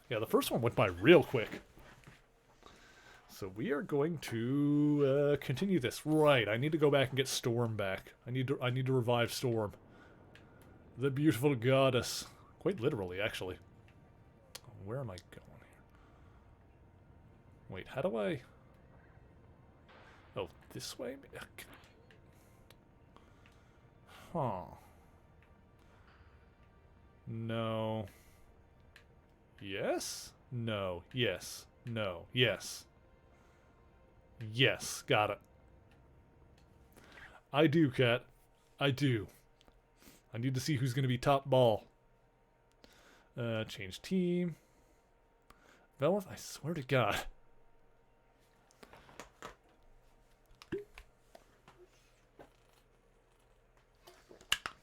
Yeah, the first one went by real quick. So we are going to continue this. Right, I need to go back and get Storm back. I need to revive Storm. The beautiful goddess. Quite literally, actually. Where am I going here? Wait, how do I... Oh, this way? Huh. No. Yes? No. Yes. No. Yes. Yes. Got it. I do, Cat. I do. I need to see who's going to be top ball. Change team. Velith, I swear to God.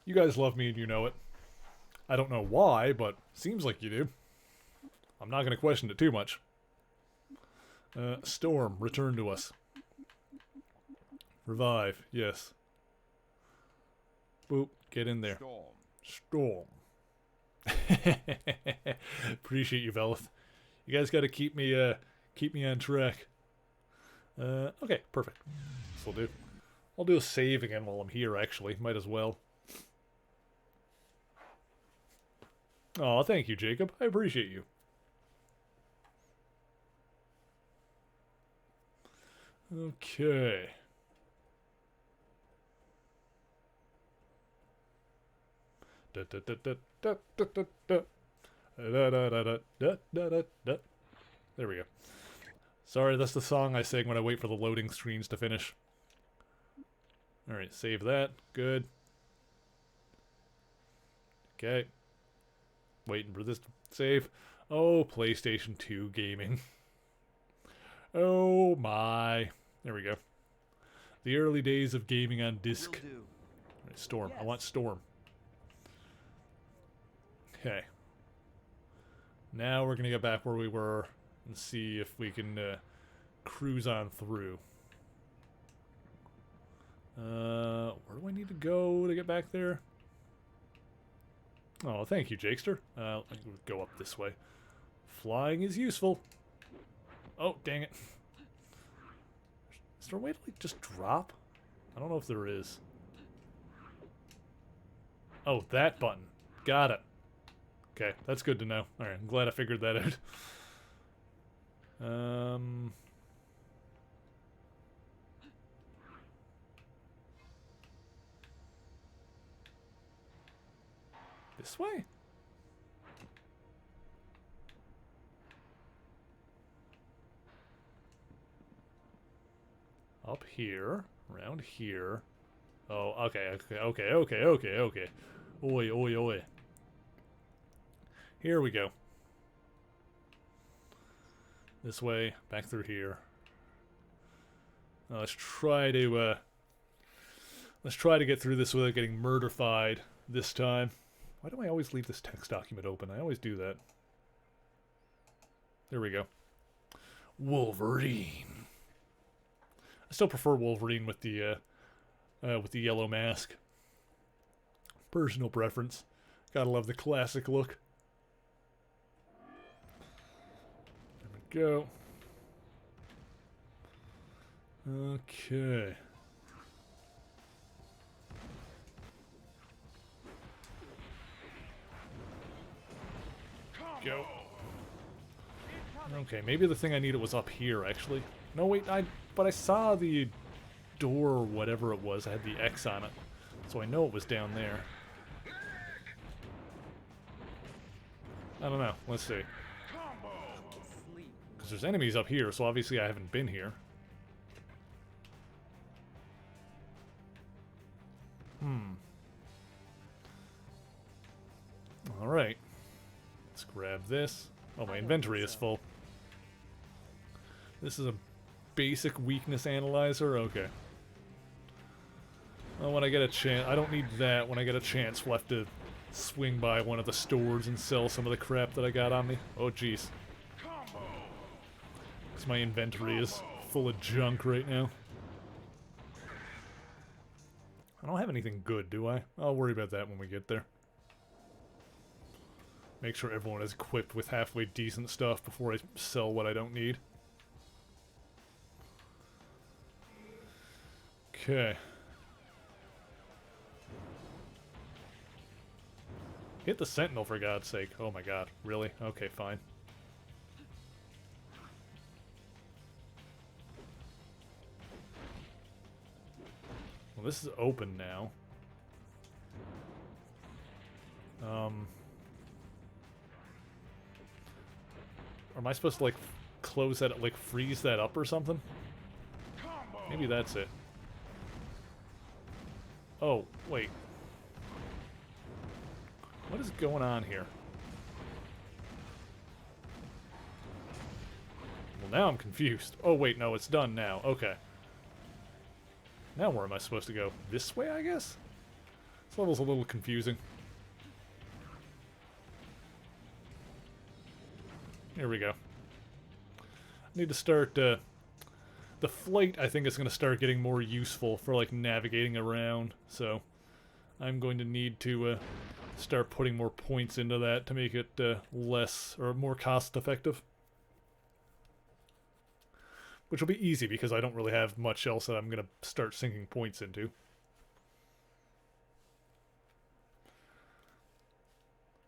You guys love me and you know it. I don't know why, but seems like you do. I'm not going to question it too much. Storm, return to us. Revive, yes. Boop, get in there. Storm. Appreciate you, Velith. You guys got to keep me on track. Okay, perfect. This will do. I'll do a save again while I'm here, actually. Might as well. Oh, thank you, Jacob. I appreciate you. Okay. There we go. Sorry, that's the song I sing when I wait for the loading screens to finish. Alright, save that. Good. Okay. Waiting for this to save. Oh, PlayStation 2 gaming. Oh my. There we go. The early days of gaming on disc. Right, Storm. Yes. I want Storm. Okay. Now we're going to get back where we were and see if we can cruise on through. Where do I need to go to get back there? Oh, thank you, Jakester. I can go up this way. Flying is useful. Oh, dang it. Is there a way to, like, just drop? I don't know if there is. Oh, that button. Got it. Okay, that's good to know. Alright, I'm glad I figured that out. This way? Up here, around here. Oh, okay. Oi, oi, oi. Here we go. This way, back through here. Let's try to get through this without getting murder-fied this time. Why do I always leave this text document open? I always do that. There we go. Wolverine. I still prefer Wolverine with the yellow mask. Personal preference. Gotta love the classic look. There we go. Okay. Go. Okay, maybe the thing I needed was up here, actually. No, wait, but I saw the door or whatever it was. I had the X on it. So I know it was down there. I don't know. Let's see. Sleep. Because there's enemies up here, so obviously I haven't been here. Alright. Let's grab this. Oh, my inventory is full. This is a basic weakness analyzer? Okay. Well, when I get a chance... I don't need that. When I get a chance, we'll have to swing by one of the stores and sell some of the crap that I got on me. Oh, jeez. Because my inventory is full of junk right now. I don't have anything good, do I? I'll worry about that when we get there. Make sure everyone is equipped with halfway decent stuff before I sell what I don't need. Okay. Hit the Sentinel, for God's sake. Oh my god. Really? Okay, fine. Well, this is open now. Am I supposed to, like, close that, like, freeze that up or something? Maybe that's it. Oh, wait. What is going on here? Well, now I'm confused. Oh, wait, no, it's done now. Okay. Now where am I supposed to go? This way, I guess? This level's a little confusing. Here we go. I need to start, the flight, I think, is going to start getting more useful for, like, navigating around. So, I'm going to need to, start putting more points into that to make it, less, or more cost-effective. Which will be easy, because I don't really have much else that I'm going to start sinking points into.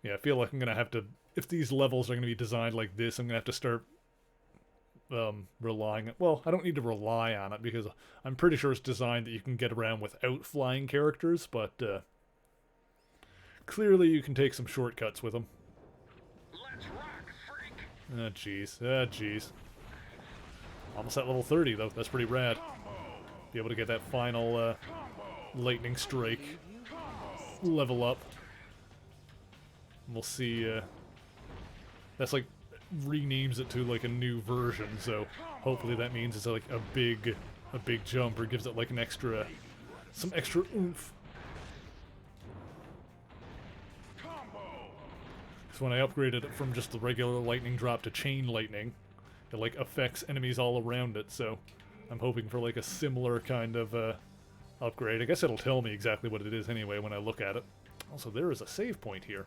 Yeah, I feel like I'm going to have to... If these levels are going to be designed like this, I'm going to have to start relying... Well, I don't need to rely on it, because I'm pretty sure it's designed that you can get around without flying characters, but clearly you can take some shortcuts with them. Let's rock, freak! Ah, jeez. Ah, jeez. Almost at level 30, though. That's pretty rad. Be able to get that final lightning strike level up. We'll see... That's like renames it to like a new version, so hopefully that means it's like a big jump, or gives it like an extra, some extra oomph. So when I upgraded it from just the regular lightning drop to chain lightning, it like affects enemies all around it, so I'm hoping for like a similar kind of upgrade. I guess it'll tell me exactly what it is anyway when I look at it. Also, there is a save point here,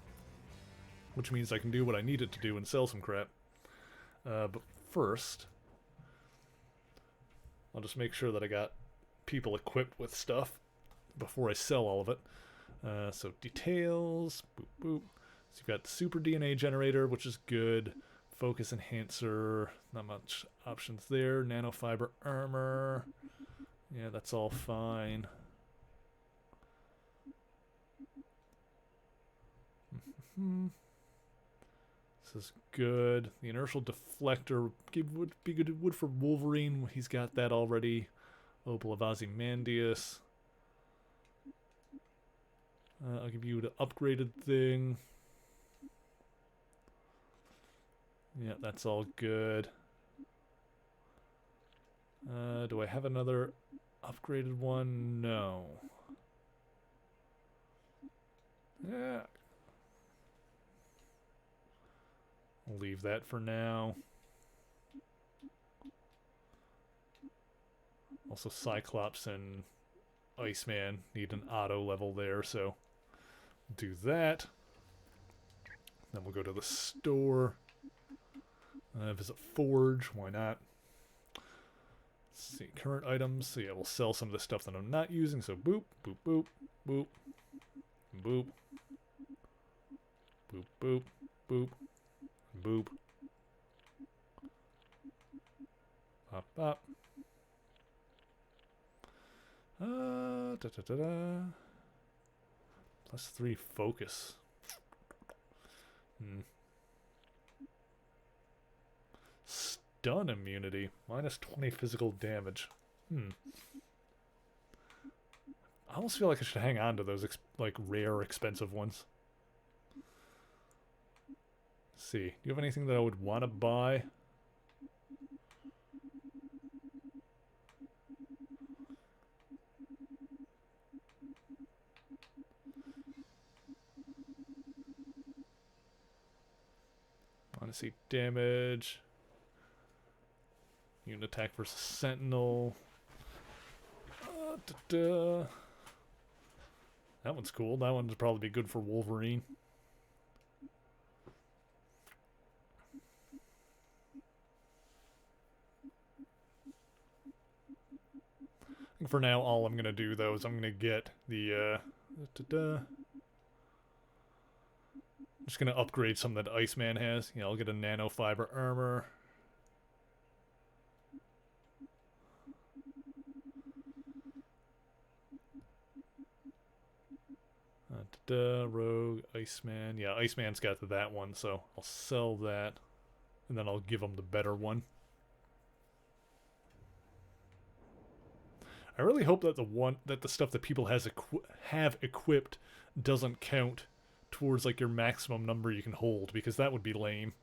which means I can do what I needed to do and sell some crap. But first, I'll just make sure that I got people equipped with stuff before I sell all of it. So details, boop boop. So you've got the super DNA generator, which is good. Focus enhancer, not much options there. Nanofiber armor, yeah, that's all fine. This is good. The inertial deflector would be good wood for Wolverine. He's got that already. Opal of Ozymandias. I'll give you the upgraded thing. Yeah, that's all good. Do I have another upgraded one? No. Yeah. I'll leave that for now. Also, Cyclops and Iceman need an auto level there, so do that. Then we'll go to the store. Visit Forge, why not? Let's see, current items. So yeah, we'll sell some of the stuff that I'm not using. So boop, boop, boop, boop, boop, boop, boop, boop, boop. Pop, pop. Da da da da. +3 focus. stun immunity. Minus 20 physical damage. I almost feel like I should hang on to those, like, rare, expensive ones. Let's see. Do you have anything that I would want to buy? I want to see damage. Unit attack versus Sentinel. That one's cool. That one's probably be good for Wolverine. I think for now, all I'm going to do, though, is I'm going to get the... I'm just going to upgrade some that Iceman has. You know, I'll get a nanofiber armor. Rogue, Iceman. Yeah, Iceman's got that one, so I'll sell that. And then I'll give him the better one. I really hope that the stuff that people have equipped doesn't count towards like your maximum number you can hold, because that would be lame.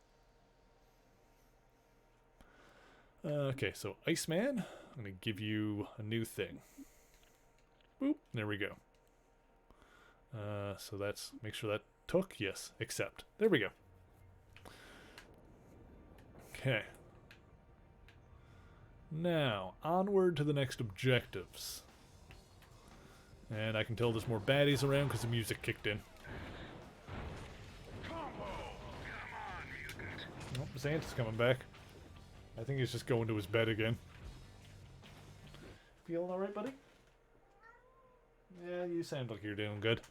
Okay, so Iceman, I'm going to give you a new thing. Boop, there we go. So that's, make sure that took, yes, accept. There we go. Okay. Now, onward to the next objectives. And I can tell there's more baddies around because the music kicked in. Oh, Xanth's coming back. I think he's just going to his bed again. Feeling alright, buddy? Yeah, you sound like you're doing good.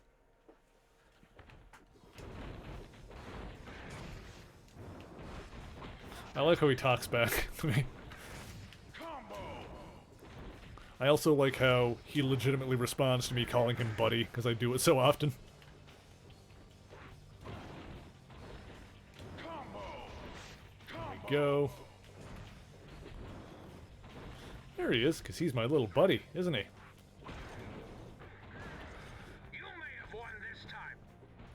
I like how he talks back to me. I also like how he legitimately responds to me calling him buddy, because I do it so often. There we go. There he is, because he's my little buddy, isn't he?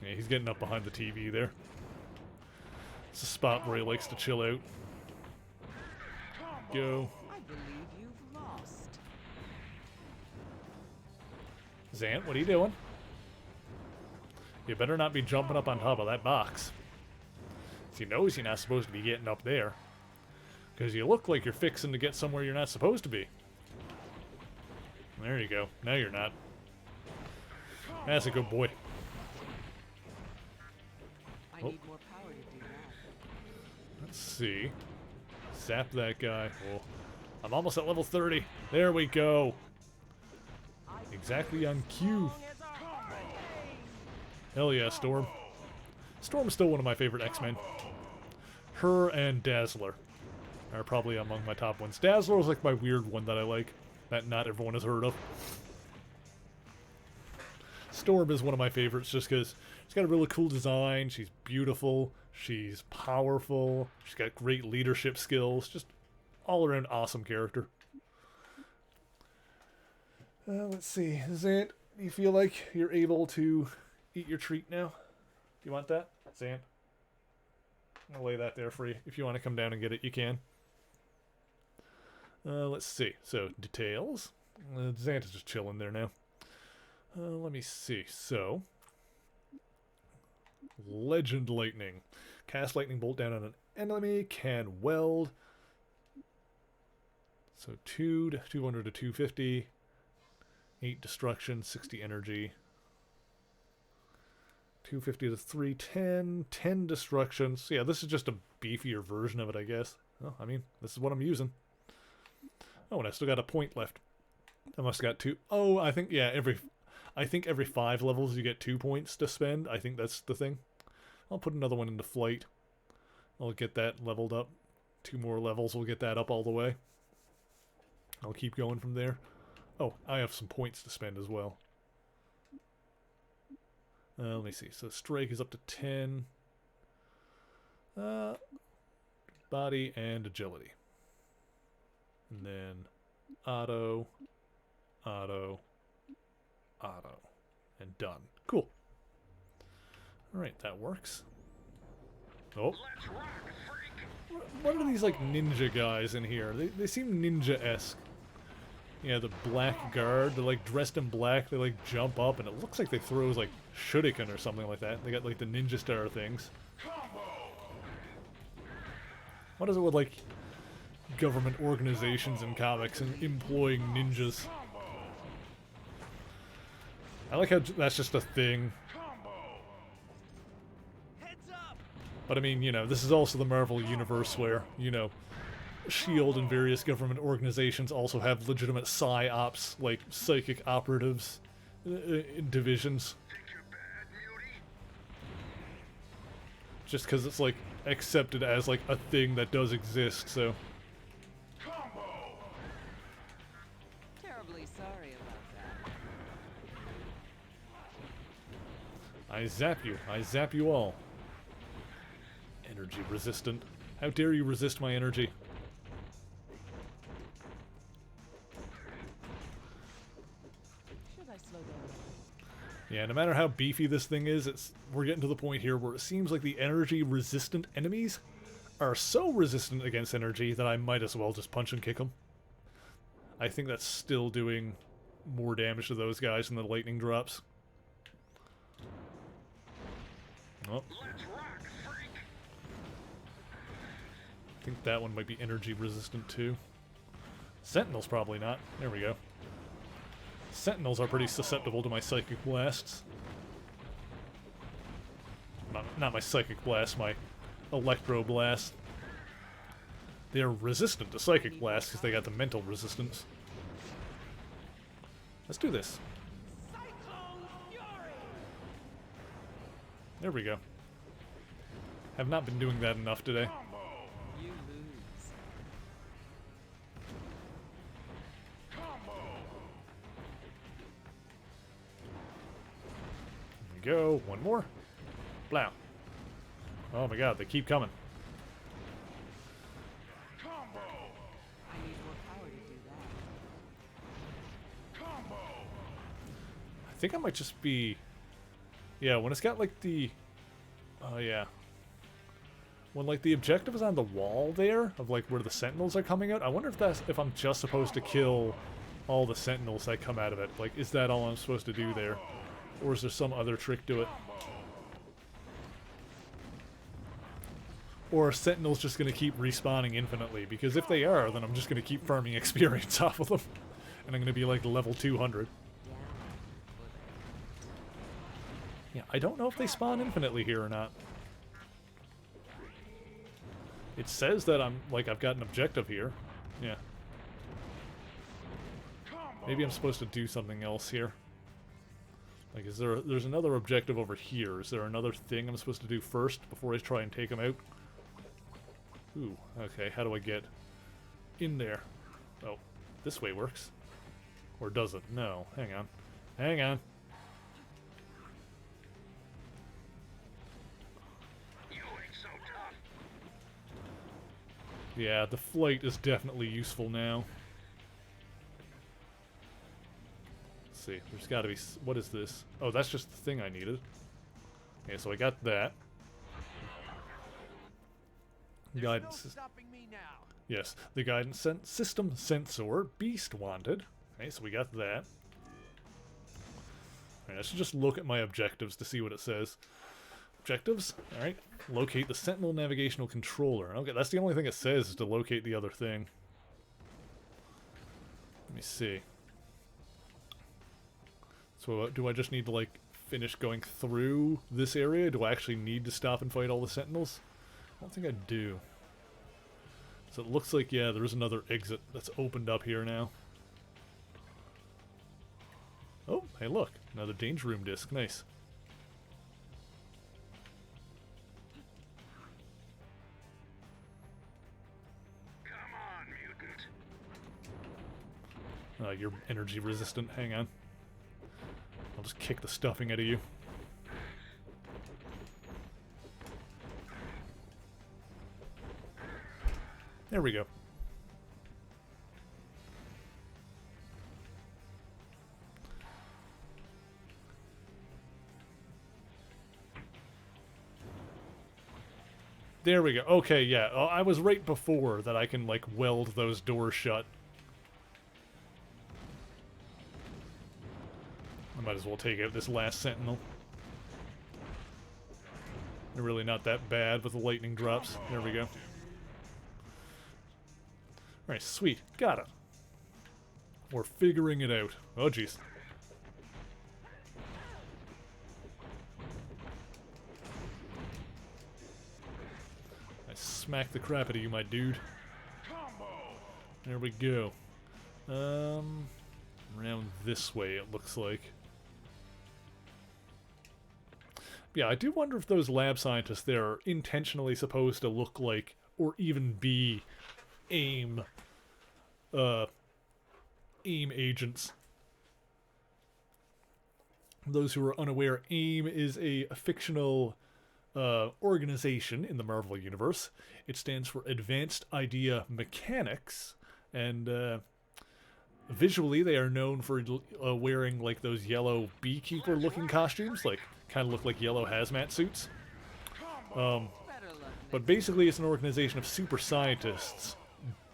Yeah, he's getting up behind the TV there. It's a spot where he likes to chill out. Go. I believe you've lost. Xanth, what are you doing? You better not be jumping up on top of that box. He knows you're not supposed to be getting up there. Because you look like you're fixing to get somewhere you're not supposed to be. There you go. Now you're not. That's a good boy. I need more power to do that. Let's see. Zap that guy. Oh, I'm almost at level 30. There we go. Exactly on cue. Hell yeah, Storm. Storm's still one of my favorite X-Men. Her and Dazzler are probably among my top ones. Dazzler is like my weird one that I like, that not everyone has heard of. Storm is one of my favorites just because she's got a really cool design, she's beautiful, she's powerful, she's got great leadership skills, just all around awesome character. Let's see, Xanth, do you feel like you're able to eat your treat now? Do you want that, Xanth? I'm gonna lay that there for you. If you want to come down and get it, you can. Let's see. So, details. Xanth is just chilling there now. Let me see. So, Legend Lightning. Cast Lightning Bolt down on an enemy. Can weld. So, 200 to 250. 8 destruction, 60 energy. 250 to 310, 10 destruction. So yeah, this is just a beefier version of it, I guess. Well, I mean, this is what I'm using. Oh, and I still got a point left. I must have got 2. Oh, I think, yeah, every 5 levels you get 2 points to spend. I think that's the thing. I'll put another one into flight. I'll get that leveled up. 2 more levels, we'll get that up all the way. I'll keep going from there. Oh, I have some points to spend as well. Let me see. So strike is up to 10. Body and agility. And then auto, auto, auto. And done. Cool. Alright, that works. Oh. What are these, like, ninja guys in here? They seem ninja-esque. Yeah, the black guard, they're, like, dressed in black, they, like, jump up, and it looks like they throw, like, shuriken or something like that. They got, like, the ninja star things. What is it with, like, government organizations and comics and employing ninjas? I like how that's just a thing. But I mean, you know, this is also the Marvel Universe where, you know, S.H.I.E.L.D. and various government organizations also have legitimate psy-ops, like psychic operatives, divisions. Just because it's, like, accepted as, like, a thing that does exist, so... Terribly sorry about that. I zap you. I zap you all. Energy resistant. How dare you resist my energy? Should I slow down? Yeah, no matter how beefy this thing is, we're getting to the point here where it seems like the energy resistant enemies are so resistant against energy that I might as well just punch and kick them. I think that's still doing more damage to those guys than the lightning drops. Oh. I think that one might be energy resistant too. Sentinels probably not. There we go. Sentinels are pretty susceptible to my psychic blasts. Not my psychic blast, my electro blast. They are resistant to psychic blasts because they got the mental resistance. Let's do this. There we go. Have not been doing that enough today. You lose. There we go. One more. Blow. Oh my god, they keep coming. I need more power to do that. I think I might just be... Yeah, when it's got like the... Oh yeah. When like the objective is on the wall there, of like where the sentinels are coming out, I wonder if I'm just supposed to kill all the sentinels that come out of it. Like, is that all I'm supposed to do there? Or is there some other trick to it? Or are sentinels just going to keep respawning infinitely? Because if they are, then I'm just going to keep farming experience off of them. And I'm going to be like level 200. Yeah, I don't know if they spawn infinitely here or not. It says that I've got an objective here. Yeah. Maybe I'm supposed to do something else here. Like, there's another objective over here. Is there another thing I'm supposed to do first before I try and take them out? Ooh, okay, how do I get in there? Oh, this way works. Or does it? No, hang on. Hang on. Yeah, the flight is definitely useful now. Let's see, there's gotta be... What is this? Oh, that's just the thing I needed. Okay, so I got that. Guidance. No stopping me now. Yes, the guidance system sensor, beast wanted. Okay, so we got that. Alright, I should just look at my objectives to see what it says. Objectives? Alright. Locate the Sentinel Navigational Controller. Okay, that's the only thing it says, is to locate the other thing. Let me see. So do I just need to, like, finish going through this area? Do I actually need to stop and fight all the Sentinels? I don't think I do. So it looks like, yeah, there's another exit that's opened up here now. Oh, hey look, another Danger Room disc, nice. You're energy resistant. Hang on. I'll just kick the stuffing out of you. There we go. There we go. Okay, yeah. I was right before that I can, like, weld those doors shut. I might as well take out this last sentinel. They're really not that bad with the lightning drops. There we go. Alright, sweet. Got it. We're figuring it out. Oh, jeez. I smacked the crap out of you, my dude. There we go. Around this way, it looks like. Yeah, I do wonder if those lab scientists there are intentionally supposed to look like, or even be, AIM agents. Those who are unaware, AIM is a fictional organization in the Marvel Universe. It stands for Advanced Idea Mechanics, and visually they are known for wearing like those yellow beekeeper-looking costumes, like kind of look like yellow hazmat suits. But basically it's an organization of super scientists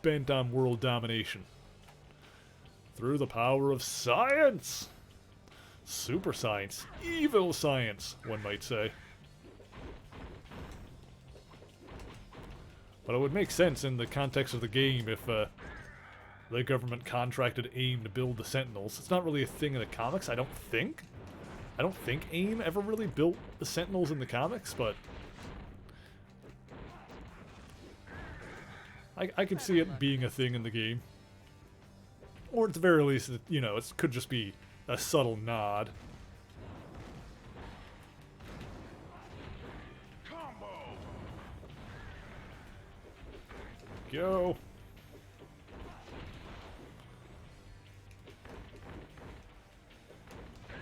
bent on world domination. Through the power of science! Super science. Evil science, one might say. But it would make sense in the context of the game if the government contracted AIM to build the Sentinels. It's not really a thing in the comics, I don't think. I don't think AIM ever really built the Sentinels in the comics, but I could see it being a thing in the game. Or at the very least, you know, it could just be a subtle nod. Go.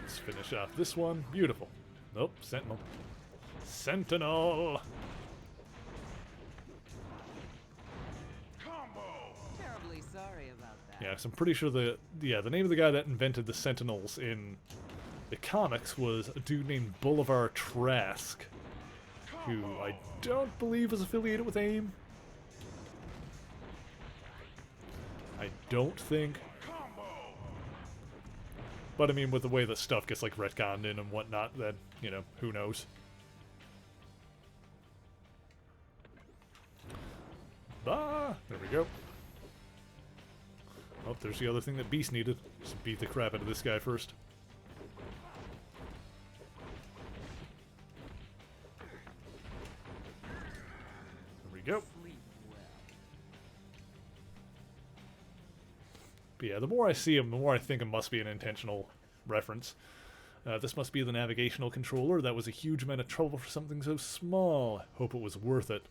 Let's finish off this one. Beautiful. Nope, Sentinel. Sentinel! Terribly sorry about that. Yeah, so I'm pretty sure the name of the guy that invented the Sentinels in the comics was a dude named Boulevard Trask, who I don't believe is affiliated with AIM. I don't think. But I mean, with the way that stuff gets like retconned in and whatnot, then, you know, who knows. Bah! There we go. Oh, there's the other thing that Beast needed. Just beat the crap out of this guy first. There we go. But yeah, the more I see him, the more I think it must be an intentional reference. This must be the navigational controller. That was a huge amount of trouble for something so small. Hope it was worth it.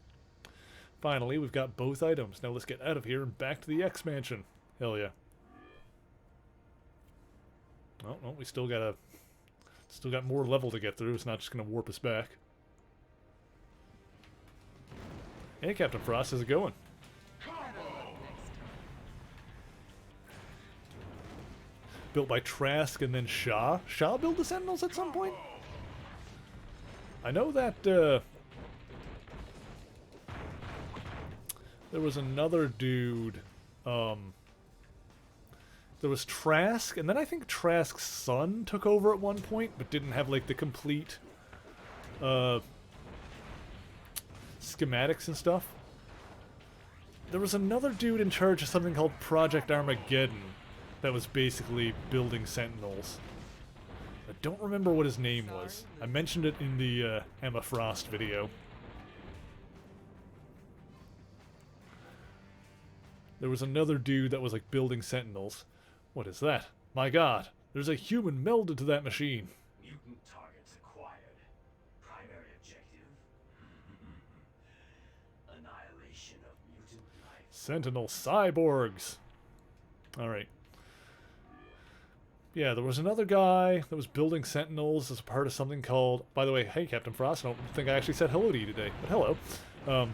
Finally, we've got both items. Now let's get out of here and back to the X-Mansion. Hell yeah. Oh, well, we still got more level to get through. It's not just gonna warp us back. Hey, Captain Frost, how's it going? Built by Trask and then Shaw. Shaw built the Sentinels at some point? I know that, there was another dude, there was Trask, and then I think Trask's son took over at one point, but didn't have, like, the complete, schematics and stuff. There was another dude in charge of something called Project Armageddon that was basically building Sentinels. I don't remember what his name was. I mentioned it in the Emma Frost video. There was another dude that was like building Sentinels. What is that? My god, there's a human melded to that machine. Mutant targets acquired. Primary objective. Annihilation of mutant life. Sentinel cyborgs. Alright. Yeah, there was another guy that was building Sentinels as a part of something called... By the way, hey, Captain Frost, I don't think I actually said hello to you today, but hello. There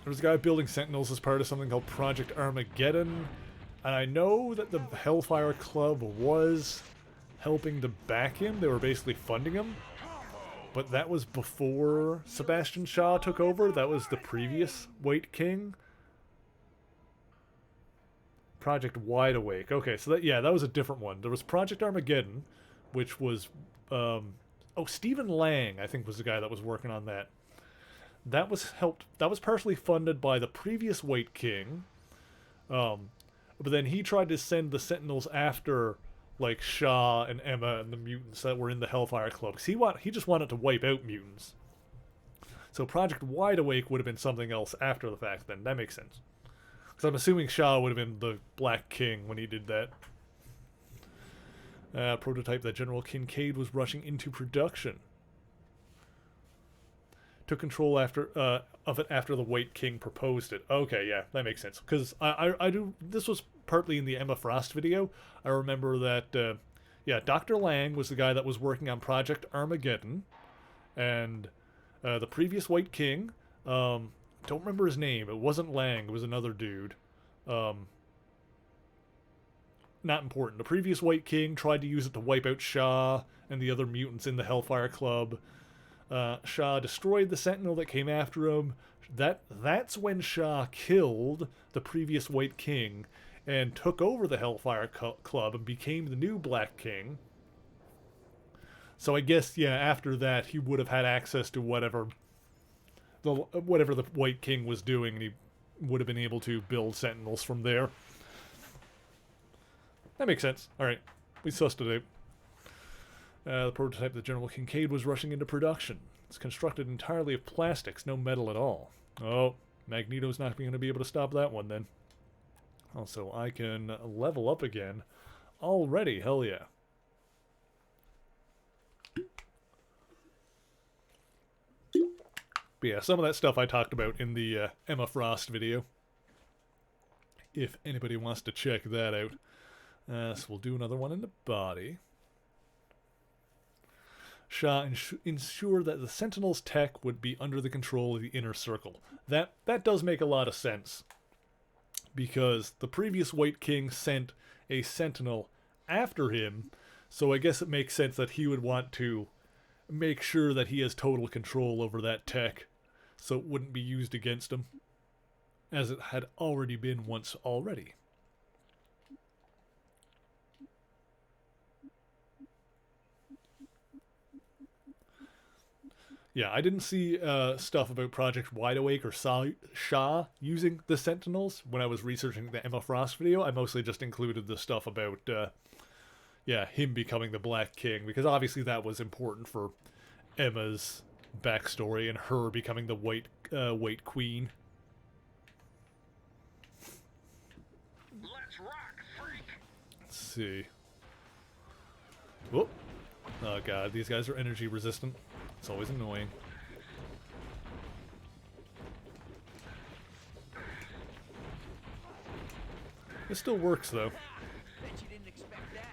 was a guy building Sentinels as part of something called Project Armageddon, and I know that the Hellfire Club was helping to back him. They were basically funding him. but that was before Sebastian Shaw took over. That was the previous White King. Project Wide Awake. Okay, so that was a different one. There was Project Armageddon, which was Stephen Lang, I think, was the guy that was working on that. That was partially funded by the previous White King. But then he tried to send the Sentinels after, like, Shaw and Emma and the mutants that were in the Hellfire Club. 'Cause he just wanted to wipe out mutants. So Project Wide Awake would have been something else after the fact then. That makes sense. Because I'm assuming Shaw would have been the Black King when he did that. Prototype that General Kincaid was rushing into production. Took control of it after the White King proposed it. Okay, yeah, that makes sense. Because I do. This was partly in the Emma Frost video. I remember that. Dr. Lang was the guy that was working on Project Armageddon, and the previous White King. Don't remember his name. It wasn't Lang. It was another dude. Not important. The previous White King tried to use it to wipe out Shaw and the other mutants in the Hellfire Club. Shaw destroyed the Sentinel that came after him. That's when Shaw killed the previous White King and took over the Hellfire Club and became the new Black King. So I guess, after that, he would have had access to whatever the White King was doing, and he would have been able to build Sentinels from there. That makes sense. Alright, we sussed it out. The prototype that General Kincaid was rushing into production. It's constructed entirely of plastics, no metal at all. Oh, Magneto's not going to be able to stop that one then. Also, I can level up again. Already, hell yeah. But yeah, some of that stuff I talked about in the Emma Frost video. If anybody wants to check that out. So we'll do another one in the body. Shaw ensured that the Sentinel's tech would be under the control of the Inner Circle. That does make a lot of sense. Because the previous White King sent a Sentinel after him, so I guess it makes sense that he would want to make sure that he has total control over that tech, so it wouldn't be used against him, as it had already been once already. Yeah, I didn't see stuff about Project Wide Awake or Shaw using the Sentinels when I was researching the Emma Frost video. I mostly just included the stuff about, him becoming the Black King, because obviously that was important for Emma's backstory and her becoming the White Queen. Let's rock, freak. Let's see. Whoop. Oh god, these guys are energy resistant. It's always annoying. It still works though. Bet you didn't expect that.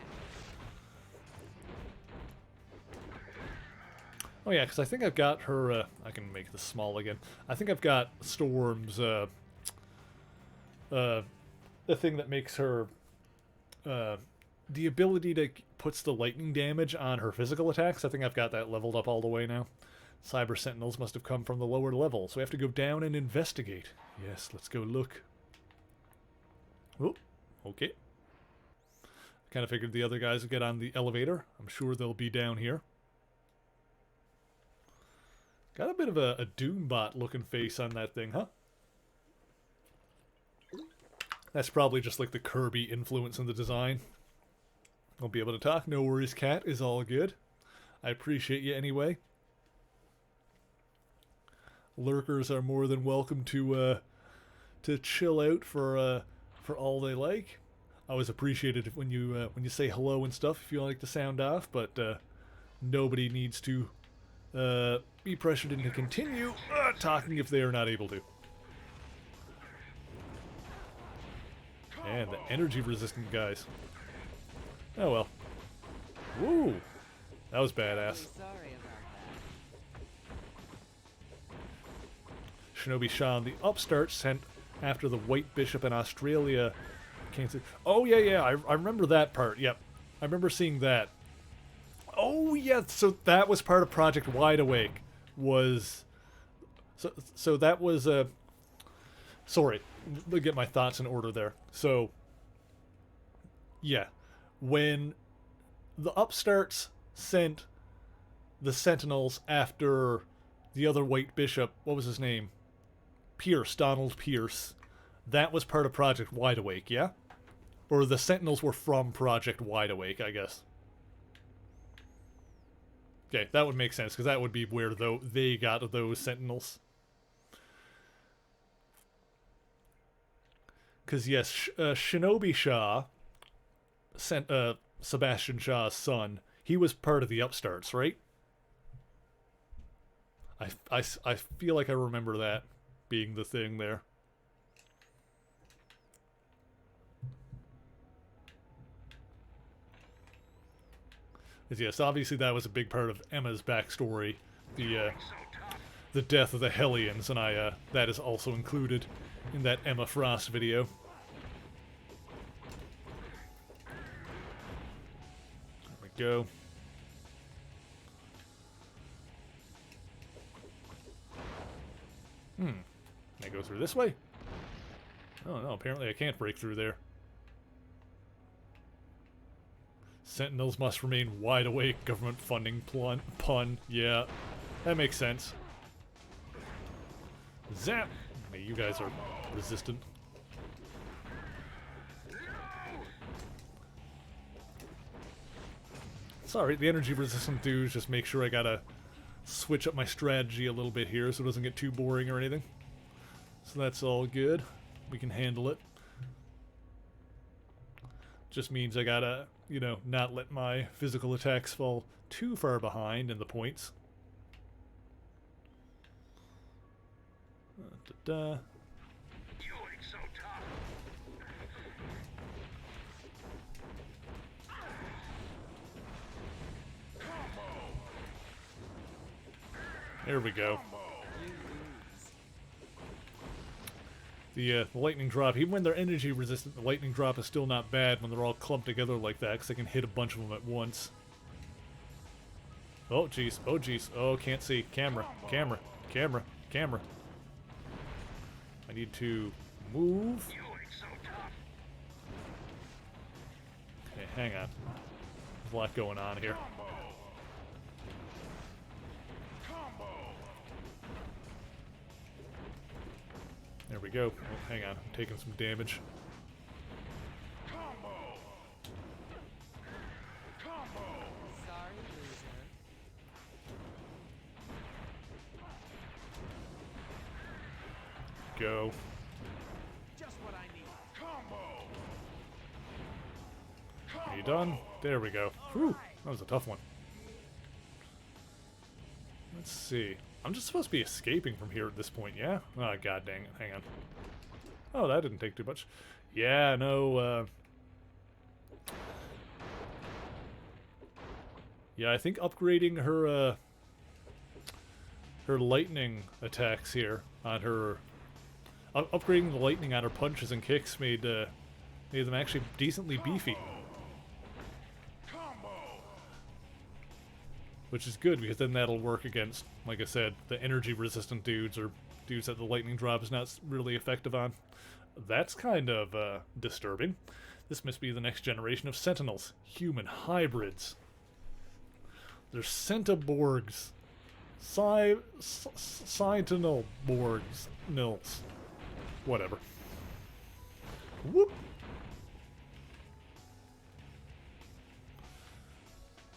Oh yeah, because I think I've got her, I can make this small again. I think I've got Storm's, the thing that makes her, the ability to puts the lightning damage on her physical attacks. I think I've got that leveled up all the way now. Cyber Sentinels must have come from the lower level, so we have to go down and investigate. Yes, let's go look. Oh, okay. I kind of figured the other guys would get on the elevator. I'm sure they'll be down here. Got a bit of a Doombot looking face on that thing, huh? That's probably just like the Kirby influence in the design. Won't be able to talk. No worries, cat. Is all good. I appreciate you anyway. Lurkers are more than welcome to chill out for all they like. I always appreciate it when you say hello and stuff if you like to sound off, but nobody needs to be pressured into continue talking if they are not able to. And the energy resistant guys. Oh well. Woo! That was badass. Sorry about that. Shinobi Sean, the upstart sent after the White Bishop in Australia came through. Oh yeah, I remember that part. Yep. I remember seeing that. Oh yeah, so that was part of Project Wide Awake. So that was sorry, let me get my thoughts in order there. So yeah, when the upstarts sent the Sentinels after the other White Bishop, what was his name? Pierce, Donald Pierce. That was part of Project Wide Awake, yeah? Or the Sentinels were from Project Wide Awake, I guess. Okay, that would make sense, because that would be where they got those Sentinels. Because, yes, Shinobi Shaw, Sebastian Shaw's son, he was part of the upstarts, right? I feel like I remember that being the thing there. Yes, obviously that was a big part of Emma's backstory, the death of the Hellions, and that is also included in that Emma Frost video. There we go. Can I go through this way? Oh no, apparently I can't break through there. Sentinels must remain wide awake. Government funding pun. Yeah, that makes sense. Zap! Hey, you guys are resistant. Sorry, the energy resistant dudes just make sure I gotta switch up my strategy a little bit here so it doesn't get too boring or anything. So that's all good. We can handle it. Just means I gotta, you know, not let my physical attacks fall too far behind in the points. You ain't so tough. There we go. The lightning drop, even when they're energy resistant, the lightning drop is still not bad when they're all clumped together like that, because I can hit a bunch of them at once. Oh, jeez. Oh, jeez. Oh, can't see. Camera. Camera. Camera. Camera. I need to move. Okay, hang on. There's a lot going on here. There we go. Oh, hang on. I'm taking some damage. Sorry, loser. Go. Just what I need. Are you done? There we go. Whew, that was a tough one. Let's see. I'm just supposed to be escaping from here at this point, yeah? Oh, god dang it. Hang on. Oh, that didn't take too much. Yeah, no, yeah, I think upgrading her, her lightning attacks here on her... upgrading the lightning on her punches and kicks made them actually decently beefy. Which is good, because then that'll work against, like I said, the energy-resistant dudes, or dudes that the lightning drop is not really effective on. That's kind of disturbing. This must be the next generation of Sentinels. Human hybrids. They're Centaborgs. Sentinelborgs. Nils. Whatever. Whoop!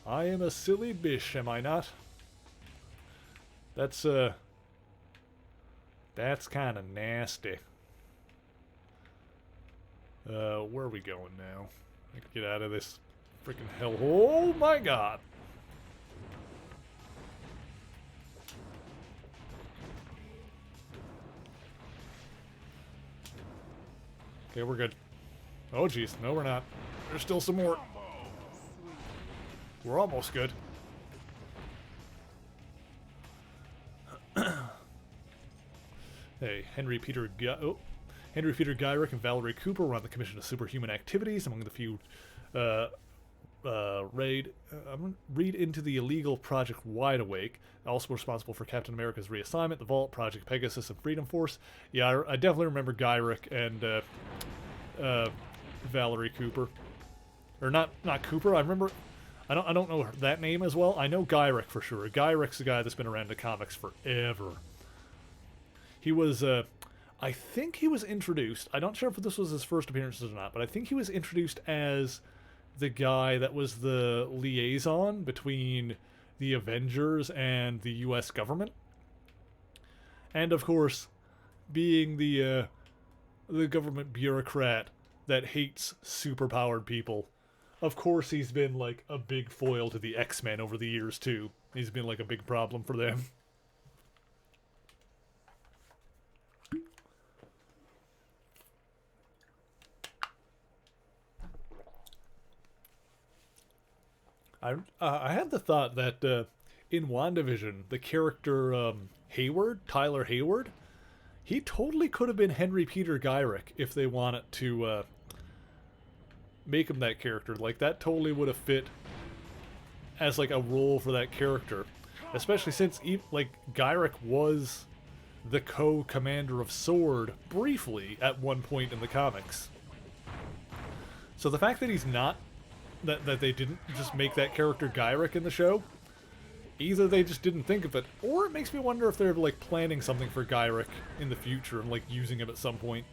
I am a silly bish, am I not? That's kind of nasty. Where are we going now? I can get out of this freaking hellhole. Oh my god! Okay, we're good. Oh jeez, no we're not. There's still some more. We're almost good. Hey, Henry Peter Gyrick and Valerie Cooper were on the Commission of Superhuman Activities, among the few read into the illegal Project Wide Awake, also responsible for Captain America's reassignment, the Vault, Project Pegasus, and Freedom Force. Yeah, I definitely remember Gyrick and Valerie Cooper, or not Cooper. I remember. I don't know that name as well. I know Gyrick for sure. Gyrick's a guy that's been around the comics forever. He was, I think he was introduced. I'm not sure if this was his first appearance or not, but I think he was introduced as the guy that was the liaison between the Avengers and the U.S. government. And of course, being the government bureaucrat that hates superpowered people, of course he's been like a big foil to the X-Men over the years too. He's been like a big problem for them. I had the thought that in WandaVision, the character Hayward, Tyler Hayward, he totally could have been Henry Peter Gyrick if they wanted to make him that character. Like, that totally would have fit as like a role for that character, especially since like Gyrick was the co-commander of SWORD briefly at one point in the comics. So the fact that he's not, that they didn't just make that character Gyrick in the show, either they just didn't think of it, or it makes me wonder if they're like planning something for Gyrick in the future and like using him at some point.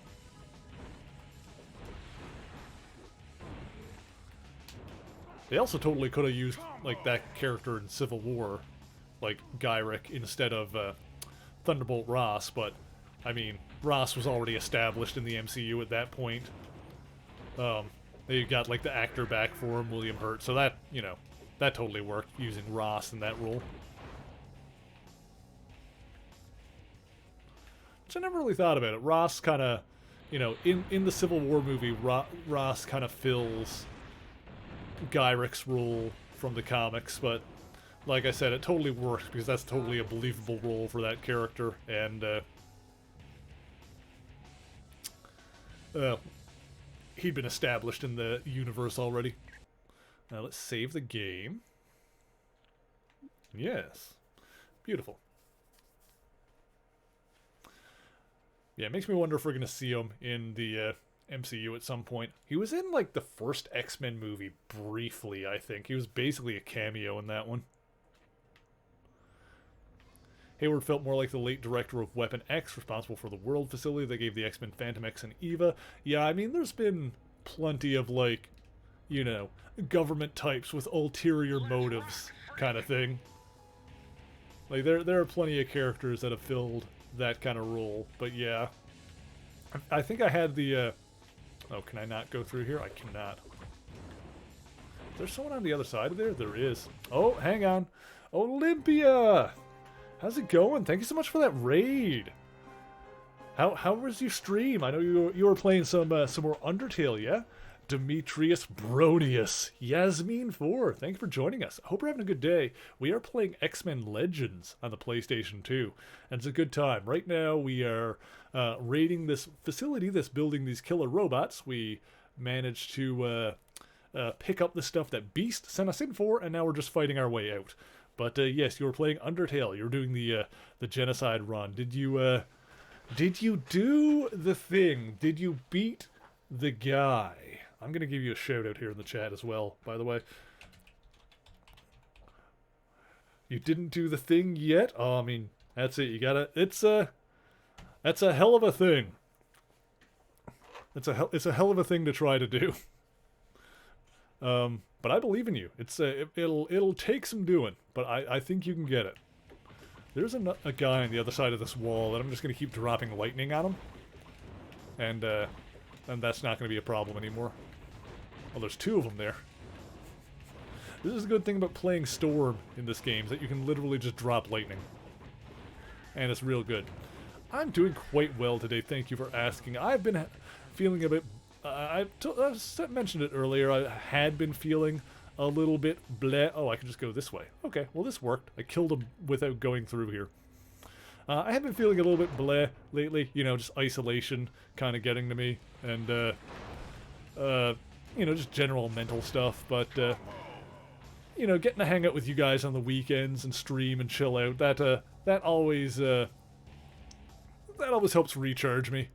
They also totally could have used like that character in Civil War, like Gyrick instead of Thunderbolt Ross, but I mean, Ross was already established in the MCU at that point. They got like the actor back for him, William Hurt, so that, you know, that totally worked, using Ross in that role. Which I never really thought about it. Ross kind of, you know, in the Civil War movie, Ross kind of fills Gyrick's role from the comics, but like I said, it totally works because that's totally a believable role for that character, and he'd been established in the universe already. Now let's save the game. Yes. Beautiful. Yeah, it makes me wonder if we're going to see him in the MCU at some point. He was in, like, the first X-Men movie briefly, I think. He was basically a cameo in that one. Hayward felt more like the late director of Weapon X, responsible for the World facility that gave the X-Men Phantom X and Eva. Yeah, I mean, there's been plenty of, like, you know, government types with ulterior motives kind of thing. Like, there are plenty of characters that have filled that kind of role. But yeah, I think I had the, oh, can I not go through here? I cannot. There's someone on the other side of there? There is. Oh, hang on. Olympia! How's it going? Thank you so much for that raid. How was your stream? I know you were playing some more Undertale, yeah? Demetrius Brodius, Yasmin 4, thank you for joining us. I hope you're having a good day. We are playing X-Men Legends on the PlayStation 2, and it's a good time. Right now we are raiding this facility that's building these killer robots. We managed to pick up the stuff that Beast sent us in for, and now we're just fighting our way out. But yes, you were playing Undertale. You were doing the genocide run. Did you do the thing? Did you beat the guy? I'm going to give you a shout out here in the chat as well, by the way. You didn't do the thing yet? Oh, I mean, that's it. You gotta, that's a hell of a thing. It's a hell of a thing to try to do. But I believe in you. It'll take some doing, but I think you can get it. There's a guy on the other side of this wall that I'm just going to keep dropping lightning on him. And that's not going to be a problem anymore. Well, there's two of them there. This is a good thing about playing Storm in this game, is that you can literally just drop lightning. And it's real good. I'm doing quite well today, thank you for asking. I've been feeling a bit... I mentioned it earlier, I had been feeling a little bit bleh. Oh, I can just go this way. Okay, well this worked. I killed him without going through here. I have been feeling a little bit bleh lately, you know, just isolation kind of getting to me. And, you know, just general mental stuff. But, you know, getting to hang out with you guys on the weekends and stream and chill out, that always helps recharge me.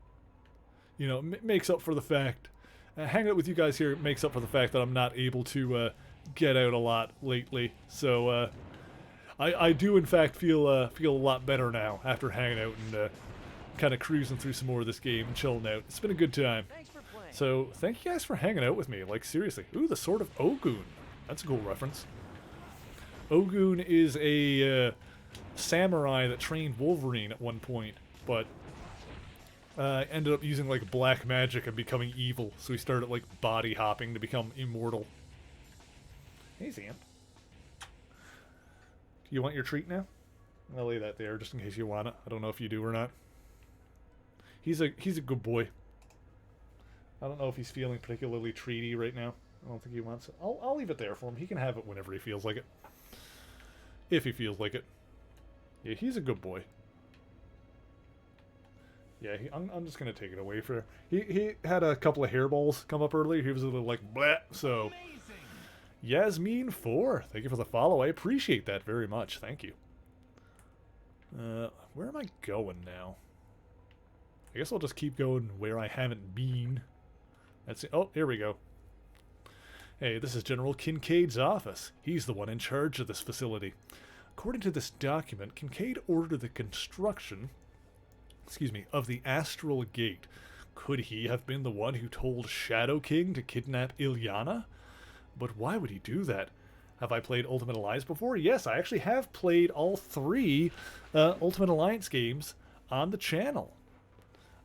You know, makes up for the fact, hanging out with you guys here makes up for the fact that I'm not able to get out a lot lately. So I do in fact feel a lot better now after hanging out and kind of cruising through some more of this game and chilling out. It's been a good time. Thanks for playing. So thank you guys for hanging out with me. Like, seriously. Ooh, the Sword of Ogun. That's a cool reference. Ogun is a samurai that trained Wolverine at one point, but ended up using like black magic and becoming evil. So he started like body hopping to become immortal. Hey, Zam. Do you want your treat now? I'll lay that there just in case you want it. I don't know if you do or not. He's a good boy. I don't know if he's feeling particularly treaty right now. I don't think he wants it. I'll leave it there for him. He can have it whenever he feels like it. If he feels like it. Yeah, he's a good boy. Yeah, I'm just going to take it away for... He had a couple of hairballs come up earlier. He was a little like, bleh, so... Yasmin 4, thank you for the follow. I appreciate that very much. Thank you. Where am I going now? I guess I'll just keep going where I haven't been. That's it. Oh, here we go. Hey, this is General Kincaid's office. He's the one in charge of this facility. According to this document, Kincaid ordered the construction, of the Astral Gate. Could he have been the one who told Shadow King to kidnap Ilyana? But why would he do that? Have I played Ultimate Alliance before? Yes, I actually have played all 3 Ultimate Alliance games on the channel.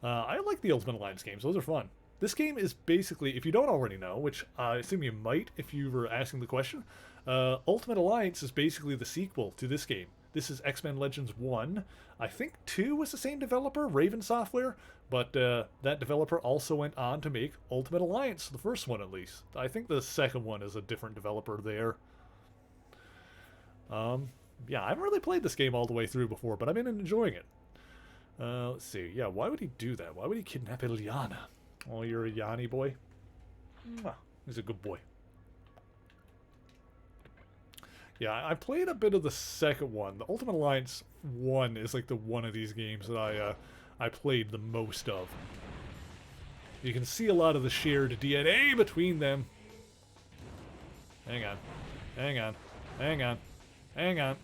I like the Ultimate Alliance games. Those are fun. This game is basically, if you don't already know, which I assume you might if you were asking the question, Ultimate Alliance is basically the sequel to this game. This is X-Men Legends 1. I think 2 was the same developer, Raven Software, but that developer also went on to make Ultimate Alliance, the first one at least. I think the second one is a different developer there. Yeah, I haven't really played this game all the way through before, but I've been enjoying it. Let's see. Yeah, why would he do that? Why would he kidnap Ilyana? Oh, you're a Yanni boy? Mwah. He's a good boy. Yeah, I played a bit of the second one. The Ultimate Alliance 1 is like the one of these games that I played the most of. You can see a lot of the shared DNA between them. Hang on. Hang on. Hang on. Hang on.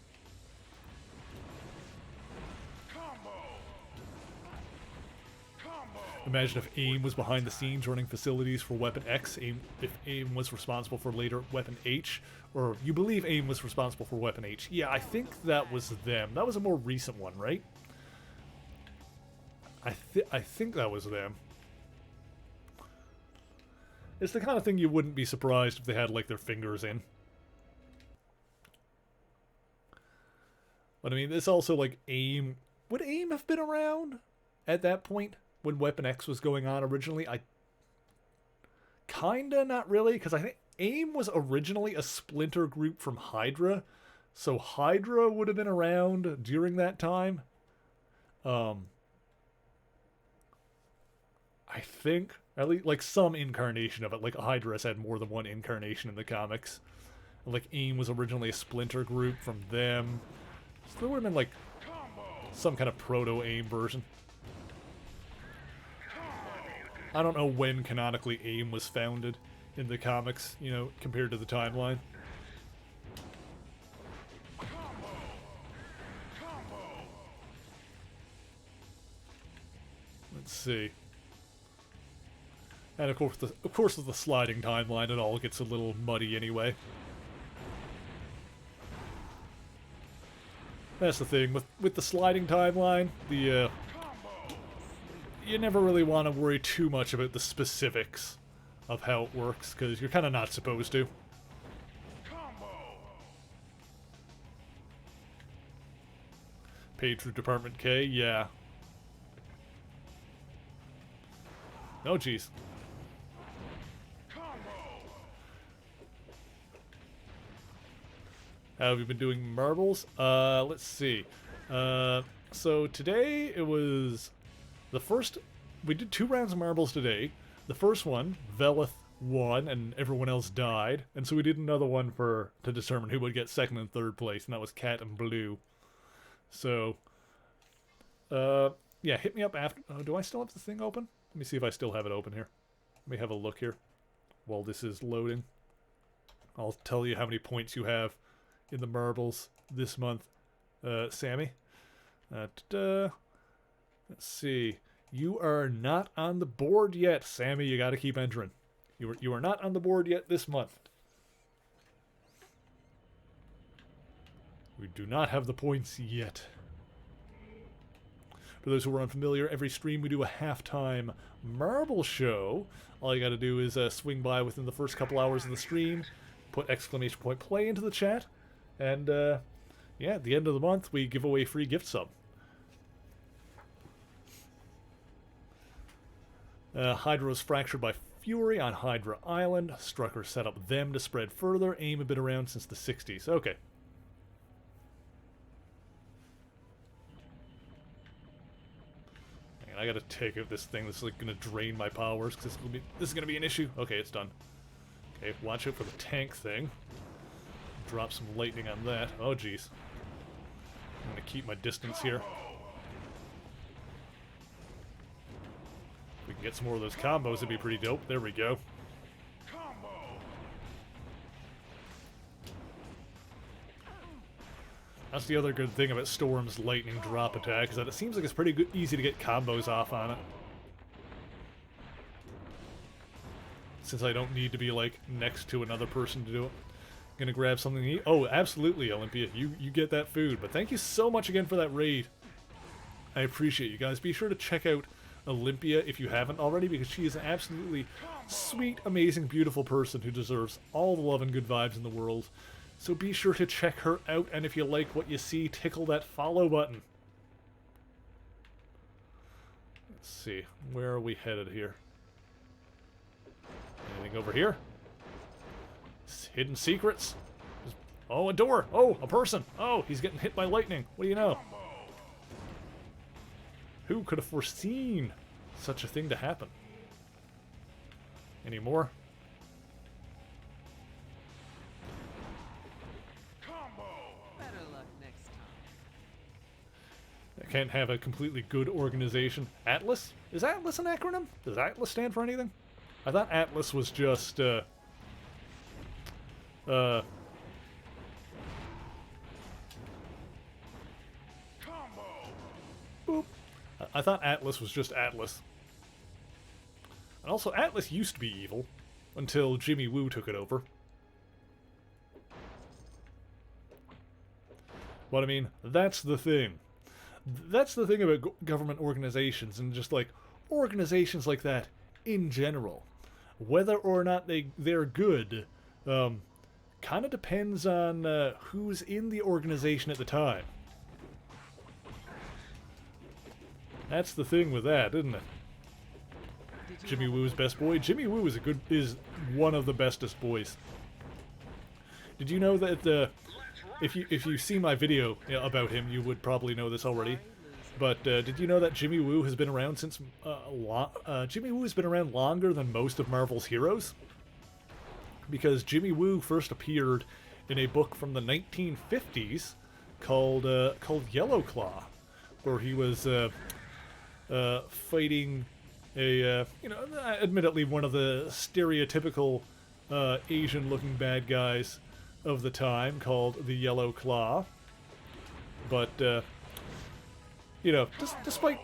Imagine if AIM was behind the scenes running facilities for Weapon X, if AIM was responsible for later Weapon H, or you believe AIM was responsible for Weapon H. Yeah, I think that was them. That was a more recent one, right? I think that was them. It's the kind of thing you wouldn't be surprised if they had, like, their fingers in. But, I mean, it's also, like, AIM... Would AIM have been around at that point? When Weapon X was going on originally? Kinda, not really, because I think AIM was originally a splinter group from Hydra, so Hydra would have been around during that time. I think, at least, like, some incarnation of it, like Hydra has had more than one incarnation in the comics. Like, AIM was originally a splinter group from them, so there would have been, like, some kind of proto-AIM version. I don't know when canonically AIM was founded in the comics, you know, compared to the timeline. Let's see. And of course with the sliding timeline, it all gets a little muddy anyway. That's the thing with the sliding timeline, you never really want to worry too much about the specifics of how it works, because you're kind of not supposed to. Paid through Department K, yeah. Oh, jeez. How have you been doing marbles? Let's see. So today it was... we did 2 rounds of marbles today. The first one, Velith won and everyone else died, and so we did another one to determine who would get second and third place, and that was Cat and Blue. So, yeah, hit me up after. Oh, do I still have the thing open? Let me see if I still have it open here. Let me have a look here while this is loading. I'll tell you how many points you have in the marbles this month, Sammy. Let's see. You are not on the board yet, Sammy. You got to keep entering. You are not on the board yet this month. We do not have the points yet. For those who are unfamiliar, every stream we do a halftime marble show. All you got to do is swing by within the first couple hours of the stream, put exclamation point play into the chat, and yeah, at the end of the month we give away free gift sub. Hydra was fractured by Fury on Hydra Island. Strucker set up them to spread further. AIM have been around since the 60s. Okay. Man, I gotta take out this thing that's like gonna drain my powers, because this is gonna be an issue. Okay, it's done. Okay, watch out for the tank thing. Drop some lightning on that. Oh, jeez. I'm gonna keep my distance here. If we can get some more of those combos, it'd be pretty dope. There we go. That's the other good thing about Storm's lightning drop attack, is that it seems like it's pretty good, easy to get combos off on it. Since I don't need to be, like, next to another person to do it. Gonna grab something to eat? Oh, absolutely, Olympia. You get that food. But thank you so much again for that raid. I appreciate you guys. Be sure to check out Olympia if you haven't already, because she is an absolutely sweet, amazing, beautiful person who deserves all the love and good vibes in the world. So be sure to check her out, and if you like what you see, tickle that follow button. Let's see, where are we headed here? Anything over here? Hidden secrets? Oh, a door! Oh, a person! Oh, he's getting hit by lightning. What do you know? Who could have foreseen such a thing to happen? Any more? Better luck next time. I can't have a completely good organization. Atlas? Is Atlas an acronym? Does Atlas stand for anything? I thought Atlas was just, boop. I thought Atlas was just Atlas. And also, Atlas used to be evil, until Jimmy Woo took it over. But I mean, that's the thing. That's the thing about government organizations, and just like organizations like that in general. Whether or not they're good, kind of depends on who's in the organization at the time. That's the thing with that, isn't it? Jimmy Woo's best boy. Jimmy Woo is one of the bestest boys. Did you know that if you see my video about him, you would probably know this already. But did you know that Jimmy Woo has been around since Jimmy Woo has been around longer than most of Marvel's heroes? Because Jimmy Woo first appeared in a book from the 1950s called Yellow Claw, where he was fighting a admittedly one of the stereotypical Asian-looking bad guys of the time, called the Yellow Claw. But despite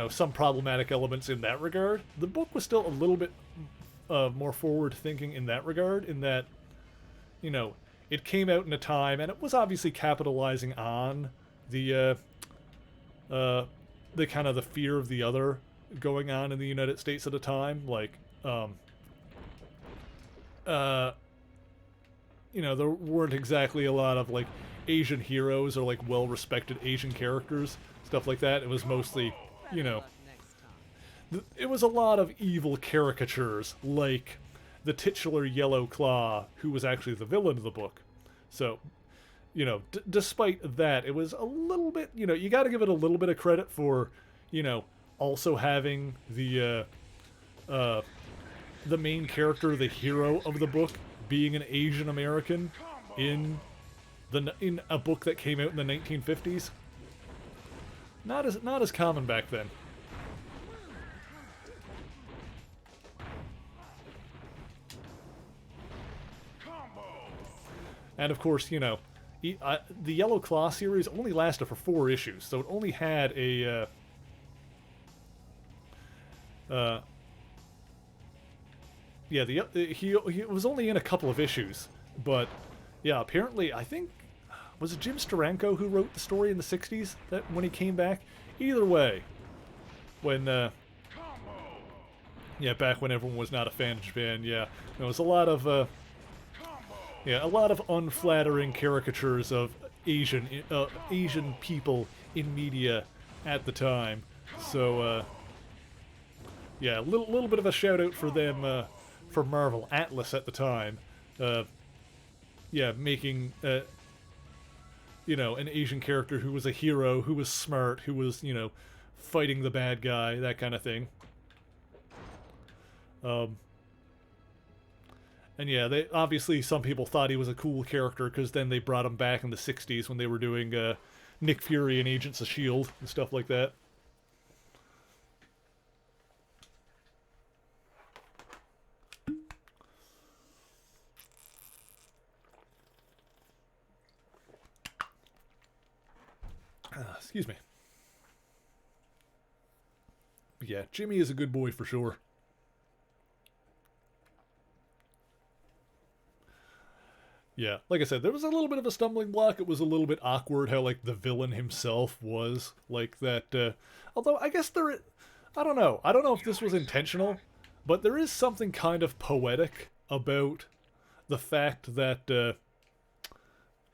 some problematic elements in that regard, the book was still a little bit more forward-thinking in that regard, in that, it came out in a time, and it was obviously capitalizing on the kind of the fear of the other going on in the United States at the time. Like, there weren't exactly a lot of, like, Asian heroes or, like, well-respected Asian characters, stuff like that. It was mostly, it was a lot of evil caricatures, like the titular Yellow Claw, who was actually the villain of the book. So, despite that, it was a little bit, you got to give it a little bit of credit for, also having the the main character, the hero of the book, being an Asian American in a book that came out in the 1950s. Not as common back then. And of course, you know, the Yellow Claw series only lasted for 4 issues, so it only had a yeah, he was only in a couple of issues, but yeah, apparently I think was it Jim Steranko who wrote the story in the 60s that when he came back? Either way, when yeah, back when everyone was not a fan of Japan, yeah, there was a lot of yeah, a lot of unflattering caricatures of Asian people in media at the time. So yeah, a little bit of a shout out for them, for Marvel Atlas at the time. Yeah, making you know, an Asian character who was a hero, who was smart, who was, you know, fighting the bad guy, that kind of thing. And yeah, they obviously some people thought he was a cool character because then they brought him back in the 60s when they were doing Nick Fury and Agents of S.H.I.E.L.D. and stuff like that. Excuse me. But yeah, Jimmy is a good boy for sure. Yeah, like I said, there was a little bit of a stumbling block. It was a little bit awkward how, like, the villain himself was like that. Although, I guess I don't know. I don't know if this was intentional, but there is something kind of poetic about the fact that,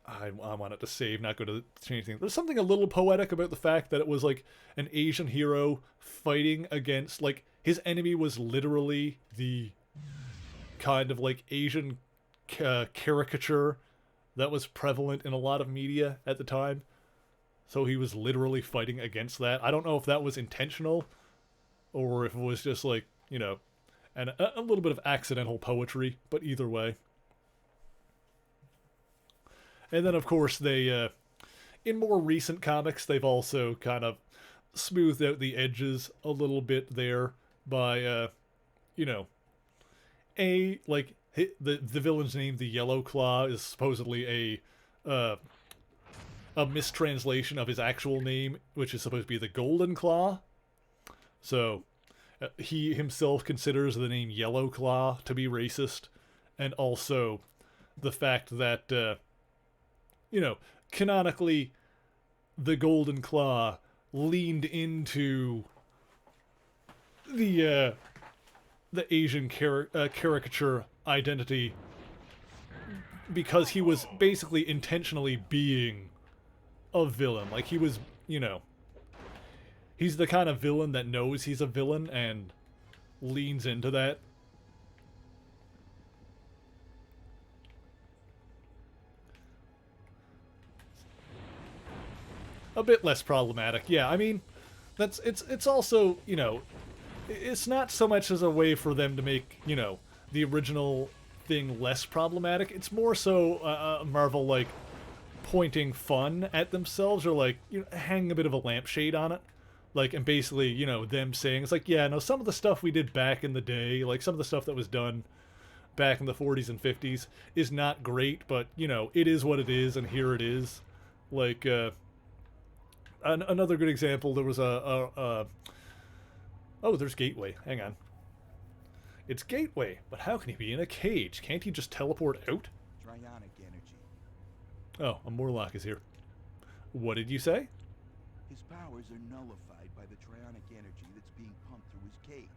I wanted to save, not going to change anything. There's something a little poetic about the fact that it was, like, an Asian hero fighting against, like, his enemy was literally the kind of, like, Asian caricature that was prevalent in a lot of media at the time. So he was literally fighting against that. I don't know if that was intentional or if it was just like, you know, and a little bit of accidental poetry, but either way. And then of course they in more recent comics they've also kind of smoothed out the edges a little bit there by you know, like the villain's name, the Yellow Claw, is supposedly a mistranslation of his actual name, which is supposed to be the Golden Claw. So he himself considers the name Yellow Claw to be racist, and also the fact that you know, canonically the Golden Claw leaned into the Asian caricature identity because he was basically intentionally being a villain. Like, he was, you know, he's the kind of villain that knows he's a villain and leans into that. A bit less problematic. Yeah, I mean, it's also, you know, it's not so much as a way for them to make, you know, the original thing less problematic. It's more so Marvel, like, pointing fun at themselves, or, like, you know, hanging a bit of a lampshade on it. Like, and basically, you know, them saying, it's like, yeah, no, some of the stuff we did back in the day, like, some of the stuff that was done back in the 40s and 50s is not great, but, you know, it is what it is, and here it is. Like, another good example, there was oh, there's Gateway. Hang on. It's Gateway, but how can he be in a cage? Can't he just teleport out? Trionic energy. Oh, a Morlock is here. What did you say? His powers are nullified by the trionic energy that's being pumped through his cage.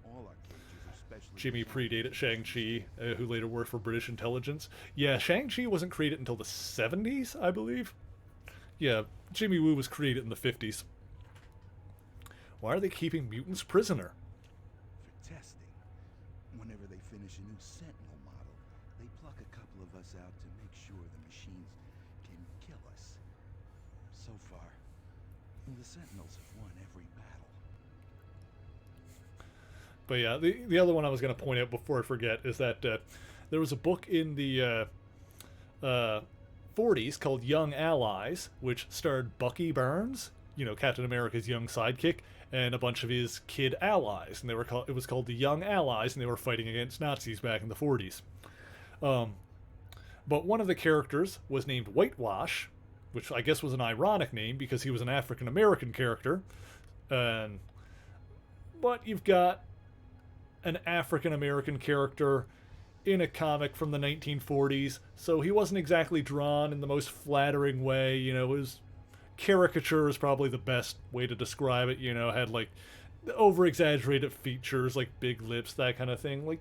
All our cages are specially... Jimmy predated Shang-Chi, who later worked for British intelligence. Yeah, Shang-Chi wasn't created until the 70s, I believe. Yeah, Jimmy Woo was created in the 50s. Why are they keeping mutants prisoner? For testing. Whenever they finish a new Sentinel model, they pluck a couple of us out to make sure the machines can kill us. So far, the Sentinels have won every battle. But yeah, the other one I was going to point out before I forget is that there was a book in the 40s called Young Allies, which starred Bucky Barnes, you know, Captain America's young sidekick, and a bunch of his kid allies, and it was called the Young Allies, and they were fighting against Nazis back in the 40s. But one of the characters was named Whitewash, which I guess was an ironic name because he was an African American character. But you've got an African American character in a comic from the 1940s, so he wasn't exactly drawn in the most flattering way. You know, his caricature is probably the best way to describe it. You know, had like over-exaggerated features like big lips, that kind of thing. Like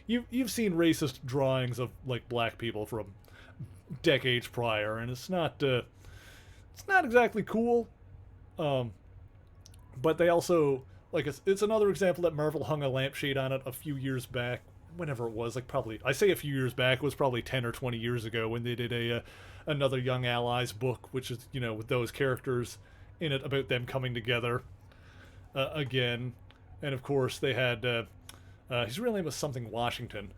you've seen racist drawings of like black people from decades prior, and it's not exactly cool. But they also, like, it's another example that Marvel hung a lampshade on it a few years back, whenever it was, like, probably, I say a few years back, it was probably 10 or 20 years ago when they did another Young Allies book, which is, you know, with those characters in it about them coming together again. And of course they had his real name was something Washington,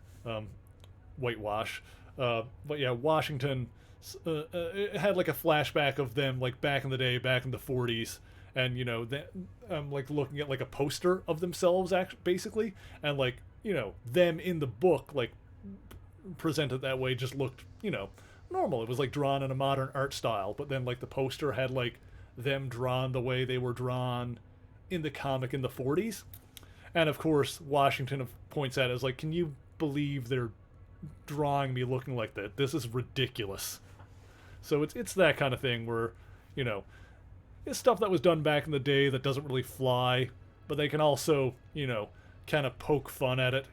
Whitewash, but yeah, Washington. It had like a flashback of them like back in the day, back in the 40s, and you know, like looking at like a poster of themselves, basically, and like, you know, them in the book like presented that way just looked, you know, normal. It was like drawn in a modern art style, but then like the poster had like them drawn the way they were drawn in the comic in the 40s. And of course Washington points at it as like, can you believe they're drawing me looking like that? This is ridiculous. So it's that kind of thing where, you know, it's stuff that was done back in the day that doesn't really fly, but they can also, you know, kind of poke fun at it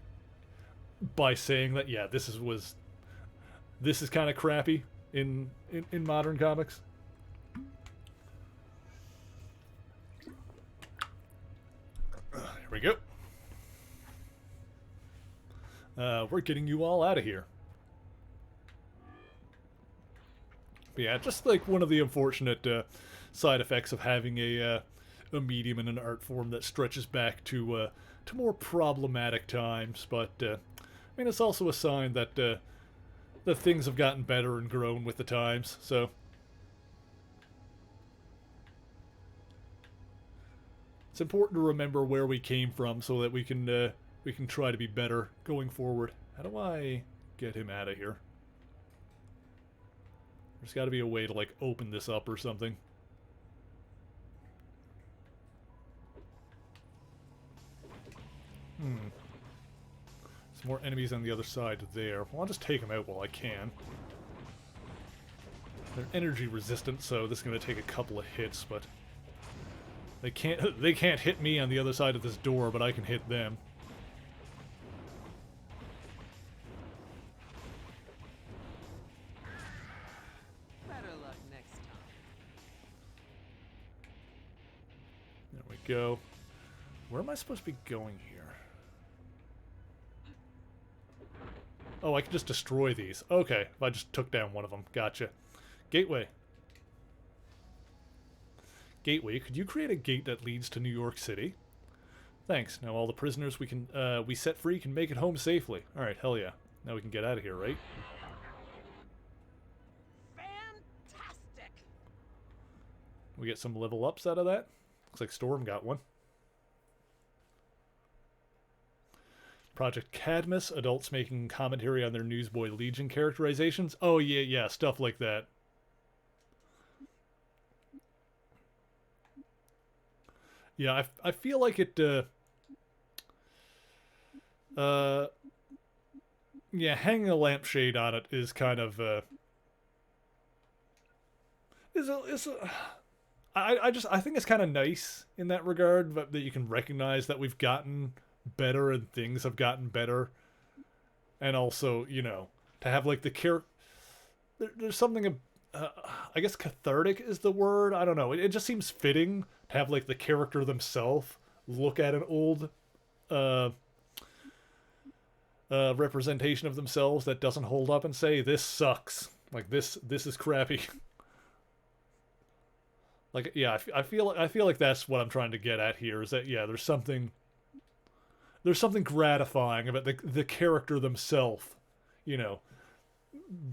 by saying that, yeah, this is kind of crappy in modern comics. Here we go. We're getting you all out of here. But yeah, just like one of the unfortunate side effects of having a medium in an art form that stretches back to more problematic times. But I mean, it's also a sign that that things have gotten better and grown with the times. So it's important to remember where we came from so that we can try to be better going forward. How do I get him out of here? There's got to be a way to like open this up or something. Some more enemies on the other side there. Well, I'll just take them out while I can. They're energy resistant, so this is going to take a couple of hits, but they can't hit me on the other side of this door, but I can hit them. Go. Where am I supposed to be going here? Oh, I can just destroy these. Okay, if I just took down one of them. Gotcha. Gateway. Gateway, could you create a gate that leads to New York City? Thanks. Now all the prisoners we set free can make it home safely. Alright, hell yeah. Now we can get out of here, right? Fantastic! We get some level ups out of that. Looks like Storm got one. Project Cadmus, adults making commentary on their Newsboy Legion characterizations. Oh, yeah, stuff like that. Yeah, I feel like it, yeah, hanging a lampshade on it is kind of, I think it's kind of nice in that regard, that you can recognize that we've gotten better and things have gotten better. And also, you know, to have like the character, there's something, I guess cathartic is the word. I don't know. It just seems fitting to have like the character themselves look at an old representation of themselves that doesn't hold up and say, this sucks. Like this is crappy. Like, yeah, I feel like that's what I'm trying to get at here, is that, yeah, there's something there's something gratifying about the character themselves, you know,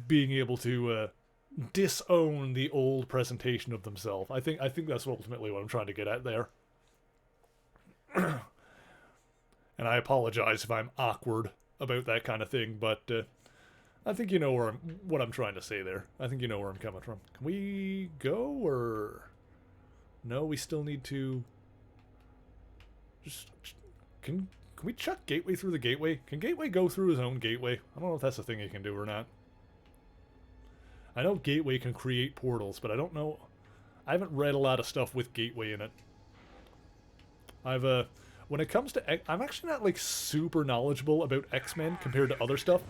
being able to disown the old presentation of themselves. I think that's ultimately what I'm trying to get at there. And I apologize if I'm awkward about that kind of thing, but I think you know what I'm trying to say there. I think you know where I'm coming from. Can we go, or no? We still need to. Just can we chuck Gateway through the gateway? Can Gateway go through his own gateway? I don't know if that's a thing he can do or not. I know Gateway can create portals, but I don't know. I haven't read a lot of stuff with Gateway in it. When it comes to, I'm actually not like super knowledgeable about X-Men compared to other stuff.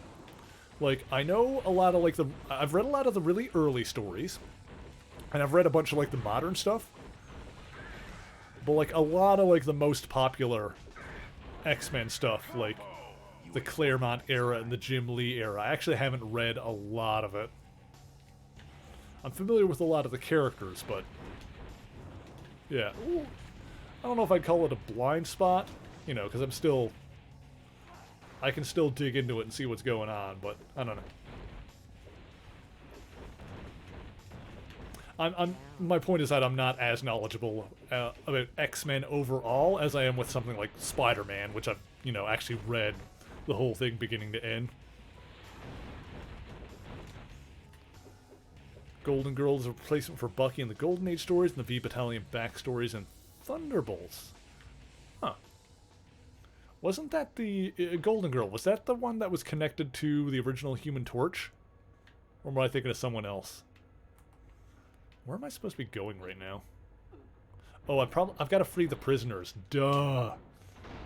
Like, I know a lot of like I've read a lot of the really early stories, and I've read a bunch of like the modern stuff. But like a lot of like the most popular X-Men stuff, like the Claremont era and the Jim Lee era, I actually haven't read a lot of it. I'm familiar with a lot of the characters, but yeah. Ooh. I don't know if I'd call it a blind spot, you know, because I can still dig into it and see what's going on, but I don't know. My point is that I'm not as knowledgeable about X-Men overall as I am with something like Spider-Man, which I've, you know, actually read the whole thing beginning to end. Golden Girl is a replacement for Bucky in the Golden Age stories and the V Battalion backstories and Thunderbolts. Huh. Wasn't that the Golden Girl? Was that the one that was connected to the original Human Torch? Or am I thinking of someone else? Where am I supposed to be going right now? Oh, I've got to free the prisoners. Duh.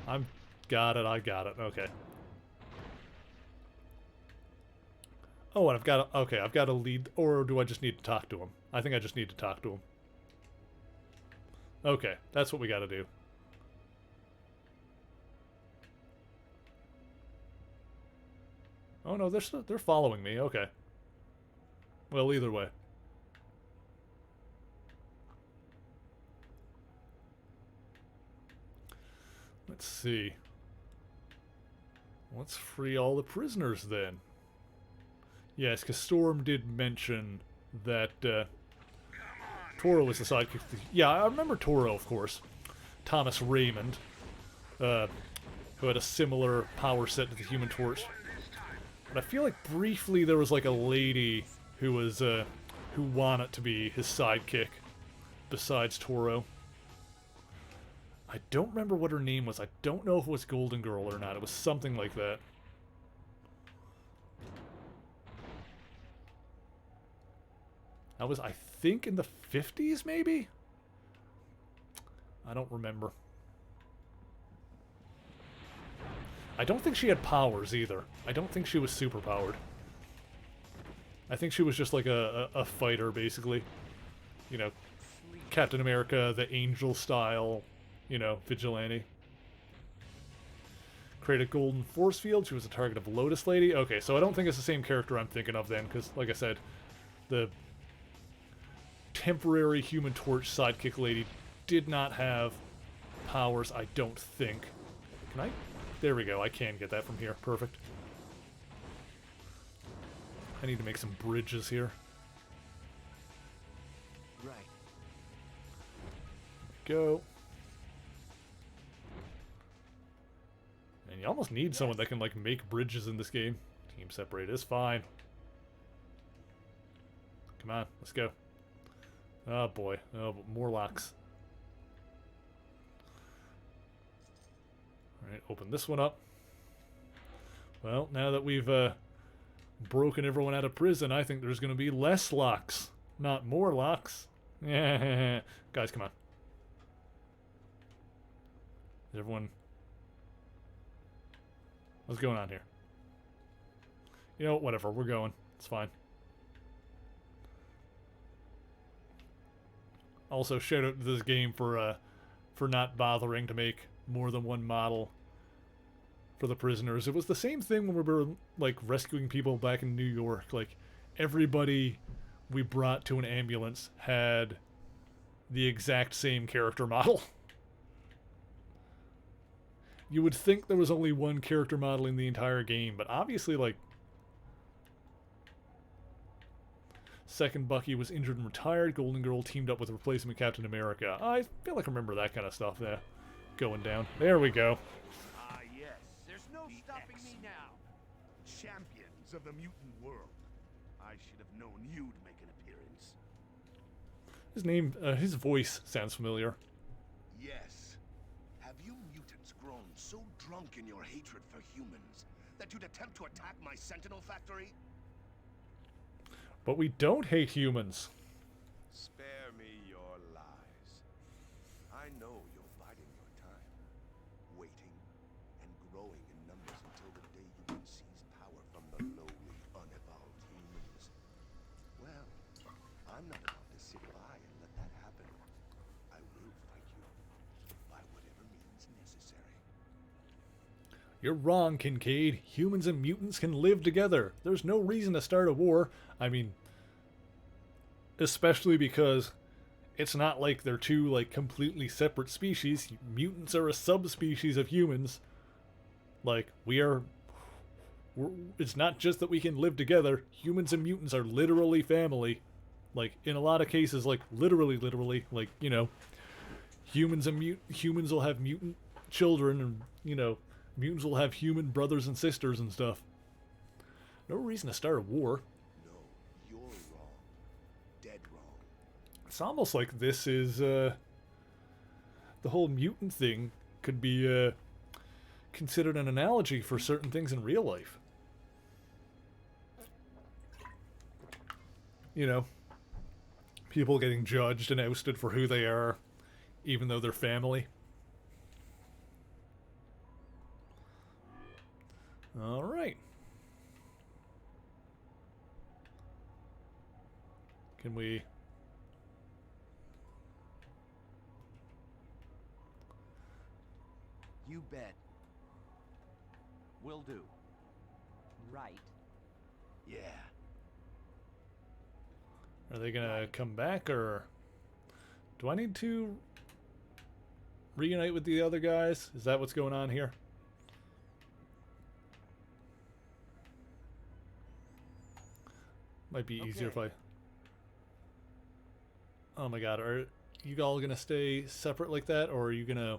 I got it. Okay. Oh, and I've got to lead, or do I just need to talk to him? I think I just need to talk to him. Okay, that's what we got to do. Oh no, they're following me. Okay. Well, either way. Let's see. Let's free all the prisoners then. Yes, because Storm did mention that Toro was the sidekick. Yeah, I remember Toro, of course. Thomas Raymond, who had a similar power set to the Human Torch. But I feel like briefly there was like a lady who was who wanted to be his sidekick, besides Toro. I don't remember what her name was. I don't know if it was Golden Girl or not. It was something like that. That was, I think, in the 50s, maybe? I don't remember. I don't think she had powers, either. I don't think she was super-powered. I think she was just like a fighter, basically. You know, Captain America, the Angel style, you know, vigilante. Created golden force field. She was a target of Lotus Lady. Okay, so I don't think it's the same character I'm thinking of then, because, like I said, the temporary Human Torch sidekick lady did not have powers, I don't think. Can I? There we go. I can get that from here. Perfect. I need to make some bridges here. Right. Go. And you almost need someone that can, like, make bridges in this game. Team separate is fine. Come on, let's go. Oh boy. Oh, more locks. Alright, open this one up. Well, now that we've broken everyone out of prison, I think there's going to be less locks, not more locks. Yeah, guys, come on. Is everyone... What's going on here? You know, whatever, we're going. It's fine. Also, shout out to this game for not bothering to make more than one model for the prisoners. It was the same thing when we were, like, rescuing people back in New York. Like, everybody we brought to an ambulance had the exact same character model. You would think there was only one character model in the entire game, but obviously, like, second Bucky was injured and retired. Golden Girl teamed up with replacement Captain America. I feel like I remember that kind of stuff there going down. There we go. Ah, yes. There's no stopping me now. Champions of the mutant world. I should have known you'd make an appearance. His voice sounds familiar. Yes. Have you mutants grown so drunk in your hatred for humans that you'd attempt to attack my Sentinel factory? But we don't hate humans. Spare me your lies. I know you're biding your time, waiting and growing in numbers until the day you can seize power from the lowly, unevolved humans. Well, I'm not about to sit by and let that happen. I will fight you by whatever means necessary. You're wrong, Kincaid. Humans and mutants can live together. There's no reason to start a war. I mean, especially because it's not like they're two, like, completely separate species. Mutants are a subspecies of humans. Like, it's not just that we can live together. Humans and mutants are literally family. Like, in a lot of cases, like, literally, like, you know, humans will have mutant children, and, you know, mutants will have human brothers and sisters and stuff. No reason to start a war. No, you're wrong. Dead wrong. It's almost like this is, the whole mutant thing could be, considered an analogy for certain things in real life. You know, people getting judged and ousted for who they are, even though they're family. All right. Can we... You bet. Will do. Right. Yeah. Are they gonna come back, or do I need to reunite with the other guys? Is that what's going on here? Might be easier if I... Oh my god, are you all gonna stay separate like that, or are you gonna...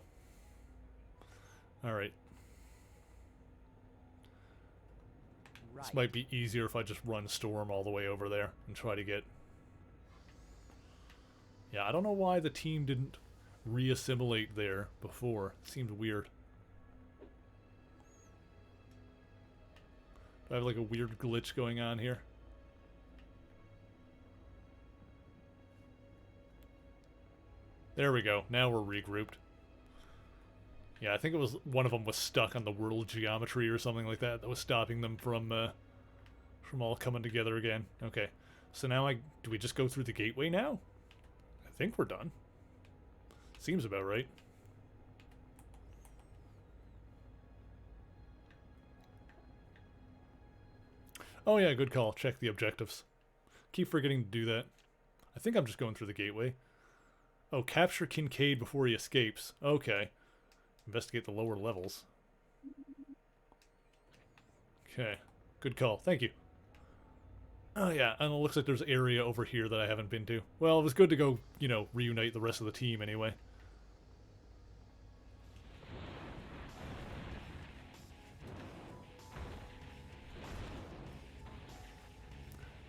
Alright. This might be easier if I just run Storm all the way over there and try to get... Yeah, I don't know why the team didn't reassimilate there before. It seemed weird. Do I have like a weird glitch going on here? There we go. Now we're regrouped. Yeah, I think it was one of them was stuck on the world geometry or something like that was stopping them from all coming together again. Okay. So now do we just go through the gateway now? I think we're done. Seems about right. Oh yeah, good call. Check the objectives. Keep forgetting to do that. I think I'm just going through the gateway. Oh, capture Kincaid before he escapes. Okay. Investigate the lower levels. Okay. Good call. Thank you. Oh yeah, and it looks like there's area over here that I haven't been to. Well, it was good to go, you know, reunite the rest of the team anyway.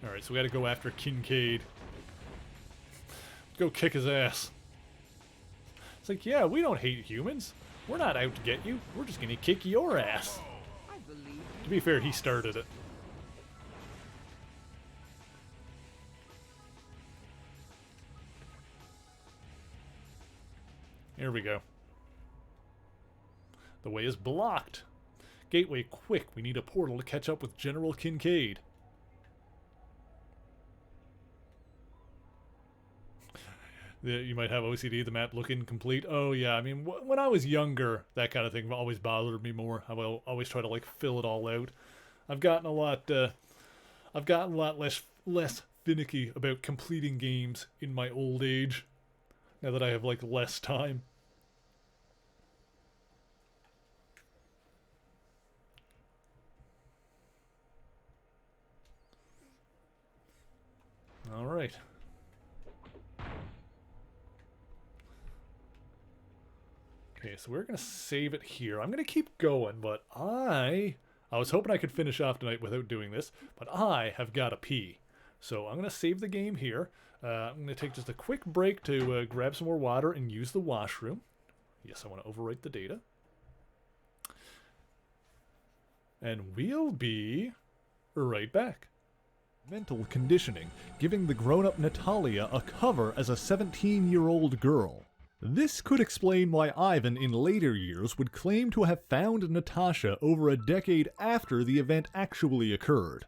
Alright, so we gotta go after Kincaid. Go kick his ass. It's like, yeah, we don't hate humans. We're not out to get you. We're just gonna kick your ass. I believe you. To be fair, he started it. Here we go. The way is blocked. Gateway, quick. We need a portal to catch up with General Kincaid. You might have OCD, the map look incomplete. Oh yeah, I mean, when I was younger, that kind of thing always bothered me more. I will always try to like fill it all out. I've gotten a lot less finicky about completing games in my old age. Now that I have like less time. Alright. Okay, so we're gonna save it here. I'm gonna keep going, but I was hoping I could finish off tonight without doing this, but I have got to pee. So I'm gonna save the game here. I'm gonna take just a quick break to grab some more water and use the washroom. Yes, I want to overwrite the data. And we'll be right back. Mental conditioning, giving the grown-up Natalia a cover as a 17-year-old girl. This could explain why Ivan in later years would claim to have found Natasha over a decade after the event actually occurred.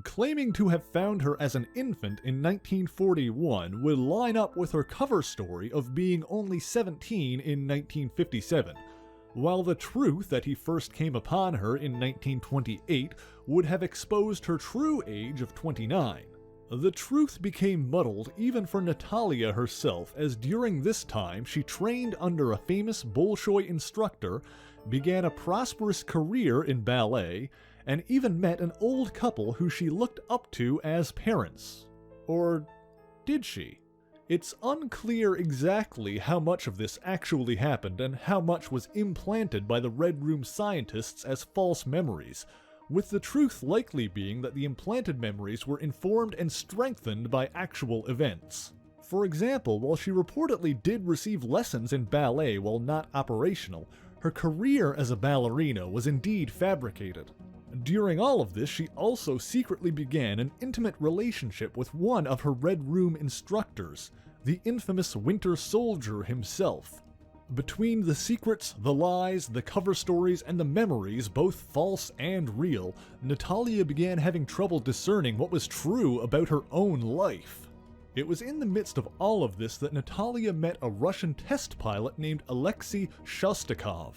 Claiming to have found her as an infant in 1941 would line up with her cover story of being only 17 in 1957, while the truth that he first came upon her in 1928 would have exposed her true age of 29. The truth became muddled even for Natalia herself, as during this time she trained under a famous Bolshoi instructor, began a prosperous career in ballet, and even met an old couple who she looked up to as parents. Or did she? It's unclear exactly how much of this actually happened and how much was implanted by the Red Room scientists as false memories, with the truth likely being that the implanted memories were informed and strengthened by actual events. For example, while she reportedly did receive lessons in ballet while not operational, her career as a ballerina was indeed fabricated. During all of this, she also secretly began an intimate relationship with one of her Red Room instructors, the infamous Winter Soldier himself. Between the secrets, the lies, the cover stories, and the memories, both false and real, Natalia began having trouble discerning what was true about her own life. It was in the midst of all of this that Natalia met a Russian test pilot named Alexei Shostakov.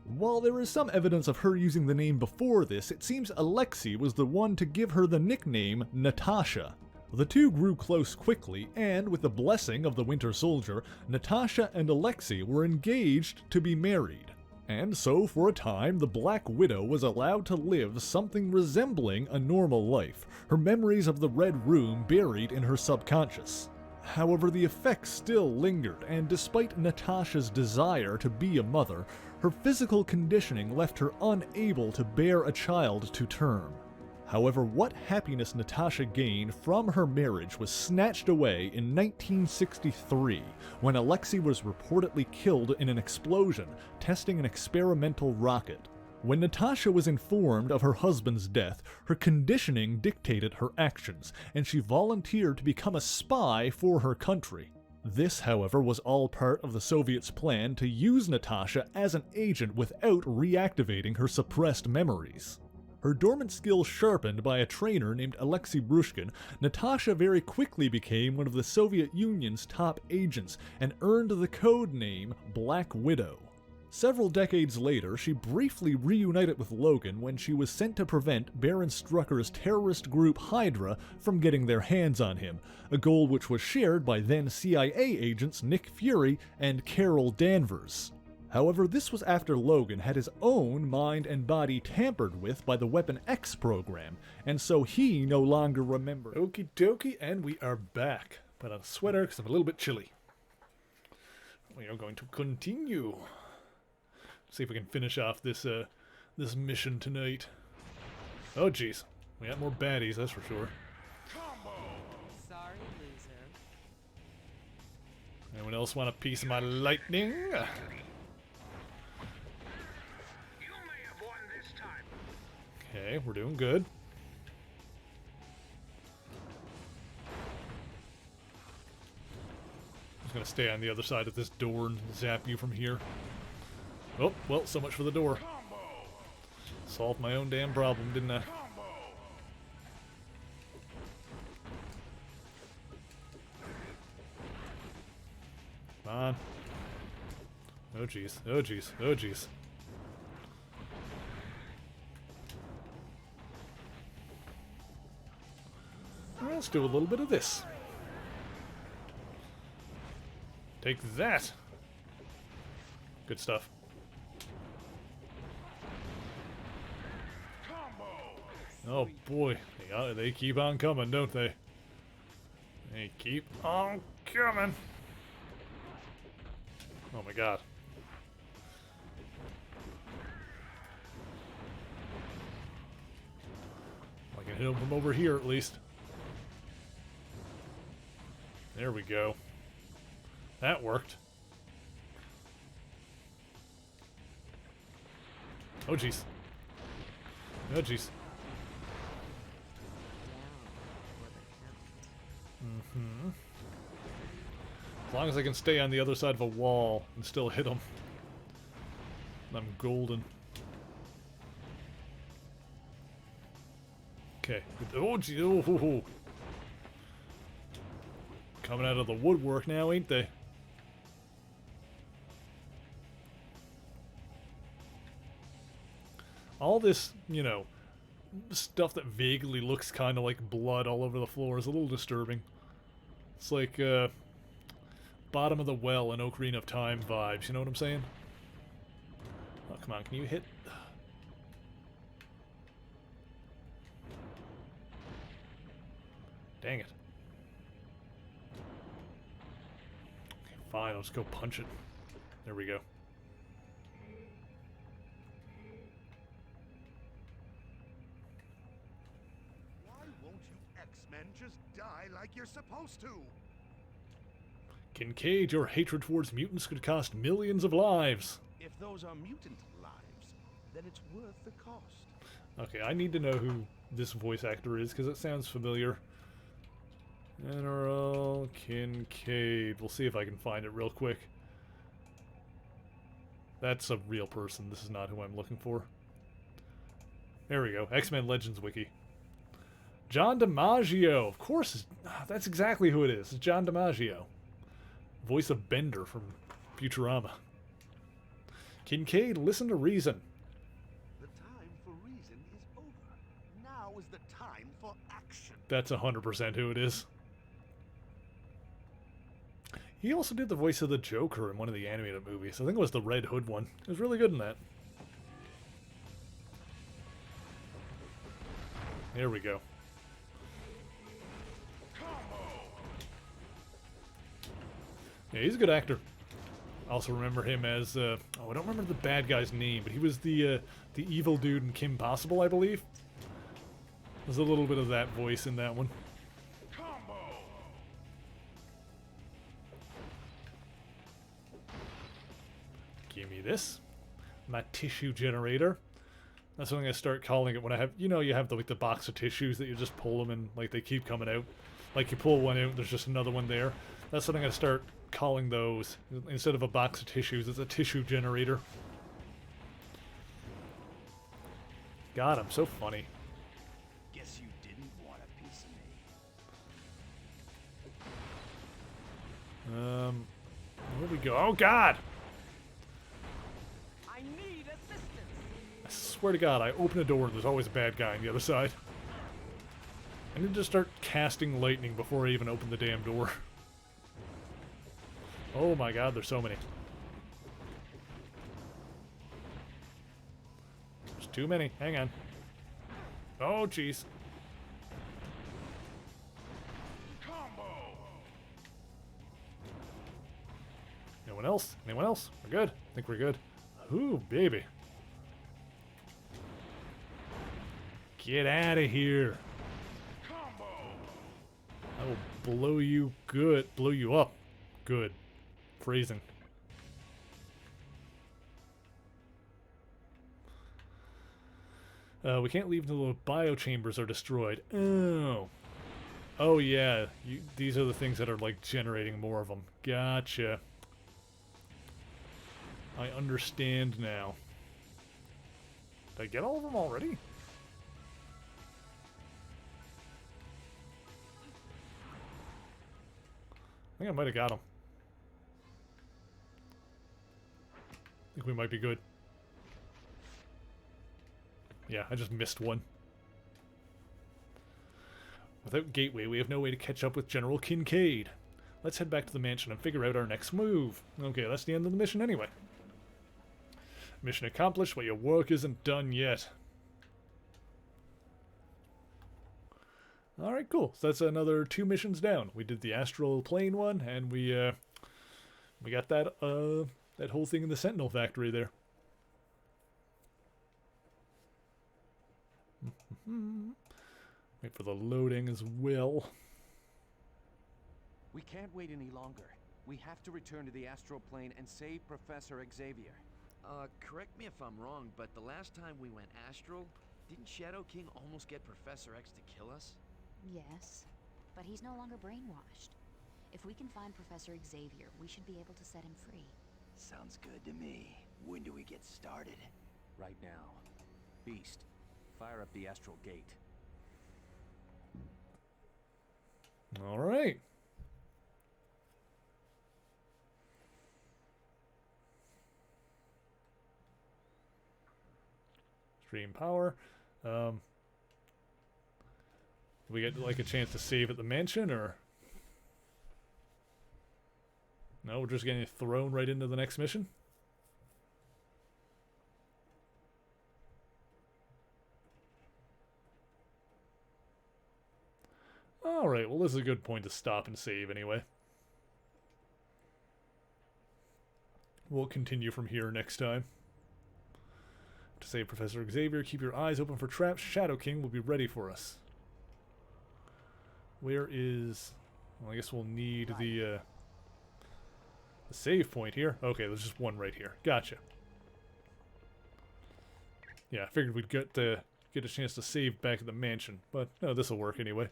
While there is some evidence of her using the name before this, it seems Alexei was the one to give her the nickname Natasha. The two grew close quickly, and with the blessing of the Winter Soldier, Natasha and Alexei were engaged to be married. And so for a time, the Black Widow was allowed to live something resembling a normal life, her memories of the Red Room buried in her subconscious. However, the effects still lingered, and despite Natasha's desire to be a mother, her physical conditioning left her unable to bear a child to term. However, what happiness Natasha gained from her marriage was snatched away in 1963, when Alexei was reportedly killed in an explosion testing an experimental rocket. When Natasha was informed of her husband's death, her conditioning dictated her actions, and she volunteered to become a spy for her country. This, however, was all part of the Soviets' plan to use Natasha as an agent without reactivating her suppressed memories. Her dormant skills sharpened by a trainer named Alexei Brushkin, Natasha very quickly became one of the Soviet Union's top agents and earned the code name Black Widow. Several decades later, she briefly reunited with Logan when she was sent to prevent Baron Strucker's terrorist group Hydra from getting their hands on him, a goal which was shared by then CIA agents Nick Fury and Carol Danvers. However, this was after Logan had his own mind and body tampered with by the Weapon X program, and so he no longer remembered. Okie dokie, and we are back. Put on a sweater because I'm a little bit chilly. We are going to continue. See if we can finish off this this mission tonight. Oh jeez, we got more baddies, that's for sure. Sorry, loser. Anyone else want a piece of my lightning? Okay, we're doing good. I'm just gonna stay on the other side of this door and zap you from here. Oh, well, so much for the door. Solved my own damn problem, didn't I? Come on. Oh jeez, oh jeez, oh jeez. Let's do a little bit of this. Take that. Good stuff. Oh boy, they keep on coming, don't they? Hey, keep on coming. Oh my god. I can hit him from over here at least. There we go. That worked. Oh jeez. Oh jeez. Mm-hmm. As long as I can stay on the other side of a wall and still hit him, I'm golden. Okay. Oh gee. Oh. Coming out of the woodwork now, ain't they? All this, you know, stuff that vaguely looks kind of like blood all over the floor is a little disturbing. It's like, bottom of the well in Ocarina of Time vibes, you know what I'm saying? Oh, come on, can you hit? Dang it. Okay, fine, I'll just go punch it. There we go. X-Men just die like you're supposed to. Kincaid, your hatred towards mutants could cost millions of lives. If those are mutant lives, then it's worth the cost. Okay, I need to know who this voice actor is because it sounds familiar. General Kincaid. We'll see if I can find it real quick. That's a real person. This is not who I'm looking for. There we go. X-Men Legends Wiki. John DiMaggio. Of course, that's exactly who it is. It's John DiMaggio. Voice of Bender from Futurama. Kincaid, listen to reason. The time for reason is over. Now is the time for action. That's 100% who it is. He also did the voice of the Joker in one of the animated movies. I think it was the Red Hood one. He was really good in that. There we go. Yeah, he's a good actor. I also remember him as, I don't remember the bad guy's name, but he was the evil dude in Kim Possible, I believe. There's a little bit of that voice in that one. Give me this. My tissue generator. That's what I'm going to start calling it when I have, you know, you have the box of tissues that you just pull them and, like, they keep coming out. Like, you pull one out, there's just another one there. That's what I'm going to start calling those. Instead of a box of tissues, it's a tissue generator. God, I'm so funny. Guess you didn't want a piece of me. Where we go? Oh, God! I need assistance. I swear to God, I open a door, there's always a bad guy on the other side. I need to start casting lightning before I even open the damn door. Oh my God, there's so many. There's too many. Hang on. Oh, jeez. Anyone else? Anyone else? We're good. I think we're good. Ooh, baby. Get out of here. I will blow you good. Blow you up. Good. Phrasing. We can't leave until the biochambers are destroyed. Oh. Oh, yeah. These are the things that are, like, generating more of them. Gotcha. I understand now. Did I get all of them already? I think I might have got them. I think we might be good. Yeah, I just missed one. Without Gateway, we have no way to catch up with General Kincaid. Let's head back to the mansion and figure out our next move. Okay, that's the end of the mission anyway. Mission accomplished, but your work isn't done yet. All right, cool. So that's another 2 missions down. We did the astral plane one, and we got that that whole thing in the Sentinel factory there. Wait for the loading as well. We can't wait any longer. We have to return to the astral plane and save Professor Xavier. Correct me if I'm wrong, but the last time we went astral, didn't Shadow King almost get Professor X to kill us? Yes, but he's no longer brainwashed. If we can find Professor Xavier, we should be able to set him free. Sounds good to me. When do we get started? Right now. Beast, fire up the astral gate. All right. Stream power. We get like a chance to save at the mansion, or no? We're just getting thrown right into the next mission. All right. Well, this is a good point to stop and save anyway. We'll continue from here next time. To save Professor Xavier, keep your eyes open for traps. Shadow King will be ready for us. Where is... Well, I guess we'll need the save point here. Okay, there's just one right here. Gotcha. Yeah, I figured we'd get a chance to save back at the mansion. But, no, this will work anyway.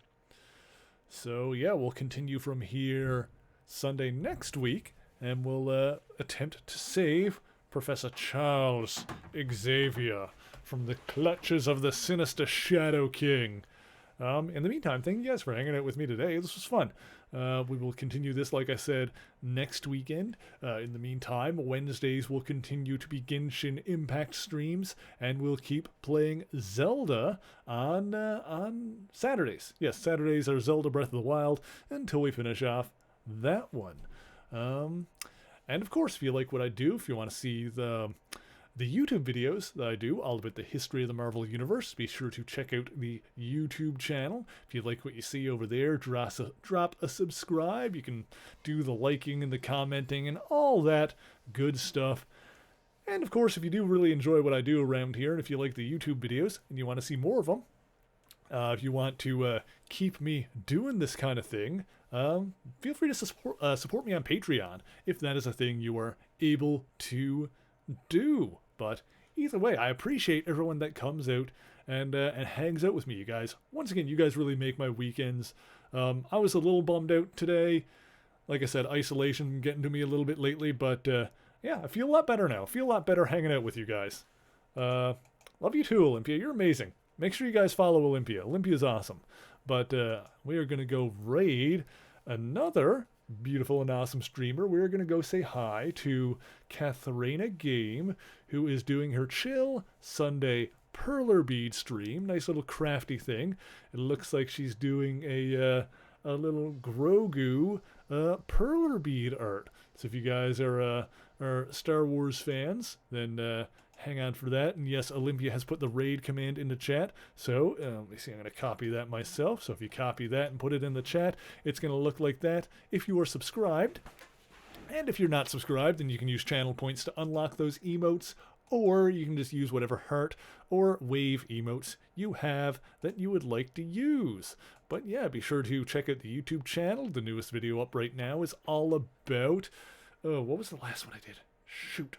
So, yeah, we'll continue from here Sunday next week. And we'll attempt to save Professor Charles Xavier from the clutches of the sinister Shadow King. In the meantime, thank you guys for hanging out with me today. This was fun. We will continue this, like I said, next weekend. In the meantime, Wednesdays will continue to be Genshin Impact streams, and we'll keep playing Zelda on Saturdays. Yes, Saturdays are Zelda Breath of the Wild until we finish off that one. And of course, if you like what I do, if you want to see the YouTube videos that I do all about the history of the Marvel Universe, be sure to check out the YouTube channel. If you like what you see over there, drop a subscribe. You can do the liking and the commenting and all that good stuff. And of course, if you do really enjoy what I do around here, and if you like the YouTube videos and you want to see more of them, if you want to keep me doing this kind of thing, feel free to support me on Patreon if that is a thing you are able to do. But either way, I appreciate everyone that comes out and hangs out with me, you guys. Once again, you guys really make my weekends. I was a little bummed out today. Like I said, isolation getting to me a little bit lately, but yeah, I feel a lot better now. I feel a lot better hanging out with you guys. Love you too, Olympia. You're amazing. Make sure you guys follow Olympia. Olympia's awesome. But we are going to go raid another beautiful and awesome streamer. We're going to go say hi to Katharina Game, who is doing her chill Sunday perler bead stream. Nice little crafty thing. It looks like she's doing a little Grogu perler bead art. So if you guys are Star Wars fans, then hang on for that. And yes, Olympia has put the raid command in the chat. So let me see, I'm going to copy that myself. So if you copy that and put it in the chat, it's going to look like that if you are subscribed. And if you're not subscribed, then you can use channel points to unlock those emotes, or you can just use whatever heart or wave emotes you have that you would like to use. But yeah, be sure to check out the YouTube channel. The newest video up right now is all about... Oh, what was the last one I did? Shoot.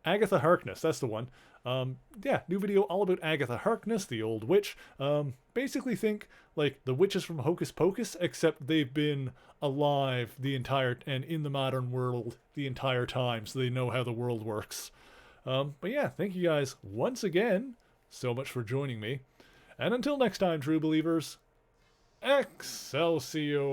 Agatha Harkness, that's the one. Yeah, new video all about Agatha Harkness, the old witch. Basically think like the witches from Hocus Pocus, except they've been alive the entire, and in the modern world the entire time, so they know how the world works. But yeah, thank you guys once again so much for joining me. And until next time, true believers, Excelsior!